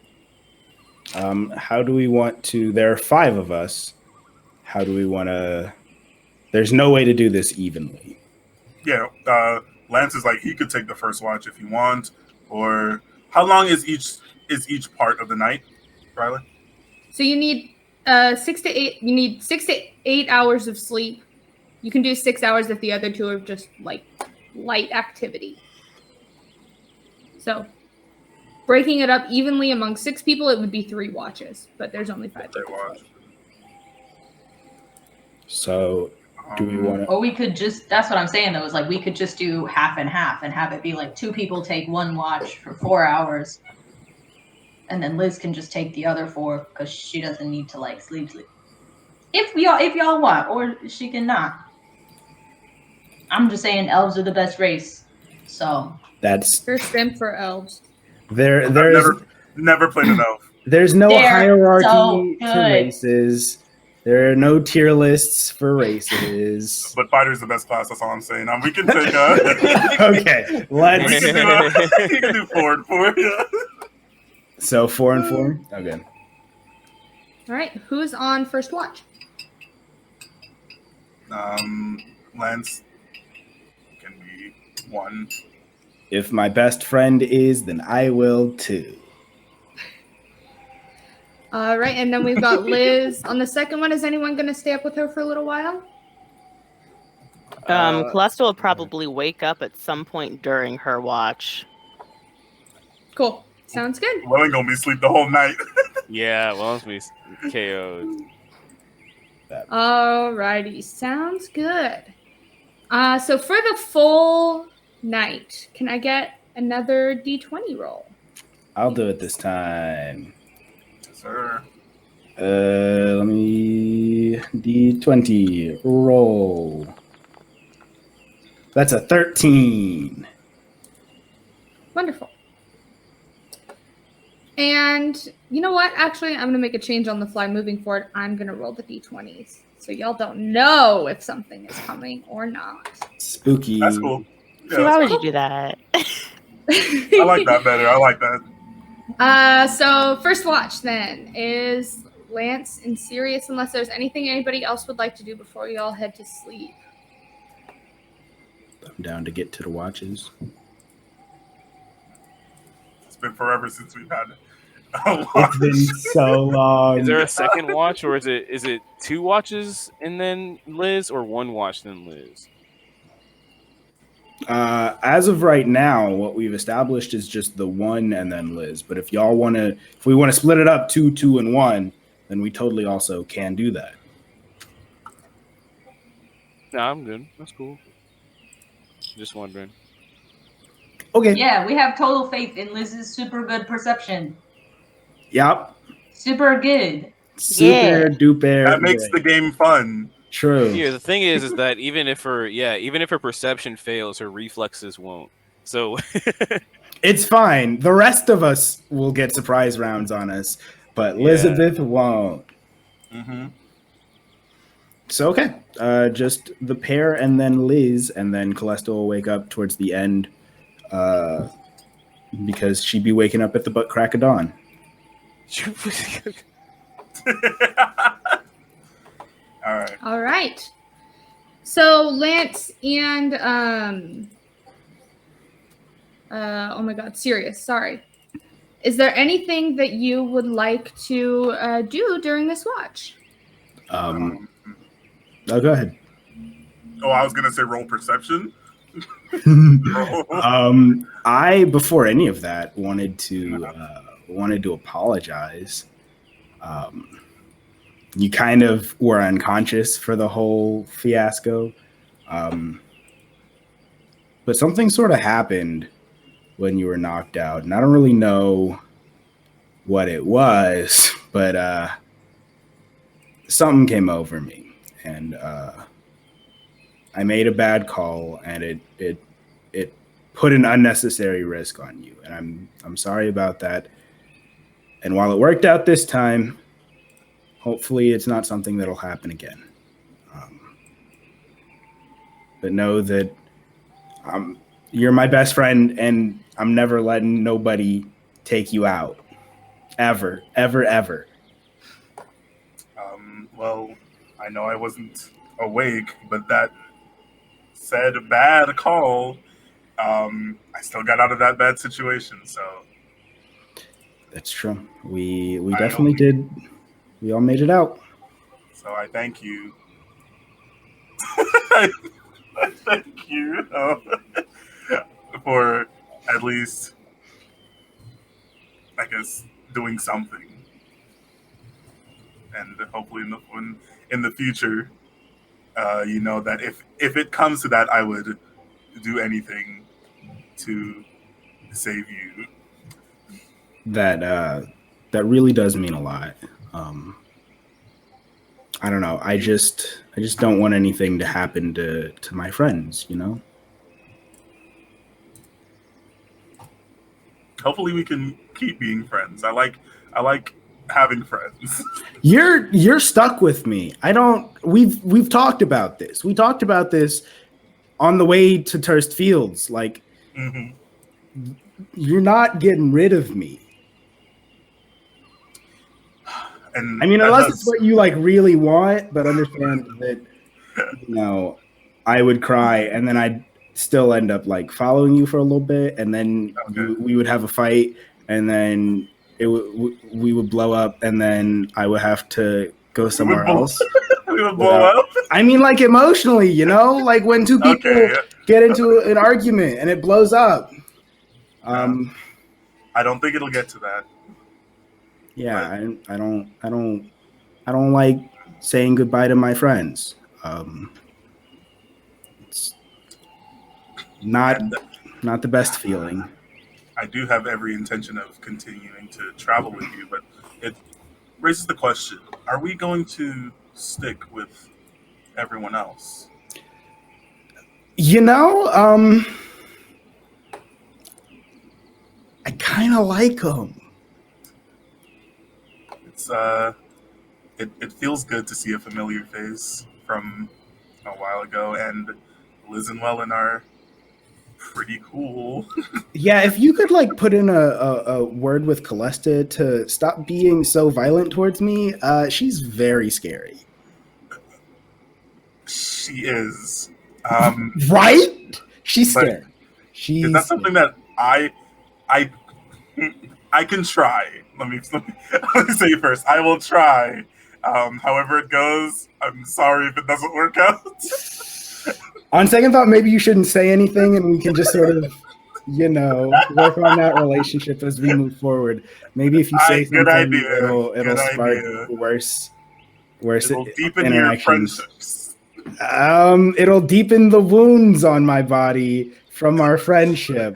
How do we want to? There are 5 of us. how do we want to? There's no way to do this evenly. Yeah, Lance is like he could take the first watch if you want, or how long is each part of the night, Riley? So you need 6 to 8. You need 6 to 8 hours of sleep. You can do 6 hours if the other two are just like light activity. So breaking it up evenly among 6 people, it would be 3 watches, but there's only 5 They people. watch. So do we want to? Or we could just, that's what I'm saying though, is like we could just do half and half and have it be like 2 people take 1 watch for 4 hours. And then Liz can just take the other 4 because she doesn't need to like sleep. If y'all want, or she can not. I'm just saying elves are the best race. So That's You're simp for elves. there's Never played an elf. there's no They're hierarchy so to good. races. There are no tier lists for races. But fighter's the best class. That's all I'm saying. We can take Okay, let's. you can do 4 and 4. Yeah. So 4 and 4. Okay. All right, who's on first watch? Lance can be 1. If my best friend is, then I will too. All right, and then we've got Liz on the second one. Is anyone going to stay up with her for a little while? Calesta will probably wake up at some point during her watch. Cool. Sounds good. Wellen gonna be asleep the whole night. Yeah, well, it's me KO'd. Alrighty, sounds good. So for the full night, can I get another D20 roll? I'll do it this time. Sir. Let me D20 roll. That's a 13. Wonderful. And you know what? Actually, I'm going to make a change on the fly moving forward. I'm going to roll the D20s. So y'all don't know if something is coming or not. Spooky. That's cool. Yeah, See, why that's would you do that? I like that better. I like that. So first watch then is Lance and Sirius, unless there's anything anybody else would like to do before you all head to sleep. I'm down to get to the watches. It's been forever since we've had it. It's been so long. Is there a second watch, or is it 2 watches and then Liz, or 1 watch then Liz? As of right now, what we've established is just the 1 and then Liz. But if y'all want to, if we want to split it up 2, 2, and 1, then we totally also can do that. No, I'm good. That's cool. Just wondering. Okay. Yeah, we have total faith in Liz's super good perception. Yep. Super good. Super duper. That makes the game fun. True. Yeah, the thing is that even if her perception fails, her reflexes won't. So It's fine. The rest of us will get surprise rounds on us, but Lizabeth won't. Mm-hmm. So, okay. Just the pair and then Liz, and then Calesta will wake up towards the end because she'd be waking up at the butt crack of dawn. All right. So Lance and oh my God, Sirius, sorry. Is there anything that you would like to do during this watch? Oh, go ahead. Oh, I was gonna say roll perception. I, before any of that, wanted to apologize. You kind of were unconscious for the whole fiasco, but something sort of happened when you were knocked out, and I don't really know what it was, but something came over me, and I made a bad call, and it put an unnecessary risk on you, and I'm sorry about that. And while it worked out this time, hopefully it's not something that'll happen again. But know that you're my best friend, and I'm never letting nobody take you out. Ever, ever, ever. Well, I know I wasn't awake, but that said bad call, I still got out of that bad situation. So That's true. We I definitely only- did. We all made it out. So I thank you. I thank you for at least, I guess, doing something, and hopefully in the future, that if it comes to that, I would do anything to save you. That really does mean a lot. I don't know. I just don't want anything to happen to my friends, you know? Hopefully, we can keep being friends. I like having friends. You're stuck with me. I don't we've talked about this. We talked about this on the way to Turst Fields. Like Mhm. you're not getting rid of me. And I mean, that unless has- it's what you like really want, but understand that I would cry and then I'd still end up like following you for a little bit, and then Okay. we would have a fight, and then we would blow up, and then I would have to go somewhere else. we would blow up. I mean, like emotionally, you know, like when two people Okay. get into an argument and it blows up. I don't think it'll get to that. Yeah, I don't like saying goodbye to my friends. It's not the best feeling. I do have every intention of continuing to travel with you, but it raises the question: are we going to stick with everyone else? You know, I kind of like them. It's it feels good to see a familiar face from a while ago, and Liz and Wellen are pretty cool. Yeah, if you could like put in a word with Calesta to stop being so violent towards me, she's very scary. She is. Right? She's But scary. Is that something that I can try? Let me say first. I will try. However it goes, I'm sorry if it doesn't work out. On second thought, maybe you shouldn't say anything, and we can just sort of, work on that relationship as we move forward. Maybe if you say something, good idea. it'll Good spark idea. worse It'll deepen your interactions. friendships. It'll deepen the wounds on my body from our friendship.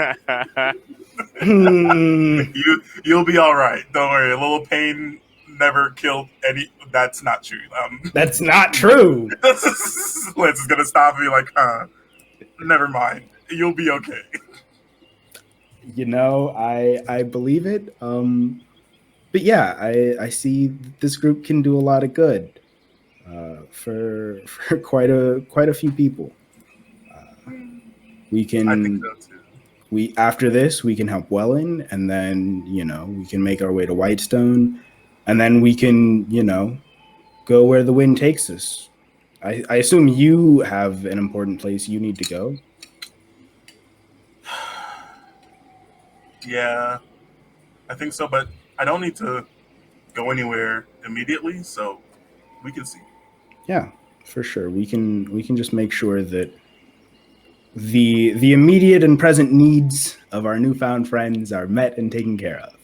You'll be all right. Don't worry. A little pain never killed any. That's not true. That's not true. Liz is gonna stop me like, never mind. You'll be okay. I believe it. But yeah, I see this group can do a lot of good for quite a few people. We can. I think so too. After this we can help Wellen, and then we can make our way to Whitestone, and then we can go where the wind takes us. I assume you have an important place you need to go. Yeah, I think so, but I don't need to go anywhere immediately, so we can see. Yeah, for sure. We can just make sure that the immediate and present needs of our newfound friends are met and taken care of.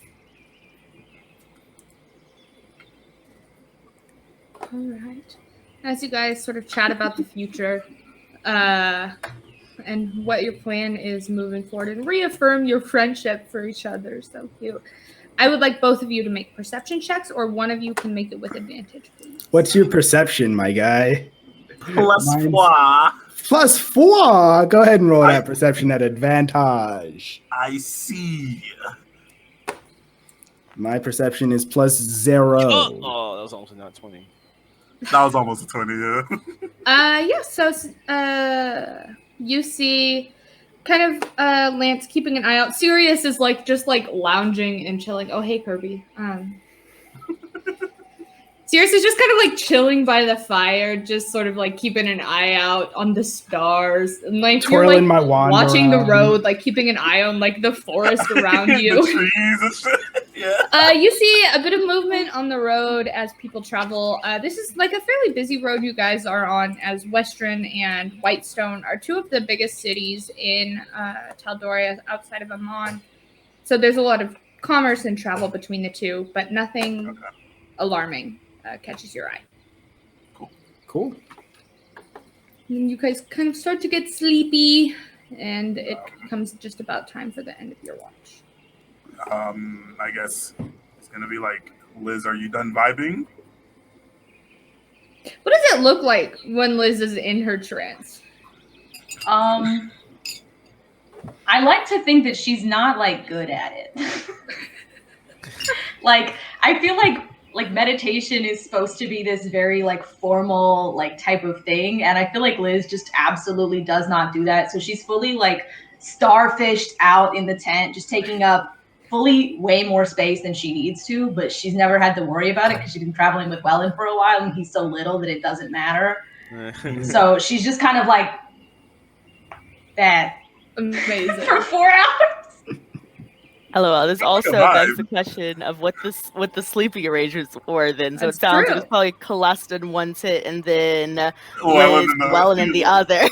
All right. As you guys sort of chat about the future and what your plan is moving forward and reaffirm your friendship for each other. So cute. I would like both of you to make perception checks, or one of you can make it with advantage, please. What's your perception, my guy? +4. +4. Go ahead and roll that perception at advantage. I see. My perception is +0. Oh, that was almost not 20. That was almost a 20, yeah. Yeah, so you see kind of Lance keeping an eye out. Sirius is like just like lounging and chilling. Oh, hey, Kirby. Sirius Sirius is just kind of like chilling by the fire, just sort of like keeping an eye out on the stars, and like Twirling you're like my wand watching the around. road, like keeping an eye on like the forest around The you. trees and shit. Yeah. You see a bit of movement on the road as people travel. This is like a fairly busy road you guys are on, as Western and Whitestone are two of the biggest cities in Tal'Doria outside of Amon. So there's a lot of commerce and travel between the two, but nothing alarming catches your eye. Cool. And you guys kind of start to get sleepy, and it comes just about time for the end of your watch. I guess it's gonna be like, Liz, are you done vibing? What does it look like when Liz is in her trance? I like to think that she's not like good at it. Like, I feel like meditation is supposed to be this very like formal like type of thing, and I feel like Liz just absolutely does not do that. So she's fully like starfished out in the tent, just taking up fully way more space than she needs to, but she's never had to worry about it because she's been traveling with Wellen for a while and he's so little that it doesn't matter. So she's just kind of like that. Amazing. For 4 hours. LOL. This also vibe. begs the question of what the sleeping arrangements were then. So That's it sounds true. like it's probably Calesta in one tit and then Wellen in the other.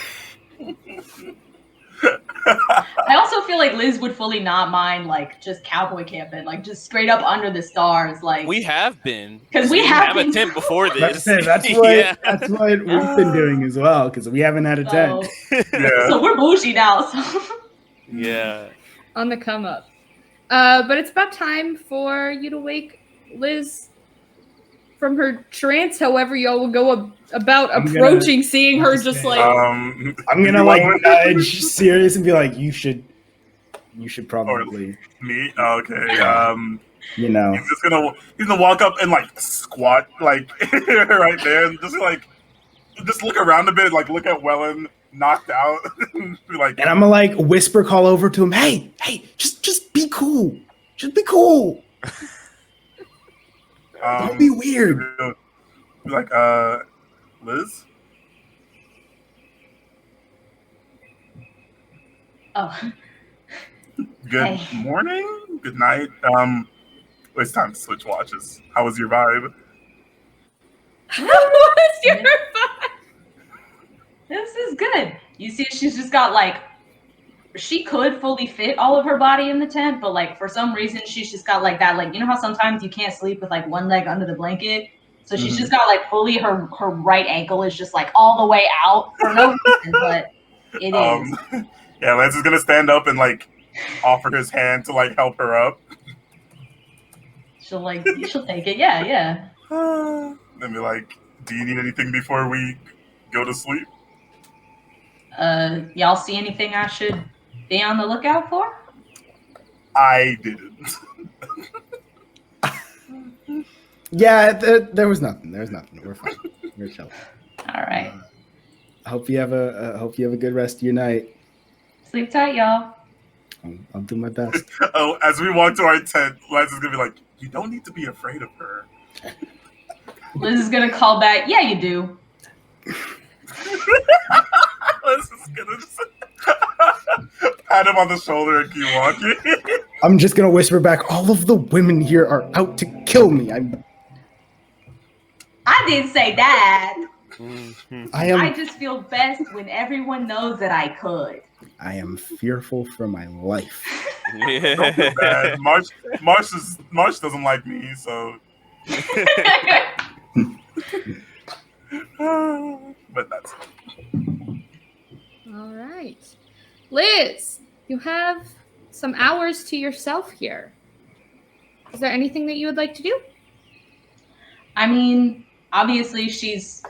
I also feel like Liz would fully not mind like just cowboy camping, like just straight up under the stars, like We have been. 'Cause we didn't have have a been. tent before this. That's what Yeah. that's what we've been doing as well, because we haven't had a tent. Yeah. So we're bougie now. So. Yeah. On the come up. But it's about time for you to wake Liz from her trance, however y'all will go about approaching seeing her just like I'm gonna like nudge Sirius and be like, you should probably, Me? Okay. you know. He's gonna walk up and like squat like right there and just look around a bit, like look at Wellen knocked out. Be like, And I'm gonna like whisper call over to him, hey, just be cool. Just be cool. Don't be weird. Be like, Liz? Oh. Good Hey. morning? Good night. It's time to switch watches. How was your vibe? what's your vibe? This is good. You see, she's just got like, she could fully fit all of her body in the tent, but like for some reason she's just got like that, like, you know how sometimes you can't sleep with like one leg under the blanket? So she's just got like fully her right ankle is just like all the way out for no reason, but it is. Yeah, Lance is gonna stand up and like offer his hand to like help her up. She'll take it. Yeah. And be like, do you need anything before we go to sleep? Y'all see anything I should be on the lookout for? I didn't. Yeah, there was nothing. We're fine. We're chilling. All right. I hope you have a good rest of your night. Sleep tight, y'all. I'll do my best. Oh, as we walk to our tent, Lance is gonna be like, you don't need to be afraid of her. Liz is gonna call back. Yeah, you do. Lance is gonna pat him on the shoulder and keep walking. I'm just gonna whisper back, all of the women here are out to kill me. I didn't say that. I I just feel best when everyone knows that I could. am fearful for my life. Don't feel bad. Marsh doesn't like me, so. But that's it. All right. Liz, you have some hours to yourself here. Is there anything that you would like to do? I mean, obviously she's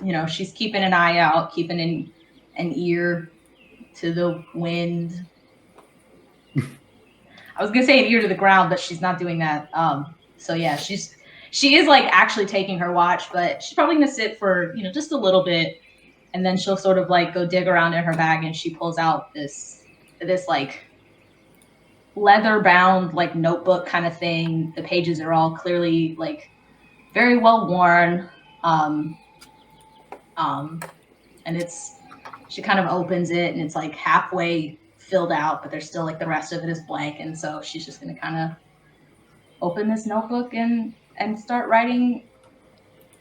keeping an eye out, keeping an ear to the wind. I was gonna say an ear to the ground, but she's not doing that. So yeah, she is like actually taking her watch, but she's probably gonna sit for just a little bit, and then she'll sort of like go dig around in her bag, and she pulls out this like leather bound like notebook kind of thing. The pages are all clearly like very well worn. And she kind of opens it, and it's like halfway filled out, but there's still like the rest of it is blank. And so she's just going to kind of open this notebook and start writing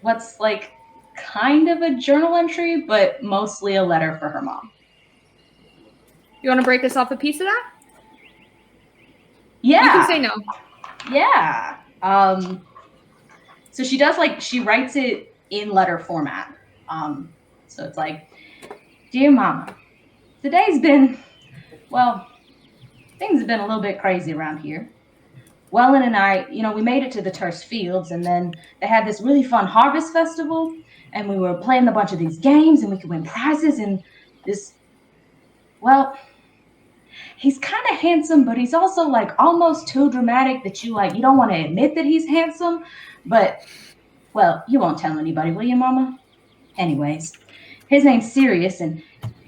what's like kind of a journal entry, but mostly a letter for her mom. You want to break us off a piece of that? Yeah. You can say no. Yeah. So she does she writes it in letter format. So it's like, Dear Mama, today's been, well, things have been a little bit crazy around here. Wellen and I, we made it to the terse fields, and then they had this really fun harvest festival, and we were playing a bunch of these games, and we could win prizes, and he's kind of handsome, but he's also like almost too dramatic that you don't want to admit that he's handsome, but, well, you won't tell anybody, will you, Mama? Anyways, his name's Sirius, and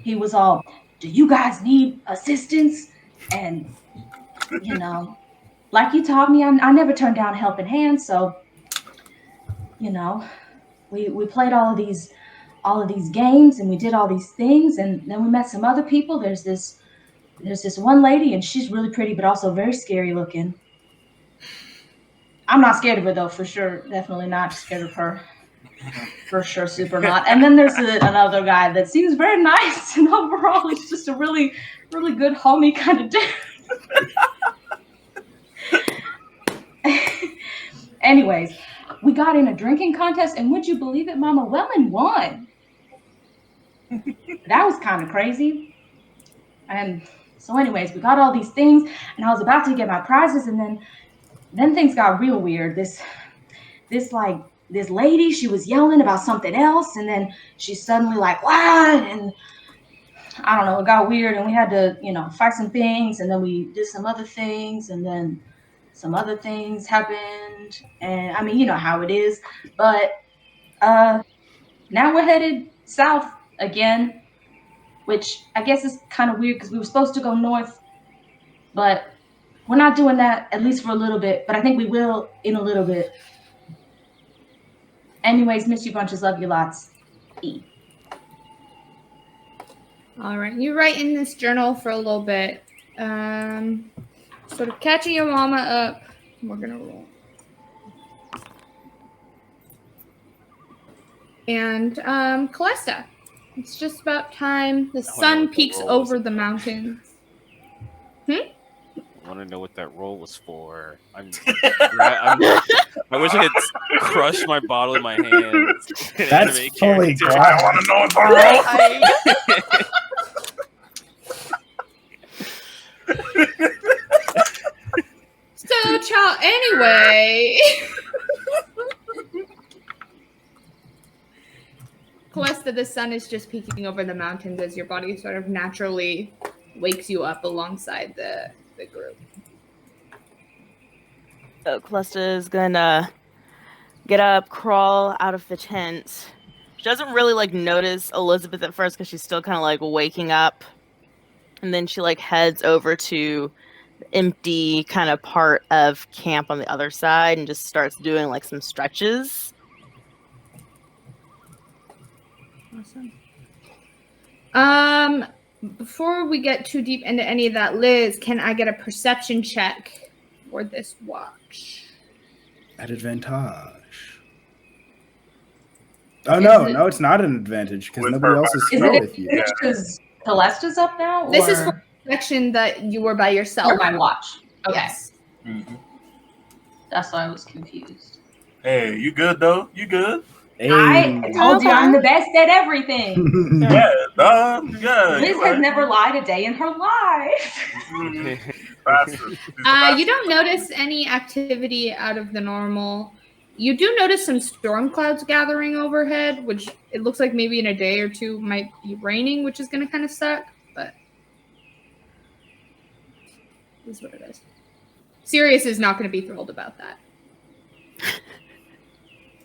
he was all, do you guys need assistance? And, like you taught me, I never turned down a helping hand, so, we played all of these games, and we did all these things, and then we met some other people. There's this one lady, and she's really pretty, but also very scary looking. I'm not scared of her, though, for sure. Definitely not scared of her. For sure, super not. And then there's another guy that seems very nice, and overall he's just a really, really good homie kind of dude. Anyways, we got in a drinking contest, and would you believe it, Mama? Wellen won. That was kind of crazy. And so anyways, we got all these things, and I was about to get my prizes, and then things got real weird. This lady, she was yelling about something else, and then she's suddenly like, what? And I don't know, it got weird, and we had to, fight some things, and then we did some other things, and then some other things happened, and I mean, you know how it is, but now we're headed south again, which I guess is kind of weird because we were supposed to go north, but we're not doing that, at least for a little bit, but I think we will in a little bit. Anyways, miss you bunches, love you lots. E. All right, you write in this journal for a little bit, sort of catching your mama up. We're gonna roll. And Calesta, it's just about time. The sun peeks over the mountains. I want to know what that roll was for. I wish I could crush my bottle in my hands. That's fully I want to know what the roll. So, child, anyway. Calesta, the sun is just peeking over the mountains as your body sort of naturally wakes you up alongside the group. So Calesta is gonna get up, crawl out of the tent. She doesn't really notice Elizabeth at first because she's still kind of waking up. And then she heads over to the empty kind of part of camp on the other side and just starts doing some stretches. Awesome. Before we get too deep into any of that, Liz, can I get a perception check for this watch? At advantage. Oh, no, it's not an advantage because nobody else is still with you. Because Calesta's up now? This is for the section that you were by yourself. For my watch. Okay. Yes. Mm-hmm. That's why I was confused. Hey, you good, though? You good? Hey. I told you I'm the best at everything. Yeah, yeah. Liz has never lied a day in her life. You don't notice any activity out of the normal. You do notice some storm clouds gathering overhead, which it looks like maybe in a day or two might be raining, which is going to kind of suck, but this is what it is. Sirius is not going to be thrilled about that.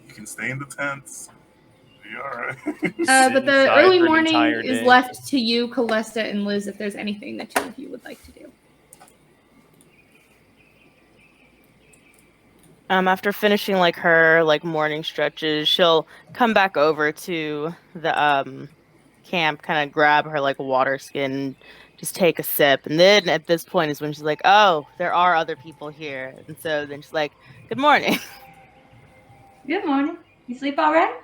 You can stay in the tents. Be all right. But the early morning is left to you, Calesta and Liz, if there's anything the two of you would like to do. After finishing like her like morning stretches, she'll come back over to the camp, kind of grab her like water skin, just take a sip, and then at this point is when she's like, "Oh, there are other people here," and so then she's like, "Good morning." Good morning. You sleep all right?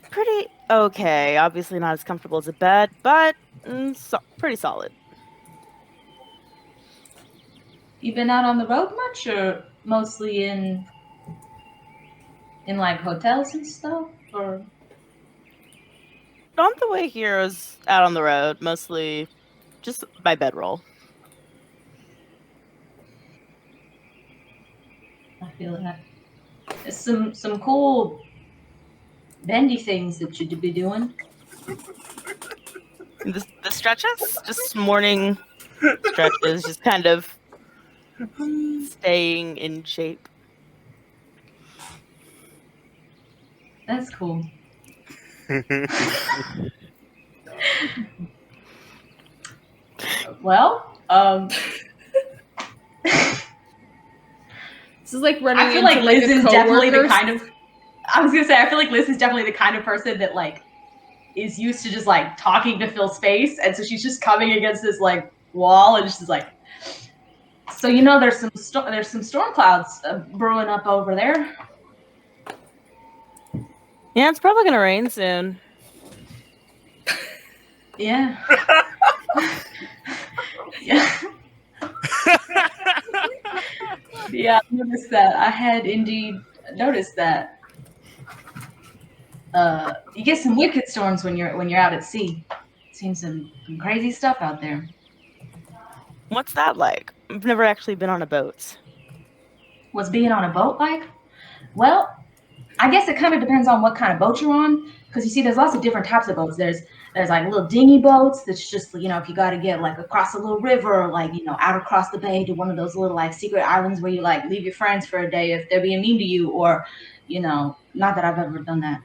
Pretty okay. Obviously not as comfortable as a bed, but pretty solid. You been out on the road much, or mostly in like hotels and stuff, or? On the way here is out on the road, mostly just by bedroll. I feel that. There's some cool bendy things that you'd be doing. The stretches, just morning stretches, just kind of staying in shape. That's cool. Well, This is like running I feel into like Liz a is definitely the coworker. kind of. I was gonna say, I feel like Liz is definitely the kind of person that like is used to just like talking to fill space, and so she's just coming against this like wall, and she's like, "So you know, there's some storm clouds brewing up over there." Yeah, it's probably gonna rain soon. Yeah. Yeah. Yeah, I noticed that. I had indeed noticed that. You get some wicked storms when you're out at sea. Seen some crazy stuff out there. What's that like? I've never actually been on a boat. What's being on a boat like? Well, I guess it kind of depends on what kind of boat you're on. Because you see, there's lots of different types of boats. There's like little dinghy boats that's just, you know, if you got to get like across a little river, or like, you know, out across the bay to one of those little like secret islands where you like leave your friends for a day if they're being mean to you, or, you know, not that I've ever done that.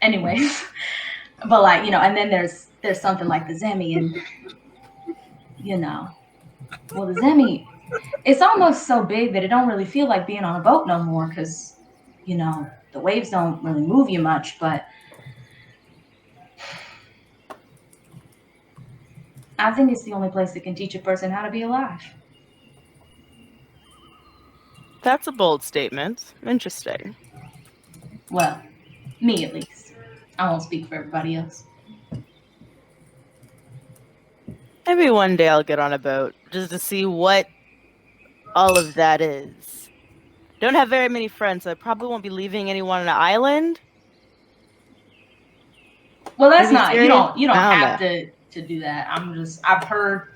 Anyways, but like, you know, and then there's something like the Zemi, and, you know, well, the Zemi, it's almost so big that it don't really feel like being on a boat no more, because, you know, the waves don't really move you much, but I think it's the only place that can teach a person how to be alive. That's a bold statement. Interesting. Well, me at least. I won't speak for everybody else. Maybe one day I'll get on a boat just to see what all of that is. Don't have very many friends, so I probably won't be leaving anyone on an island. Well, that's Maybe not, you Sirius? don't I don't have know. to do that. I've heard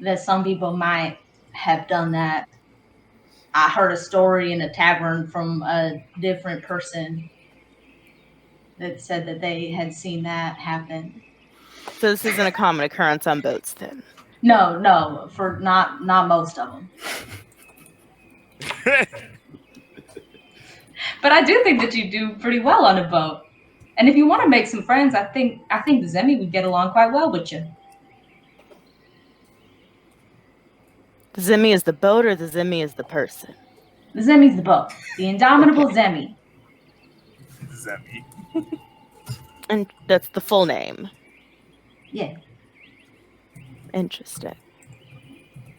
that some people might have done that. I heard a story in a tavern from a different person that said that they had seen that happen. So this isn't a common occurrence on boats then? No, for not most of them. But I do think that you do pretty well on a boat. And if you want to make some friends, I think the Zemi would get along quite well with you. The Zemi is the boat or the Zemi is the person? The Zemi's the boat. The indomitable Zemi. Zemi. And that's the full name. Yeah. Interesting.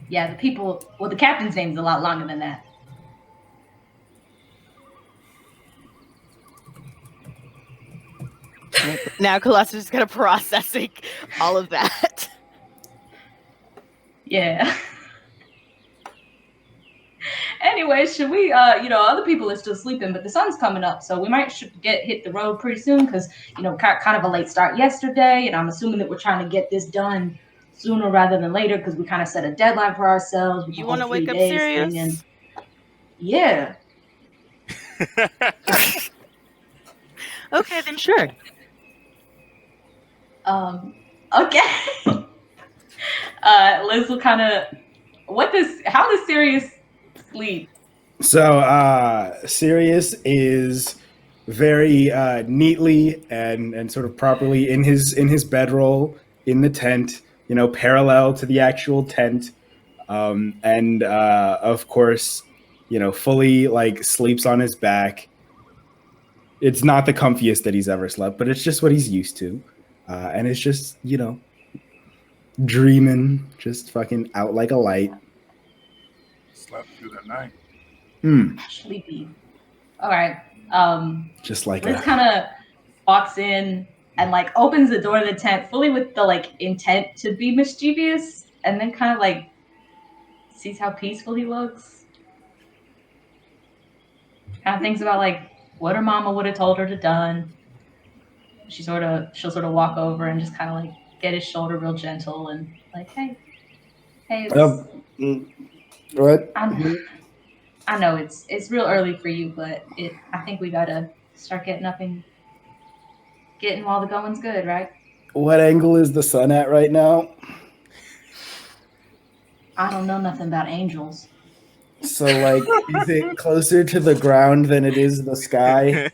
Yeah, the captain's name's a lot longer than that. Now Calesta's just kind of processing all of that. Yeah. Anyway, should we, other people are still sleeping, but the sun's coming up, so we might hit the road pretty soon because, you know, kind of a late start yesterday, and I'm assuming that we're trying to get this done sooner rather than later because we kind of set a deadline for ourselves. You want to wake up Sirius? And yeah. Okay, then sure. Okay. Liz will kind of. How does Sirius sleep? So Sirius is very neatly and sort of properly in his bedroll in the tent, you know, parallel to the actual tent. And of course, fully like sleeps on his back. It's not the comfiest that he's ever slept, but it's just what he's used to. And it's just, dreaming, just fucking out like a light. Slept through that night. Sleepy. All right. Just like Liz kind of walks in and like opens the door to the tent fully with the like intent to be mischievous, and then kind of like sees how peaceful he looks. Kind of thinks about like what her mama would have told her to done. She'll sort of walk over and just kind of like get his shoulder real gentle and like, hey, what? I know it's real early for you, but I think we gotta start getting up and getting while the going's good, right? What angle is the sun at right now? I don't know nothing about angels. So, like, is it closer to the ground than it is the sky?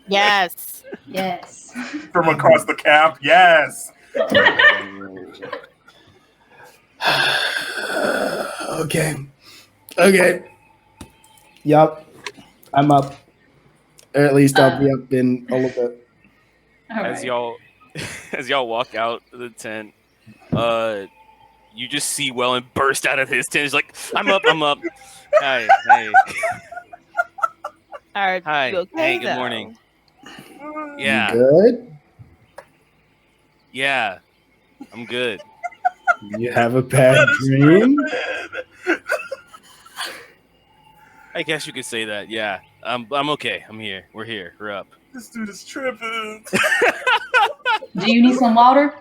Yes. Yes. From across the cap, yes. Okay. Yup. I'm up. Or at least I'll be up in a little bit. As y'all walk out of the tent, you just see Wellen burst out of his tent. He's like, I'm up. Hi. Hi. You okay, Hey, good though? morning. Yeah. You good? Yeah. I'm good. You have a bad dream? I guess you could say that. Yeah. I'm okay. I'm here. We're here. We're up. This dude is tripping. Do you need some water?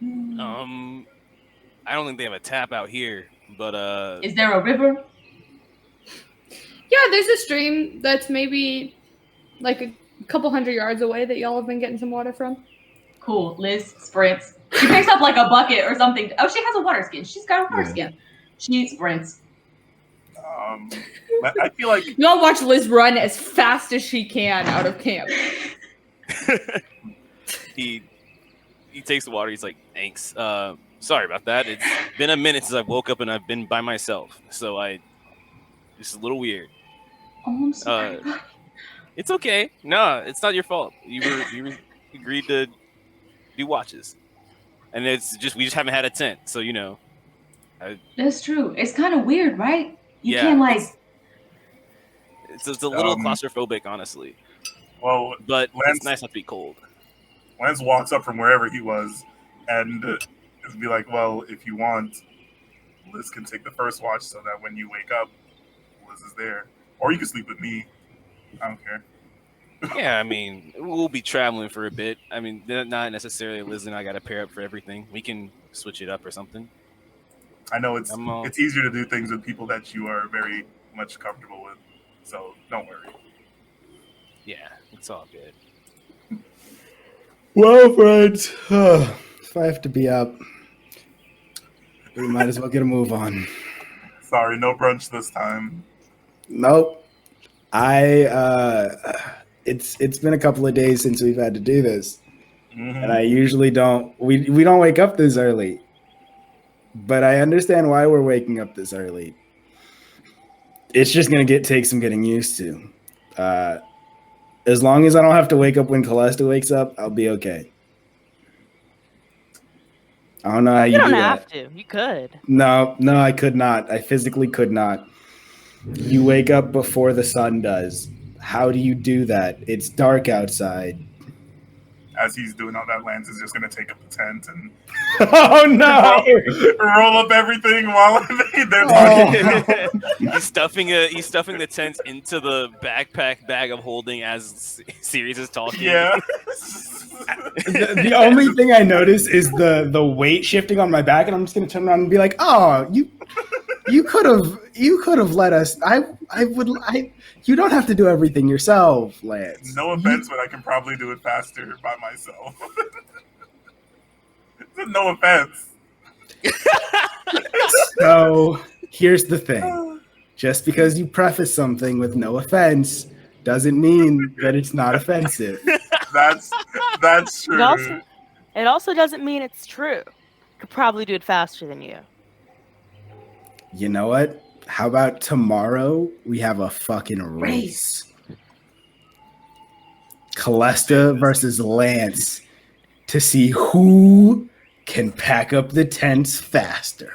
I don't think they have a tap out here, but Is there a river? Yeah, there's a stream that's maybe like a couple hundred yards away that y'all have been getting some water from. Cool. Liz sprints. She picks up like a bucket or something. Oh, she has a water skin. She's got a water skin. She sprints. I feel like Y'all watch Liz run as fast as she can out of camp. he takes the water. He's like, thanks. Sorry about that. It's been a minute since I woke up and I've been by myself, so it's a little weird. Oh, I'm sorry. It's okay. No, it's not your fault. You agreed to do watches, and we just haven't had a tent, so That's true. It's kind of weird, right? You Yeah, can't like. it's a little claustrophobic, honestly. Well, But Lance- it's nice not to be cold. Lance walks up from wherever he was and be like, well, if you want, Liz can take the first watch so that when you wake up, Liz is there. Or you can sleep with me. I don't care. Yeah, I mean, we'll be traveling for a bit. I mean, not necessarily Liz and I got to pair up for everything. We can switch it up or something. I know it's easier to do things with people that you are very much comfortable with. So don't worry. Yeah, it's all good. Well, friends, if I have to be up, we might as well get a move on. Sorry, no brunch this time. Nope. It's been a couple of days since we've had to do this. Mm-hmm. And I usually don't we don't wake up this early. But I understand why we're waking up this early. It's just gonna take some getting used to. As long as I don't have to wake up when Calesta wakes up, I'll be okay. I don't know how you do that. You don't have to. You could. No, I could not. I physically could not. You wake up before the sun does. How do you do that? It's dark outside. As he's doing all that, Lance is just going to take up the tent and Oh no! roll up everything while they're talking. He's stuffing the tent into the backpack bag of holding as Sirius is talking. Yeah. The only thing I notice is the weight shifting on my back, and I'm just gonna turn around and be like, "Oh, you could have let us. You don't have to do everything yourself, Lance." No offense, but I can probably do it faster by myself. No offense. So here's the thing: just because you preface something with "no offense" doesn't mean that it's not offensive. That's true. It also doesn't mean it's true. Could probably do it faster than you. You know what? How about tomorrow we have a fucking race? Calesta versus Lance to see who can pack up the tents faster.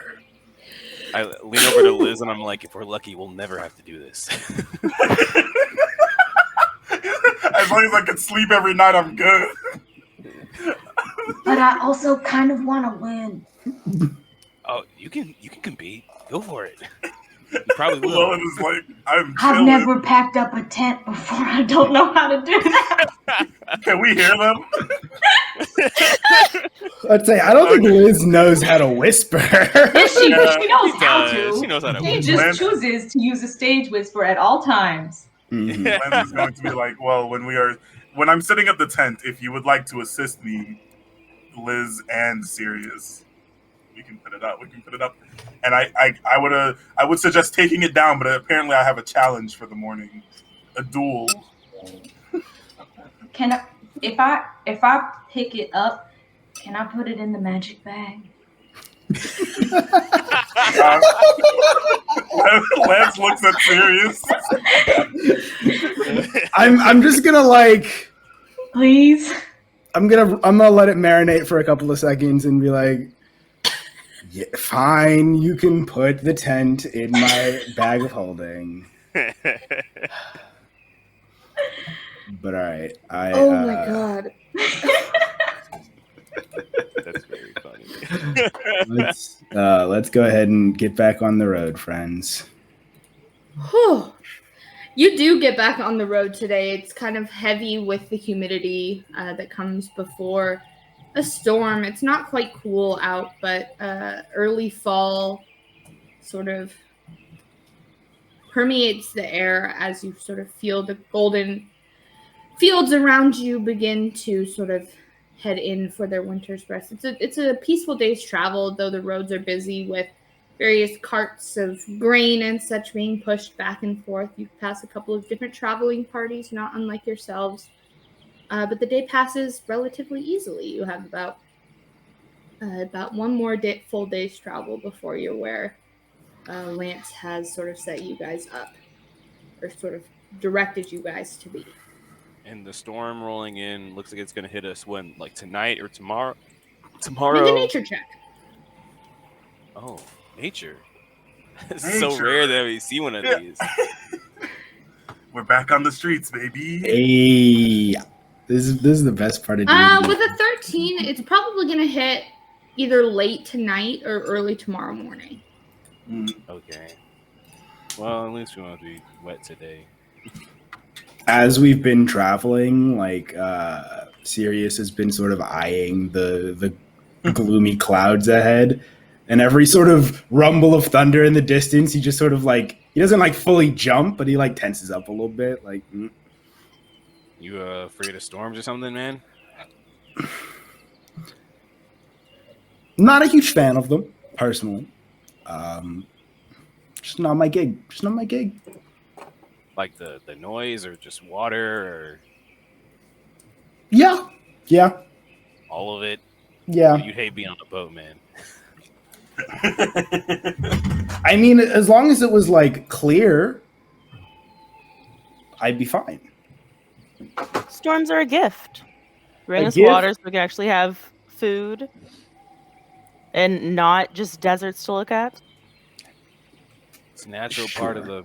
I lean over to Liz and I'm like, if we're lucky, we'll never have to do this. As long as I can sleep every night, I'm good. But I also kind of want to win. Oh, you can compete. Go for it. You probably will. Wellen is like, I'm I've chilling. never packed up a tent before. I don't know how to do that. Can we hear them? I'd say I don't think Liz knows how to whisper. Yes, she knows how She to. knows how to She win. just chooses to use a stage whisper at all times. Mhm. Lens is going to be like, well, when I'm sitting at the tent, if you would like to assist me, Liz and Sirius, we can put it up. And I would suggest taking it down, but apparently I have a challenge for the morning, a duel. Can I, if I pick it up, can I put it in the magic bag? Lance looks at Sirius. I'm just gonna Please. I'm gonna let it marinate for a couple of seconds and be like, yeah, fine, you can put the tent in my bag of holding. But all right, Oh my god. That's very funny. let's go ahead and get back on the road, friends. Whew. You do get back on the road today. It's kind of heavy with the humidity that comes before a storm. It's not quite cool out, but early fall sort of permeates the air as you sort of feel the golden fields around you begin to sort of head in for their winter's rest. It's a peaceful day's travel, though the roads are busy with various carts of grain and such being pushed back and forth. You pass a couple of different traveling parties, not unlike yourselves. But the day passes relatively easily. You have about one more full day's travel before you're where Lance has sort of set you guys up, or sort of directed you guys to be. And the storm rolling in looks like it's going to hit us when, like tonight or tomorrow? Make a nature check. Oh, nature. It's Nature. so rare that we see one of these. We're back on the streets, baby. Hey, this is the best part of D&D. With a 13, it's probably going to hit either late tonight or early tomorrow morning. Okay. Well, at least we won't be wet today. As we've been traveling, Sirius has been sort of eyeing the gloomy clouds ahead, and every sort of rumble of thunder in the distance, he just sort of he doesn't fully jump, but he tenses up a little bit. You afraid of storms or something, man? Not a huge fan of them personally. Just not my gig. Like the noise or just water or Yeah. all of it? Yeah. You'd hate being on a boat, man. I mean, as long as it was clear, I'd be fine. Storms are a gift. Bring A us gift? water so we can actually have food and not just deserts to look at. It's a natural part of the,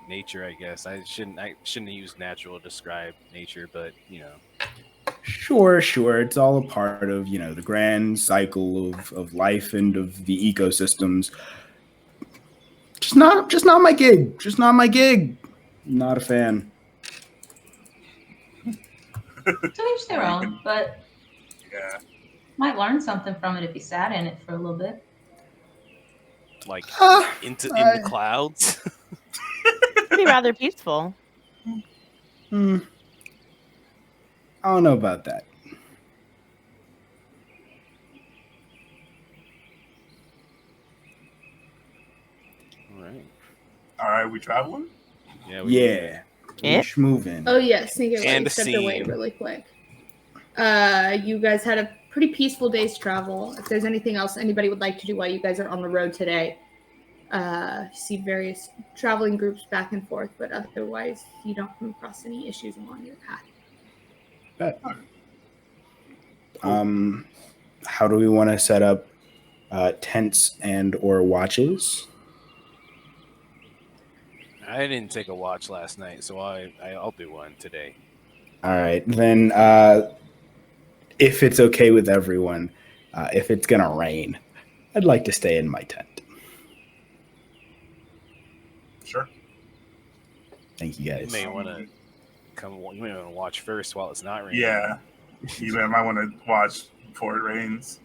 nature, I guess. I shouldn't use natural to describe nature, but Sure. It's all a part of, the grand cycle of life and of the ecosystems. Just not my gig. Not a fan. To each their own, but Yeah. might learn something from it if you sat in it for a little bit. in the clouds. It'd be rather peaceful. I don't know about that. All All right, we traveling? Yeah. Yeah. Yeah. Moving. Oh yeah, Cinque And a stepped away scene. really quick. You guys had a pretty peaceful day's travel. If there's anything else anybody would like to do while you guys are on the road today, see various traveling groups back and forth, but otherwise you don't come across any issues along your path. How do we want to set up tents and or watches? I didn't take a watch last night, so I'll do one today. All right, then if it's okay with everyone, if it's going to rain, I'd like to stay in my tent. Sure. Thank you, guys. You may want to You may want to watch first while it's not raining. Yeah. You might want to watch before it rains.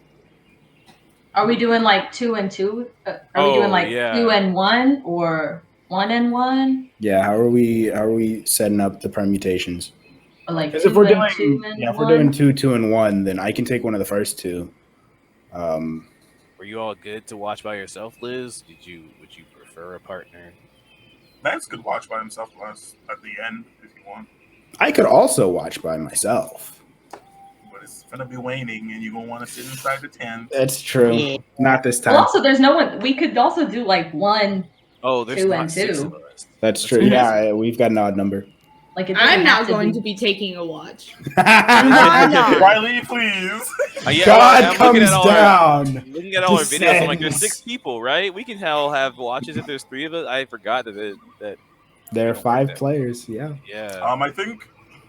Are we doing like 2 and 2? Are we doing like 2 and 1 or 1 and 1? Yeah, how are we setting up the permutations? Or like 2 If we're and doing 2 and if 1? we're doing 2, 2 and 1, then I can take one of the first two. Were you all good to watch by yourself, Liz? Would you prefer a partner? Lance could watch by himself at the end if you want. I could also watch by myself. But it's gonna be waning and you're gonna want to sit inside the tent. That's true. Yeah. Not this time. Well, also, there's no one. We could also do like 1. Oh, there's 2 not and 6 2. of us. That's true. Yeah, we've got an odd number. Like it I'm doesn't now have going be- to be taking a watch. Why not? Riley, please. God I'm comes looking at all down. Looking at all our videos, I'm like, there's descends. 6 people, right? We can all have watches if there's 3 of us. I forgot that. There are don't 5 work that. players. Yeah. Yeah.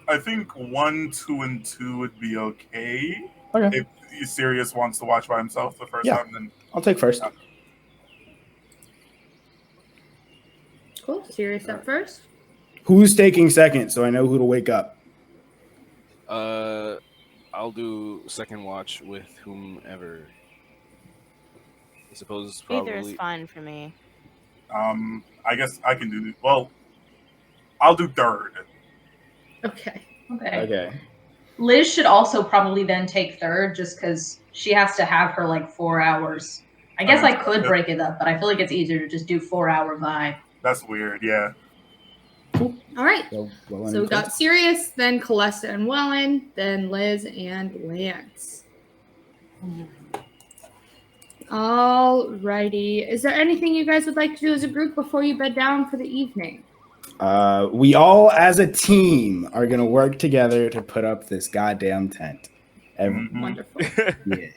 I think 1, 2, and 2 would be okay. Okay. If Sirius wants to watch by himself the first Yeah. time, then I'll take first. Cool. Sirius up first. Who's taking second so I know who to wake up? I'll do second watch with whomever. I suppose probably. Either is fine for me. I guess I can do. Well, I'll do third. Okay. Okay. Okay. Liz should also probably then take third, just because she has to have her like 4 hours. I guess I could break it up, but I feel like it's easier to just do 4-hour vibe. That's weird. Yeah. All right. So So we got Sirius, then Calesta and Wellen, then Liz and Lance. Alrighty. Is there anything you guys would like to do as a group before you bed down for the evening? we all as a team are gonna work together to put up this goddamn tent. Wonderful. Yeah.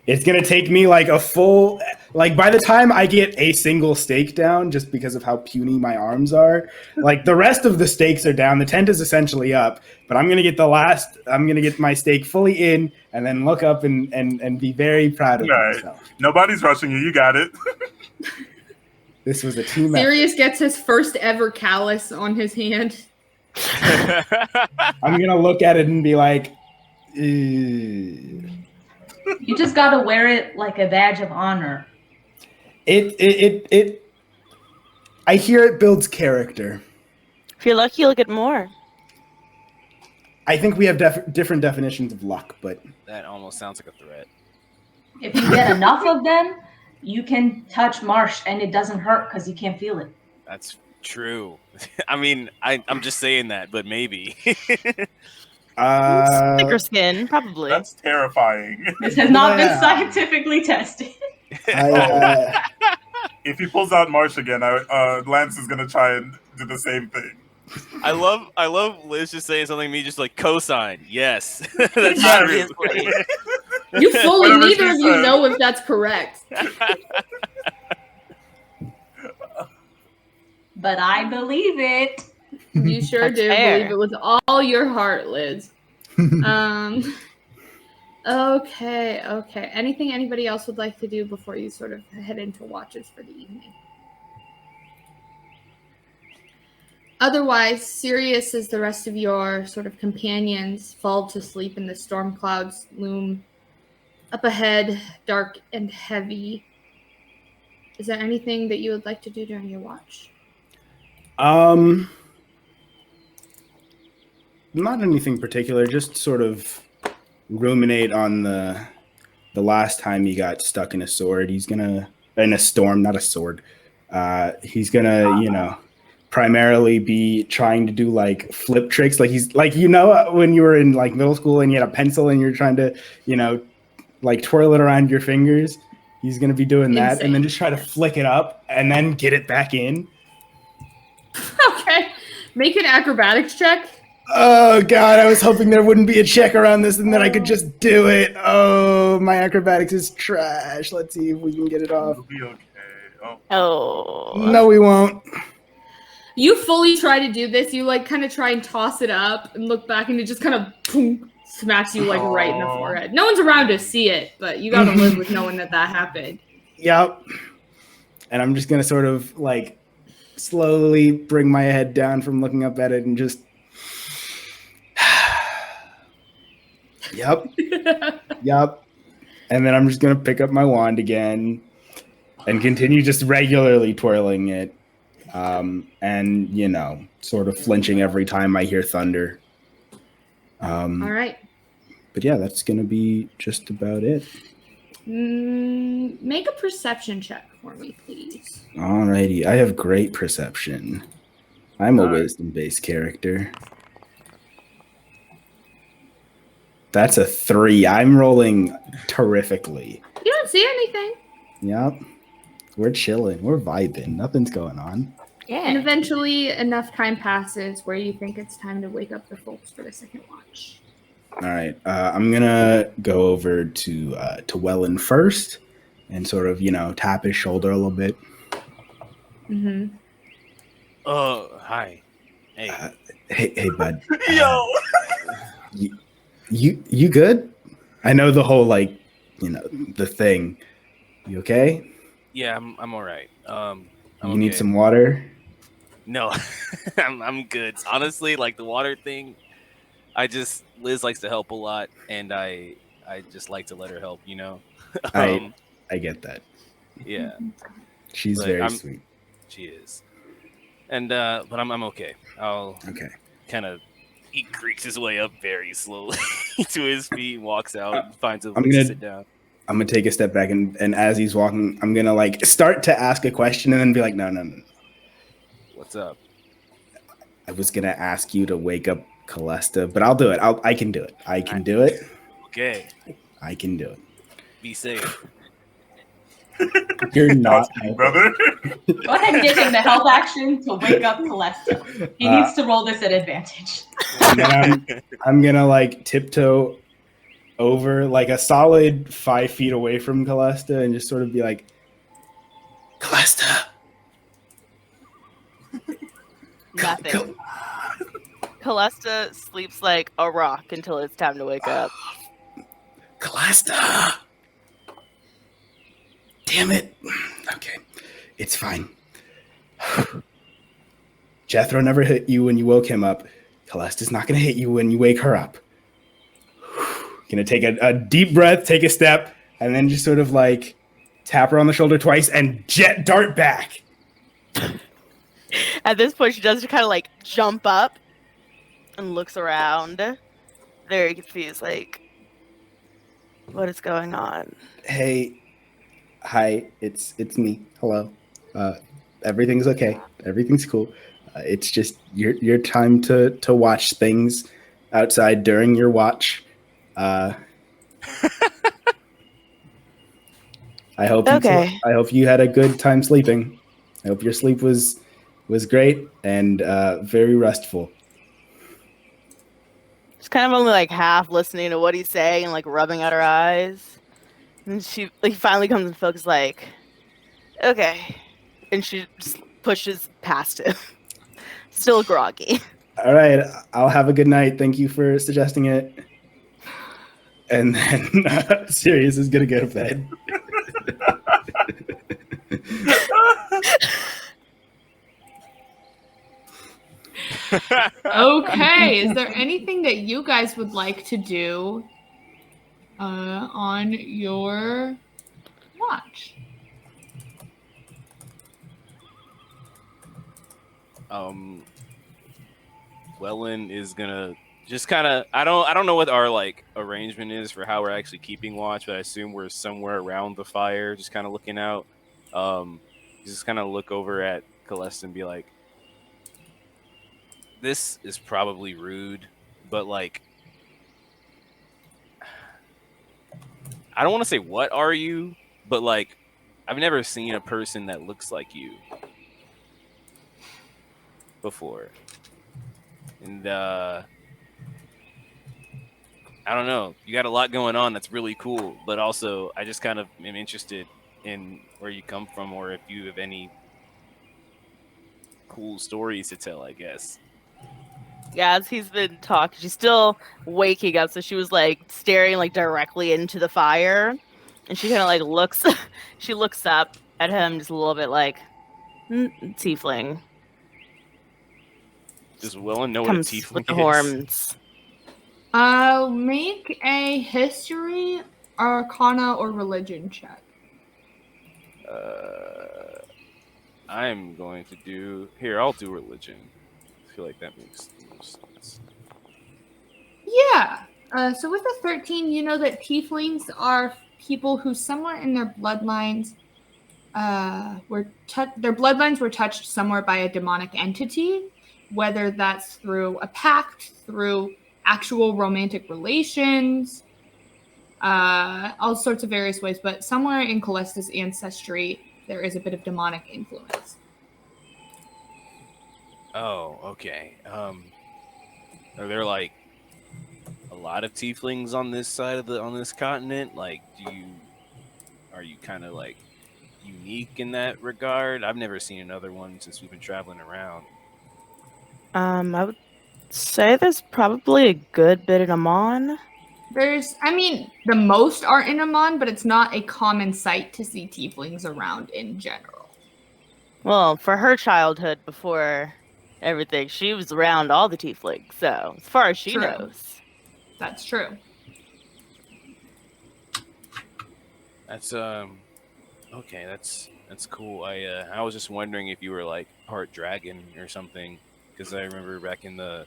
It's gonna take me like a full, like by the time I get a single stake down, just because of how puny my arms are, like the rest of the stakes are down. The tent is essentially up, but I'm gonna get my stake fully in, and then look up and be very proud of Right. myself. Nobody's rushing you. You got it. This was a team effort. Sirius gets his first ever callus on his hand. I'm gonna look at it and be like, "Ew." You just gotta wear it like a badge of honor. It I hear it builds character. If you're lucky, you'll get more. I think we have different definitions of luck, but That almost sounds like a threat. If you get enough of them, you can touch Marsh and it doesn't hurt because you can't feel it. That's true. I mean, I'm just saying that, but maybe. Thicker skin, probably. That's terrifying. This has not been Yeah. scientifically tested. If he pulls out Marsh again, Lance is gonna try and do the same thing. I love Liz just saying something to me, just like cosign. Yes, that's true. Obviously. You fully, Whatever neither she of you says. know if that's correct. But I believe it. You sure That's do. fair. Believe it with all your heart, Liz. Okay. Anything anybody else would like to do before you sort of head into watches for the evening? Otherwise, Sirius, as the rest of your sort of companions fall to sleep and the storm clouds loom up ahead, dark and heavy. Is there anything that you would like to do during your watch? Not anything particular, just sort of ruminate on the last time he got stuck in a sword. He's gonna in a storm, not a sword. He's gonna, primarily be trying to do like flip tricks. Like he's like, when you were in like middle school and you had a pencil and you're trying to, like twirl it around your fingers. He's going to be doing that and then just try to flick it up and then get it back in. Okay. Make an acrobatics check. Oh, God. I was hoping there wouldn't be a check around this and then I could just do it. Oh, my acrobatics is trash. Let's see if we can get it off. It'll be okay. Oh. No, we won't. You fully try to do this. You like kind of try and toss it up and look back and it just kind of boom, smacks you like right in the forehead. No one's around to see it, but you got to live with knowing that happened. Yep. And I'm just going to sort of like slowly bring my head down from looking up at it and just Yep. Yep. And then I'm just going to pick up my wand again and continue just regularly twirling it. And, sort of flinching every time I hear thunder. All right. But yeah, that's going to be just about it. Make a perception check for me, please. Alrighty. I have great perception. I'm a wisdom-based character. That's a 3. I'm rolling terrifically. You don't see anything. Yep. We're chilling. We're vibing. Nothing's going on. Yeah. And eventually enough time passes where you think it's time to wake up the folks for the second watch. All right. I'm going to go over to Wellen first and sort of, tap his shoulder a little bit. Mm-hmm. Hi. Hey. Hey, bud. Yo. You good? I know the whole the thing. You okay? Yeah, I'm all right. You need some water? No, I'm good. Honestly, like the water thing, Liz likes to help a lot, and I just like to let her help. I get that. Yeah, she's very sweet. She is, and but I'm okay. I'll kind of. He creaks his way up very slowly to his feet, walks out, and finds a place to sit down. I'm gonna take a step back, and as he's walking, I'm gonna start to ask a question, and then be like, no. What's up? I was gonna ask you to wake up Calesta, but I'll do it. I can do it. I can do it. Okay. I can do it. Be safe. You're not, brother. Go ahead and give him the help action to wake up Calesta. He needs to roll this at advantage. I'm gonna tiptoe over a solid 5 feet away from Calesta and just sort of be like, Calesta. Nothing. Calesta sleeps like a rock until it's time to wake up. Calesta. Damn it. Okay. It's fine. Jethro never hit you when you woke him up. Calesta's not going to hit you when you wake her up. Going to take a deep breath, take a step, and then just sort of tap her on the shoulder twice and jet dart back. At this point, she does kind of jump up and looks around. Very confused, what is going on? Hey. Hi, it's me. Hello. Everything's okay. Everything's cool. It's just your time to watch things outside during your watch. I hope I hope you had a good time sleeping. I hope your sleep was great and very restful. She's kind of only half listening to what he's saying and rubbing out her eyes. And she finally comes and focus okay. And she just pushes past him. Still groggy. All right. I'll have a good night. Thank you for suggesting it. And then Sirius is going to go to bed. Okay. Is there anything that you guys would like to do on your watch? Wellen is gonna just kind of I don't know what our arrangement is for how we're actually keeping watch, but I assume we're somewhere around the fire, just kind of looking out. Just kind of look over at Calesta and be like, this is probably rude, but like, I don't want to say what are you, but like, I've never seen a person that looks like you before, and I don't know. You got a lot going on that's really cool, but also I just kind of am interested in where you come from, or if you have any cool stories to tell, I guess. Yeah, as he's been talking, she's still waking up, so she was like staring like directly into the fire, and she kind of like looks, she looks up at him just a little bit like, tiefling. Does Wellen know what a Comes with tiefling the is? horns. Make a history, arcana, or religion check. I'm going to do here. I'll do religion. I feel like that makes the most sense. Yeah. So with a 13, you know that tieflings are people who somewhere in their bloodlines their bloodlines were touched somewhere by a demonic entity, whether that's through a pact, through actual romantic relations, all sorts of various ways. But somewhere in Calesta's ancestry, there is a bit of demonic influence. Oh, okay. Are there like a lot of tieflings on this side of on this continent? Like, are you kind of like unique in that regard? I've never seen another one since we've been traveling around. I would say there's probably a good bit in Amon. The most are in Amon, but it's not a common sight to see tieflings around in general. Well, for her childhood before everything, she was around all the tieflings, so as far as she True. knows. That's true. That's okay. That's cool. I was just wondering if you were like part dragon or something, because I remember back in the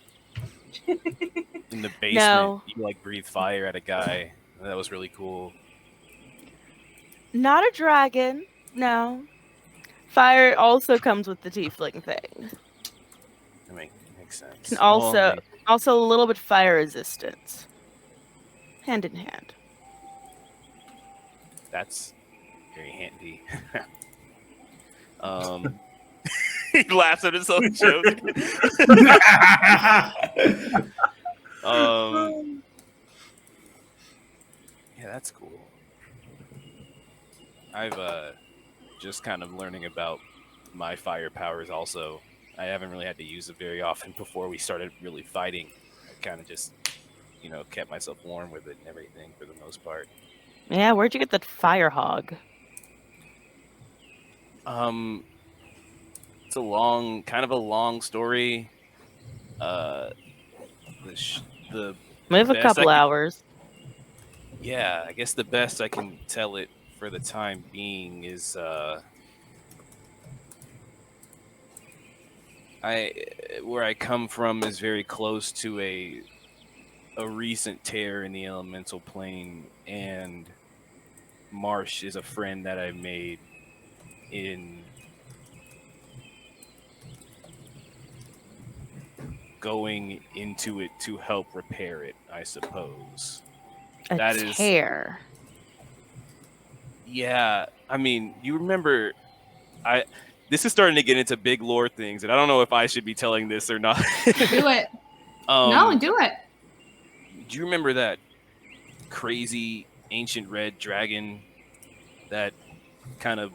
basement, No. you like breathe fire at a guy. That was really cool. Not a dragon, no. Fire also comes with the tiefling thing. That makes sense. And also Well, also a little bit fire resistance. Hand in hand. that's very handy. He laughs at his own joke. Yeah, that's cool. I've just kind of learning about my fire powers also. I haven't really had to use it very often before we started really fighting. I kind of just, kept myself warm with it and everything for the most part. Yeah, where'd you get that fire hog? It's kind of a long story. The We have a best couple hours. Yeah, I guess the best I can tell it for the time being is where I come from is very close to a recent tear in the elemental plane, and Marsh is a friend that I made in going into it to help repair it, I suppose. A tear. Yeah, I mean, you remember, this is starting to get into big lore things, and I don't know if I should be telling this or not. Do it. No, do it. Do you remember that crazy ancient red dragon that kind of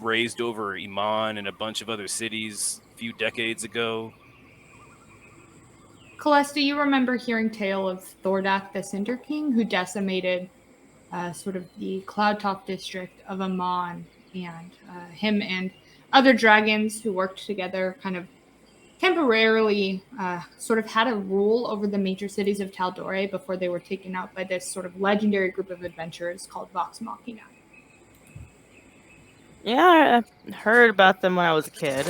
raised over Iman and a bunch of other cities a few decades ago? Calesta, you remember hearing tale of Thordak the Cinder King, who decimated sort of the Cloudtop district of Amon, and him and other dragons who worked together kind of temporarily sort of had a rule over the major cities of Taldore before they were taken out by this sort of legendary group of adventurers called Vox Machina. Yeah, I heard about them when I was a kid.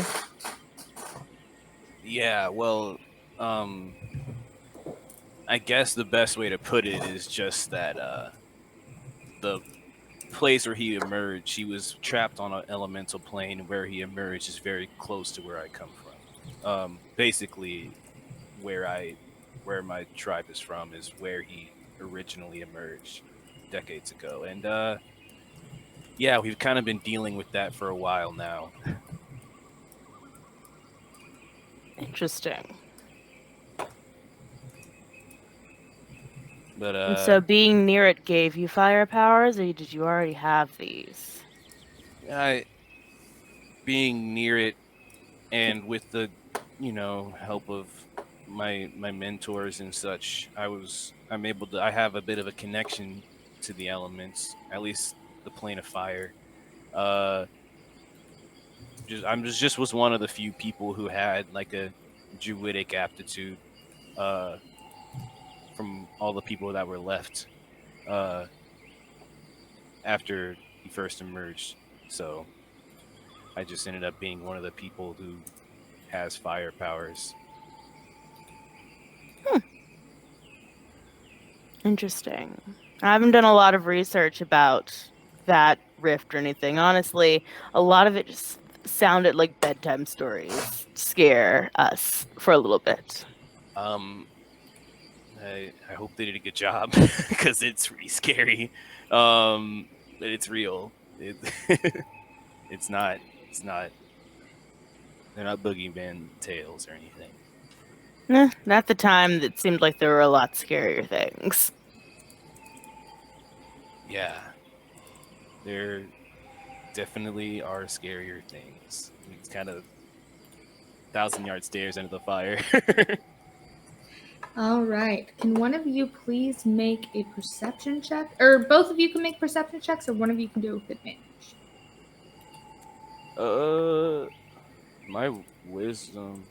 Yeah, well, I guess the best way to put it is just that the place where he emerged, he was trapped on an elemental plane. Where he emerged is very close to where I come from. Basically, where my tribe is from is where he originally emerged decades ago, and yeah, we've kind of been dealing with that for a while now. Interesting. But And so being near it gave you fire powers, or did you already have these? Being near it, and with the help of my mentors and such, I have a bit of a connection to the elements, at least the plane of fire. Just was one of the few people who had like a druidic aptitude from all the people that were left after he first emerged. So I just ended up being one of the people who has fire powers. Interesting. I haven't done a lot of research about that rift or anything. Honestly, a lot of it just sounded like bedtime stories. Scare us for a little bit. I hope they did a good job because it's pretty scary. But it's real. It's not. They're not boogeyman tales or anything. At the time, it seemed like there were a lot scarier things. Yeah, there definitely are scarier things. It's kind of 1,000-yard stairs into the fire. All right. Can one of you please make a perception check? Or both of you can make perception checks, or one of you can do it with advantage. My wisdom.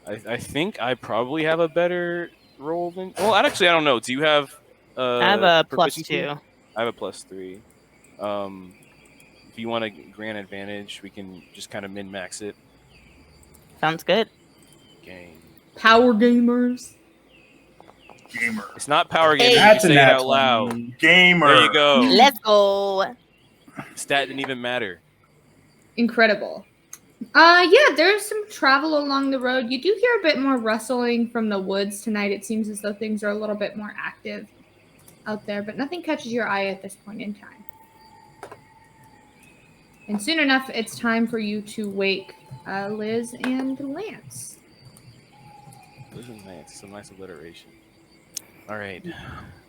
I think I probably have a better roll than. Well, actually, I don't know. Do you have? I have a proficiency? +2. I have a +3. If you want to grant advantage, we can just kind of min-max it. Sounds good. Game. Power gamers. Gamer. It's not power game. That's You a say it nat out loud. 20. Gamer. There you go. Let's go. Stat didn't even matter. Incredible. Yeah, there's some travel along the road. You do hear a bit more rustling from the woods tonight. It seems as though things are a little bit more active out there, but nothing catches your eye at this point in time. And soon enough, it's time for you to wake Liz and Lance. Liz and Lance. Some nice alliteration. All right.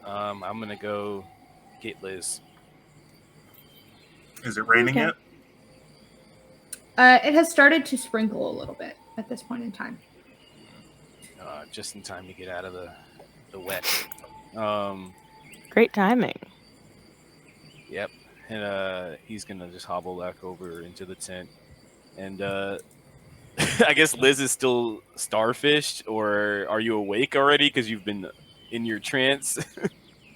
I'm going to go get Liz. Is it raining yet? It has started to sprinkle a little bit at this point in time. Just in time to get out of the wet. Great timing. Yep. And he's going to just hobble back over into the tent. And I guess Liz is still starfished, or are you awake already because you've been in your trance?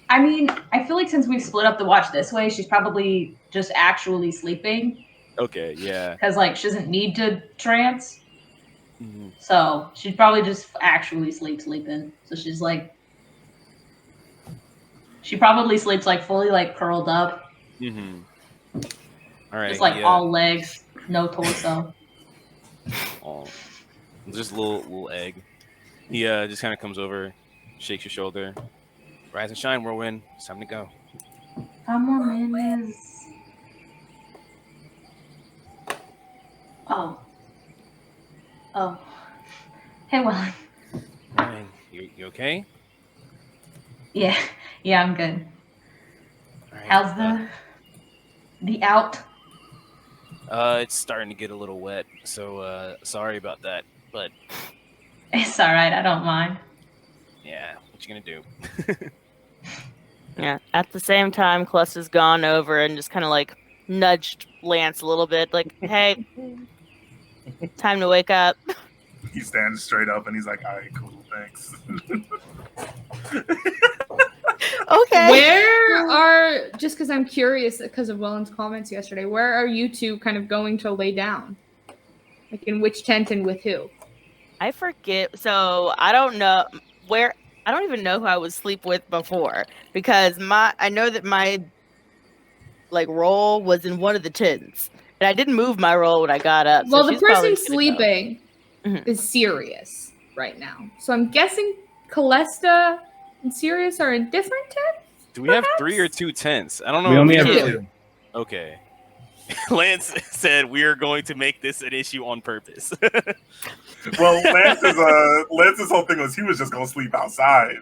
I mean, I feel like since we've split up the watch this way, she's probably just actually sleeping. Okay, yeah. Because, she doesn't need to trance. Mm-hmm. So she'd probably just actually sleeping. So she's she probably sleeps fully curled up. Mm-hmm. All right. Just all legs, no torso. Oh, just a little egg. He just kind of comes over, shakes your shoulder. Rise and shine, whirlwind. It's time to go. 5 more minutes. Oh. Hey, Wellen. Ryan, you okay? Yeah, I'm good. All right. How's the out? It's starting to get a little wet, so sorry about that. But It's all right. I don't mind. yeah, what you gonna do? Yeah. At the same time, Calesta's gone over and just kind of nudged Lance a little bit, hey, time to wake up. He stands straight up and he's like, all right, cool, thanks. Okay. Just because I'm curious because of Wellen's comments yesterday, where are you two kind of going to lay down? In which tent and with who? I forget. So I don't know where. I don't even know who I was sleep with before because I know that my roll was in one of the tents, and I didn't move my roll when I got up. Well, so the she's probably person gonna go. sleeping is Sirius right now. So I'm guessing Calesta and Sirius are in different tents? Do we have Perhaps? 3 or 2 tents? I don't know. We if only we have ever- 2. Okay. Lance said we are going to make this an issue on purpose. Well, Lance's whole thing was he was just gonna sleep outside.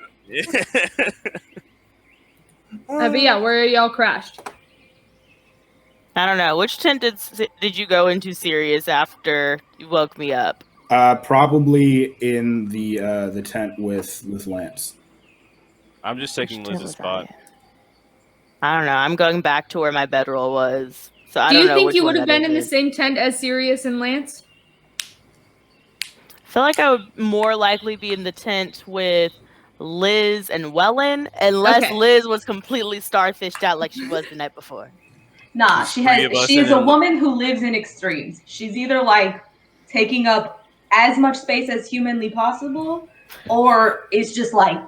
But yeah, where y'all crashed? I don't know. Which tent did you go into, Sirius, after you woke me up? Probably in the tent with Lance. I'm just taking Which tent Liz's was spot. I don't know. I'm going back to where my bedroll was. So I Do don't you know think which you one would have that been in the is. same tent as Sirius and Lance? I feel like I would more likely be in the tent with Liz and Wellen, unless Okay. Liz was completely starfished out like she was the night before. Nah, There's 3 of us she is and a then- woman who lives in extremes. She's either like taking up as much space as humanly possible, or it's just like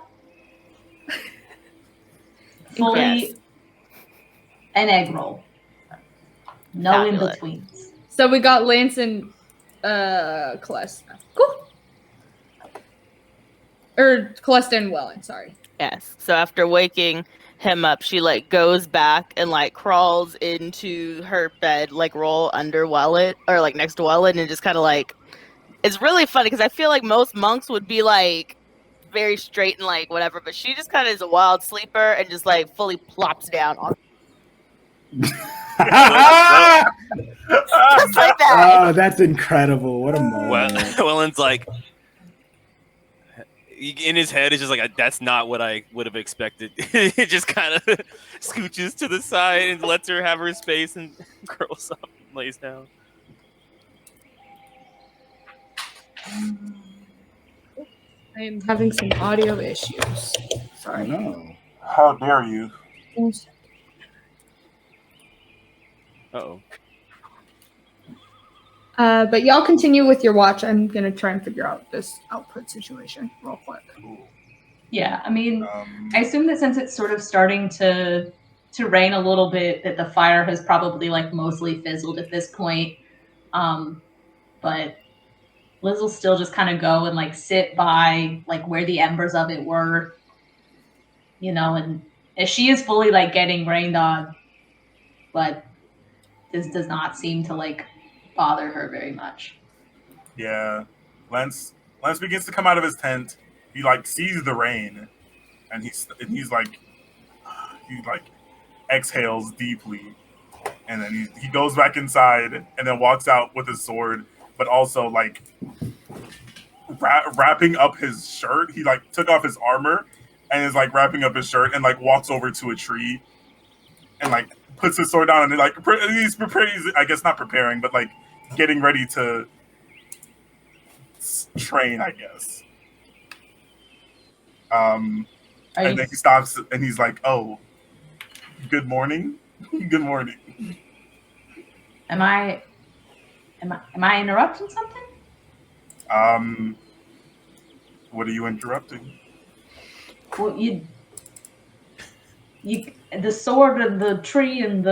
fully Yes. an egg roll. No in Fabulous. betweens. So we got Lance and Calesta. Cool. Or Calesta and Wellen, sorry. Yes. So after waking him up, she like goes back and like crawls into her bed, like roll under Wellen or like next to Wellen, and just kind of like. It's really funny because I feel like most monks would be like very straight and like whatever, but she just kind of is a wild sleeper and just like fully plops down on just like that. Oh, that's incredible! What a moment. Wellen's like, in his head, it's just like, that's not what I would have expected. It just kind of scooches to the side and lets her have her space and curls up and lays down. I am having some audio issues. I Sorry. know. How dare you? Uh-oh. But y'all continue with your watch. I'm gonna try and figure out this output situation real quick. Yeah, I mean, I assume that since it's sort of starting to rain a little bit, that the fire has probably like mostly fizzled at this point. But Liz will still just kind of go and like sit by like where the embers of it were, and if she is fully like getting rained on, but this does not seem to like bother her very much. Yeah, Lance begins to come out of his tent. He like sees the rain, and he's like he like exhales deeply, and then he goes back inside and then walks out with his sword, but also like wrapping up his shirt. He like took off his armor and is like wrapping up his shirt and like walks over to a tree and like puts his sword down and like he's preparing. I guess not preparing, but like getting ready to train, I guess. And then he stops and he's like, "Oh, good morning, good morning." Am I interrupting something? What are you interrupting? Well, you the sword and the tree and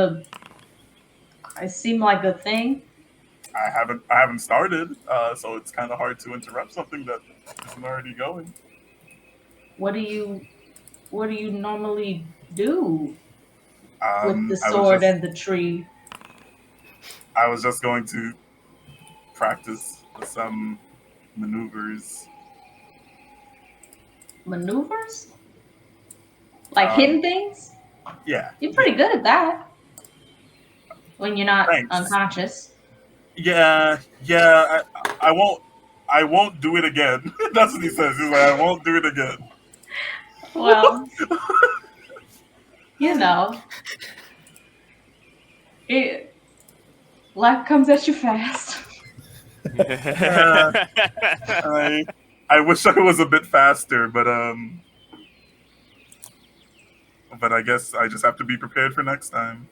I seem like a thing. I haven't started, so it's kind of hard to interrupt something that isn't already going. What do you normally do with the I was sword just- and the tree? I was just going to practice some maneuvers. Maneuvers? Like hidden things? Yeah. You're pretty good at that. When you're not Thanks. unconscious. Yeah. I won't do it again. That's what he says. He's like, I won't do it again. Well, life comes at you fast. I wish I was a bit faster, but I guess I just have to be prepared for next time.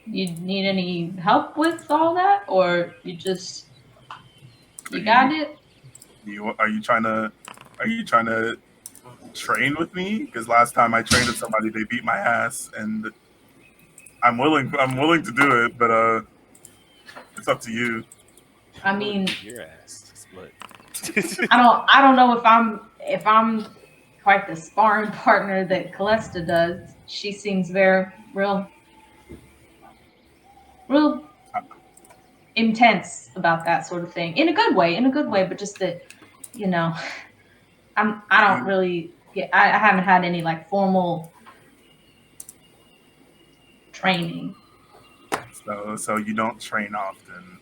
You need any help with all that, or you got it? Are you trying to train with me? Because last time I trained with somebody, they beat my ass, and I'm willing to do it, but it's up to you. I mean, your ass. But I don't know if I'm quite the sparring partner that Calesta does. She seems very real intense about that sort of thing. In a good way, but just that, you know, I don't really I haven't had any like formal training. So you don't train often.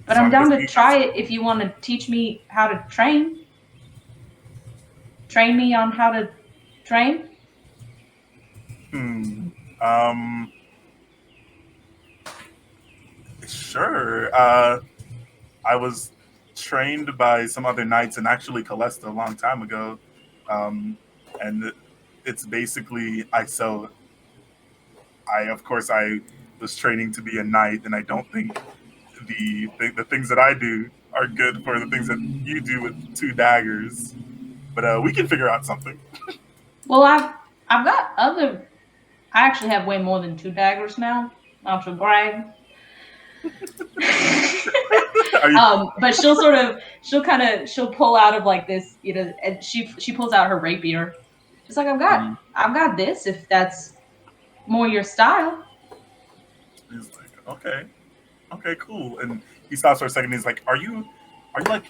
But so I'm down to guessing- try it if you want to teach me how to train. Train me on how to train? Sure. I was trained by some other knights and actually Calesta a long time ago. And it's basically I of course I was training to be a knight, and I don't think the things that I do are good for the things that you do with 2 daggers. But we can figure out something. Well, I've got other. I actually have way more than 2 daggers now. Not to brag. But she'll pull out of like this, you know, and she pulls out her rapier. She's like, I've got this if that's more your style. He's like, okay, cool. And he stops for a second. He's like, are you like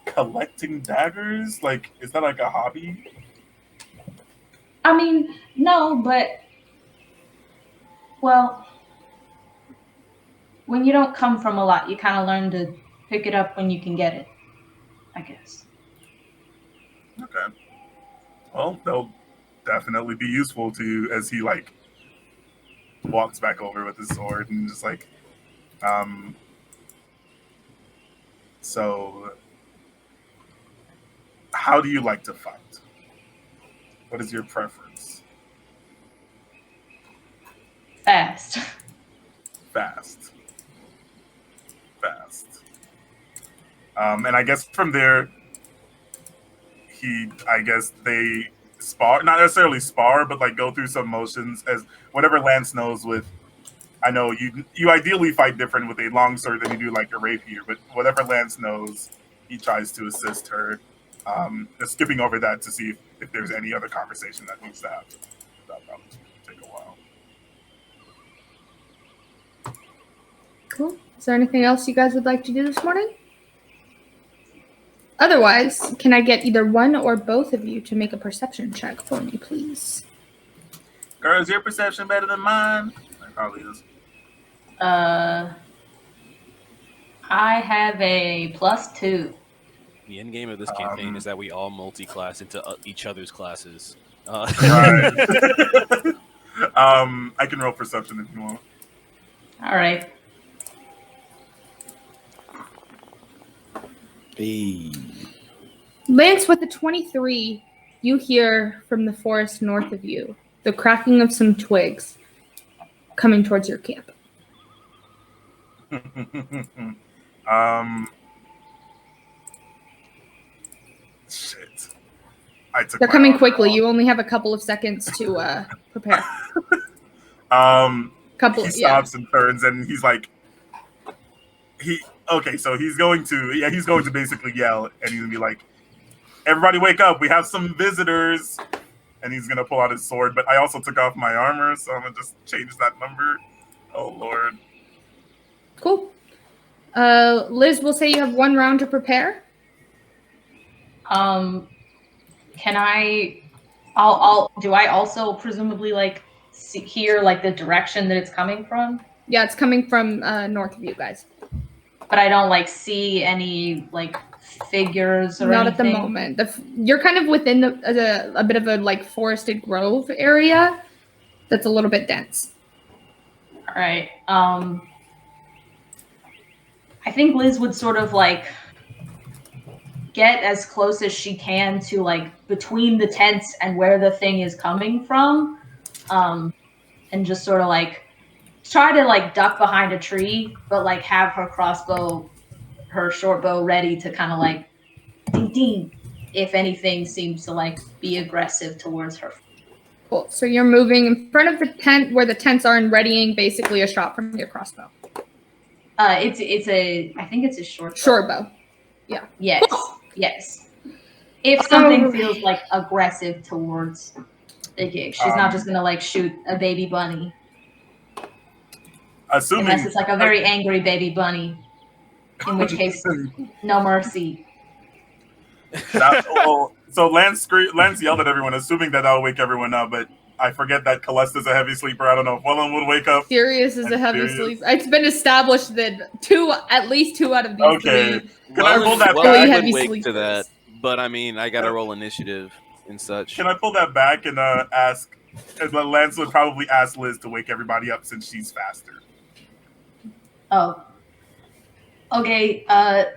collecting daggers? Like, is that like a hobby? I mean, no, but well, when you don't come from a lot, you kind of learn to pick it up when you can get it, I guess. Okay. Well, they'll definitely be useful to you as he like walks back over with his sword and just like, so how do you like to fight? What is your preference? Fast. And I guess from there, they spar, not necessarily spar, but like go through some motions as whatever Lance knows with. I know you ideally fight different with a longsword than you do like a rapier, but whatever Lance knows, he tries to assist her. Just skipping over that to see if there's any other conversation that needs to happen. That'll probably take a while. Cool. Is there anything else you guys would like to do this morning? Otherwise, can I get either one or both of you to make a perception check for me, please? Girl, is your perception better than mine? It probably is. I have a +2. the end game of this campaign is that we all multi-class into each other's classes. Right. I can roll perception if you want. All right. Hey. Lance, with a 23, you hear from the forest north of you the cracking of some twigs coming towards your camp. Shit. They're coming quickly. You only have a couple of seconds to prepare. He stops and turns, and he's like, so he's going to basically yell, and he's gonna be like, everybody wake up, we have some visitors. And he's gonna pull out his sword, but I also took off my armor, so I'm gonna just change that number. Oh Lord. Cool. Liz, we'll say you have 1 round to prepare. Can I? Do I also presumably like hear like the direction that it's coming from? Yeah, it's coming from north of you guys. But I don't like see any like figures or Not anything. at the moment. You're kind of within a bit of a like forested grove area that's a little bit dense. All right. I think Liz would sort of like get as close as she can to like between the tents and where the thing is coming from, and just sort of like try to like duck behind a tree, but like have her short bow ready to kind of like ding ding if anything seems to like be aggressive towards her. Cool. So you're moving in front of the tent where the tents are and readying basically a shot from your crossbow. It's a. I think it's a short bow. Short bow. Yeah. Yes. Yes. If something feels like aggressive towards the gig, she's not just gonna like shoot a baby bunny. Assuming Unless it's like a very angry baby bunny, in which case, no mercy. So Lance yelled at everyone, assuming that that'll wake everyone up, but I forget that Calesta's a heavy sleeper. I don't know if Wellen would wake up. Sirius is a heavy sleeper. It's been established that at least two out of these Okay. three Can I roll that really back? heavy wake sleepers. to that, but I mean, I gotta roll initiative and such. Can I pull that back and ask? And Lance would probably ask Liz to wake everybody up since she's faster. Oh. Okay.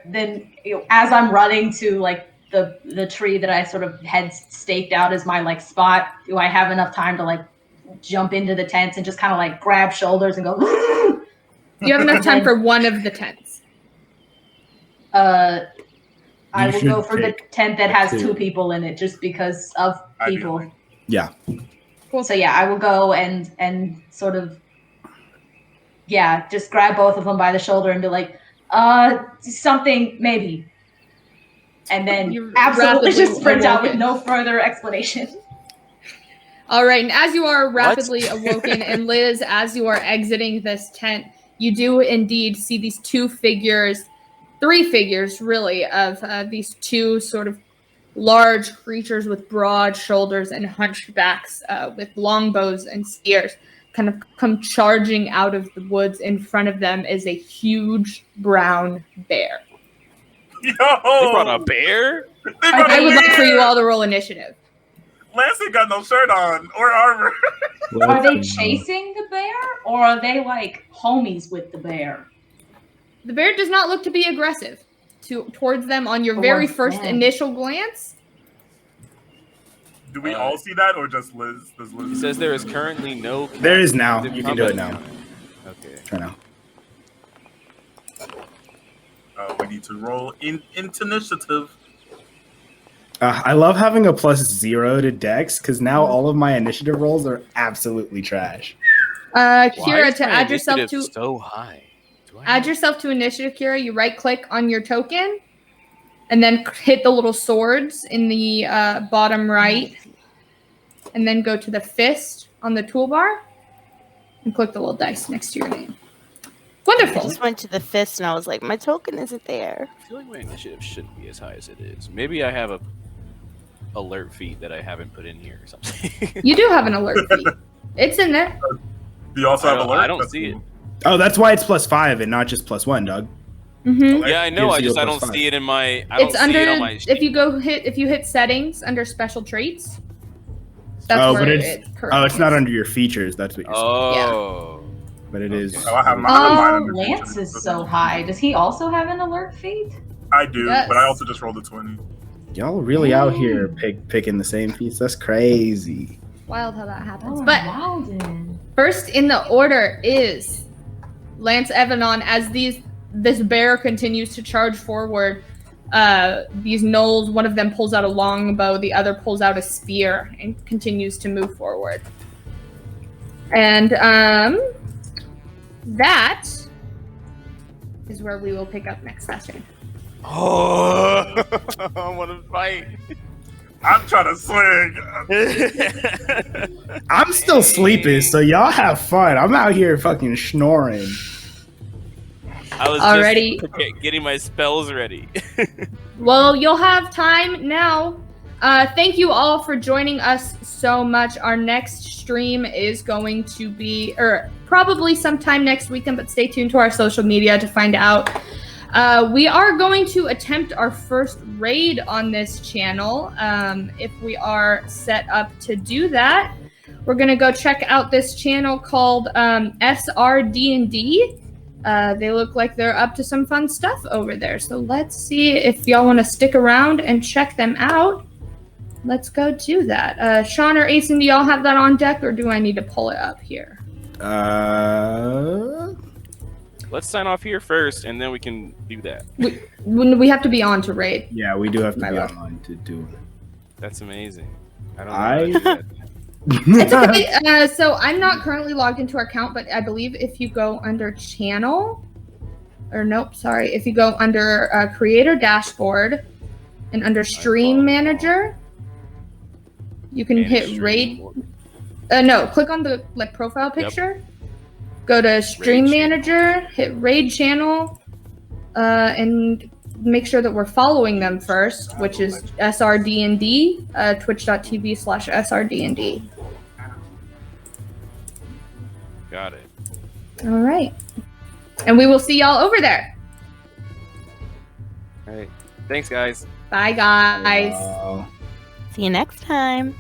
Then as I'm running to like the tree that I sort of had staked out as my like spot, do I have enough time to like jump into the tents and just kind of like grab shoulders and go? You have enough time for one of the tents. I You will should go for the pick tent that has two. 2 people in it, just because of people. Ideally. Yeah. Cool. So yeah, I will go and sort of just grab both of them by the shoulder and be like, something maybe. And then You absolutely rapidly just sprint out with awoken. no further explanation. All right, and as you are rapidly awoken, and Liz, as you are exiting this tent, you do indeed see these 3 figures really, of these 2 sort of large creatures with broad shoulders and hunched backs with longbows and spears kind of come charging out of the woods. In front of them is a huge brown bear. Yo! They brought a bear? I would like for you all to roll initiative. Lance ain't got no shirt on or armor. Are they chasing the bear, or are they like homies with the bear? The bear does not look to be aggressive towards them on your very first initial glance. Do we all see that, or just Liz? Does Liz? He says there is currently no. There is now. You can do it now. Okay. Try now. We need to roll into initiative. I love having a +0 to Dex because now all of my initiative rolls are absolutely trash. Kira, is to my add yourself initiative to so high. add yourself to initiative, Kira, you right click on your token, and then hit the little swords in the bottom right, and then go to the fist on the toolbar, and click the little dice next to your name. I Wonderful. just went to the fist and I was like, my token isn't there. I feel like my initiative shouldn't be as high as it is. Maybe I have a alert feat that I haven't put in here or something. You do have an alert feat. It's in there. Do you also have alert? I don't That's see cool. it. Oh, that's why it's +5 and not just +1, Doug. Mm-hmm. Yeah, I know. Gives you a I don't +5. see it in my. I don't It's see under it on my sheet. if you hit settings under special traits. That's Oh, where but it's currently it's not is. under your features. That's what you're saying. Oh. But it is. Oh, I have mine under Lance features. is so high. Does he also have an alert feat? I do, Yes. but I also just rolled a 20. Y'all really out here picking the same feats. That's crazy. Wild how that happens. Oh, But wow, then. first in the order is Lance Evenon. As this bear continues to charge forward, these gnolls, one of them pulls out a longbow, the other pulls out a spear and continues to move forward. And that is where we will pick up next session. Oh, I want to fight. I'm trying to swing. I'm still sleeping, so y'all have fun. I'm out here fucking snoring. I was Already. just getting my spells ready. Well, you'll have time now. Thank you all for joining us so much. Our next stream is going to be, or probably sometime next weekend, but stay tuned to our social media to find out. We are going to attempt our first raid on this channel. If we are set up to do that, we're going to go check out this channel called SRD&D. They look like they're up to some fun stuff over there. So let's see if y'all want to stick around and check them out. Let's go do that. Sean or Aison, do y'all have that on deck, or do I need to pull it up here? Let's sign off here first, and then we can do that. We have to be on to raid. Yeah, we do have to My be bad. online to do it. That's amazing. I don't know how to do that. It's okay. So I'm not currently logged into our account, but I believe if you go under channel, or nope, sorry. If you go under Creator Dashboard and under Stream Manager, you can hit Raid. No, click on the profile picture. Go to Stream Manager, hit Raid Channel, and make sure that we're following them first, which is SRD&D, twitch.tv/SRD&D. Got it. All right. And we will see y'all over there. All right. Thanks, guys. Bye, guys. Wow. See you next time.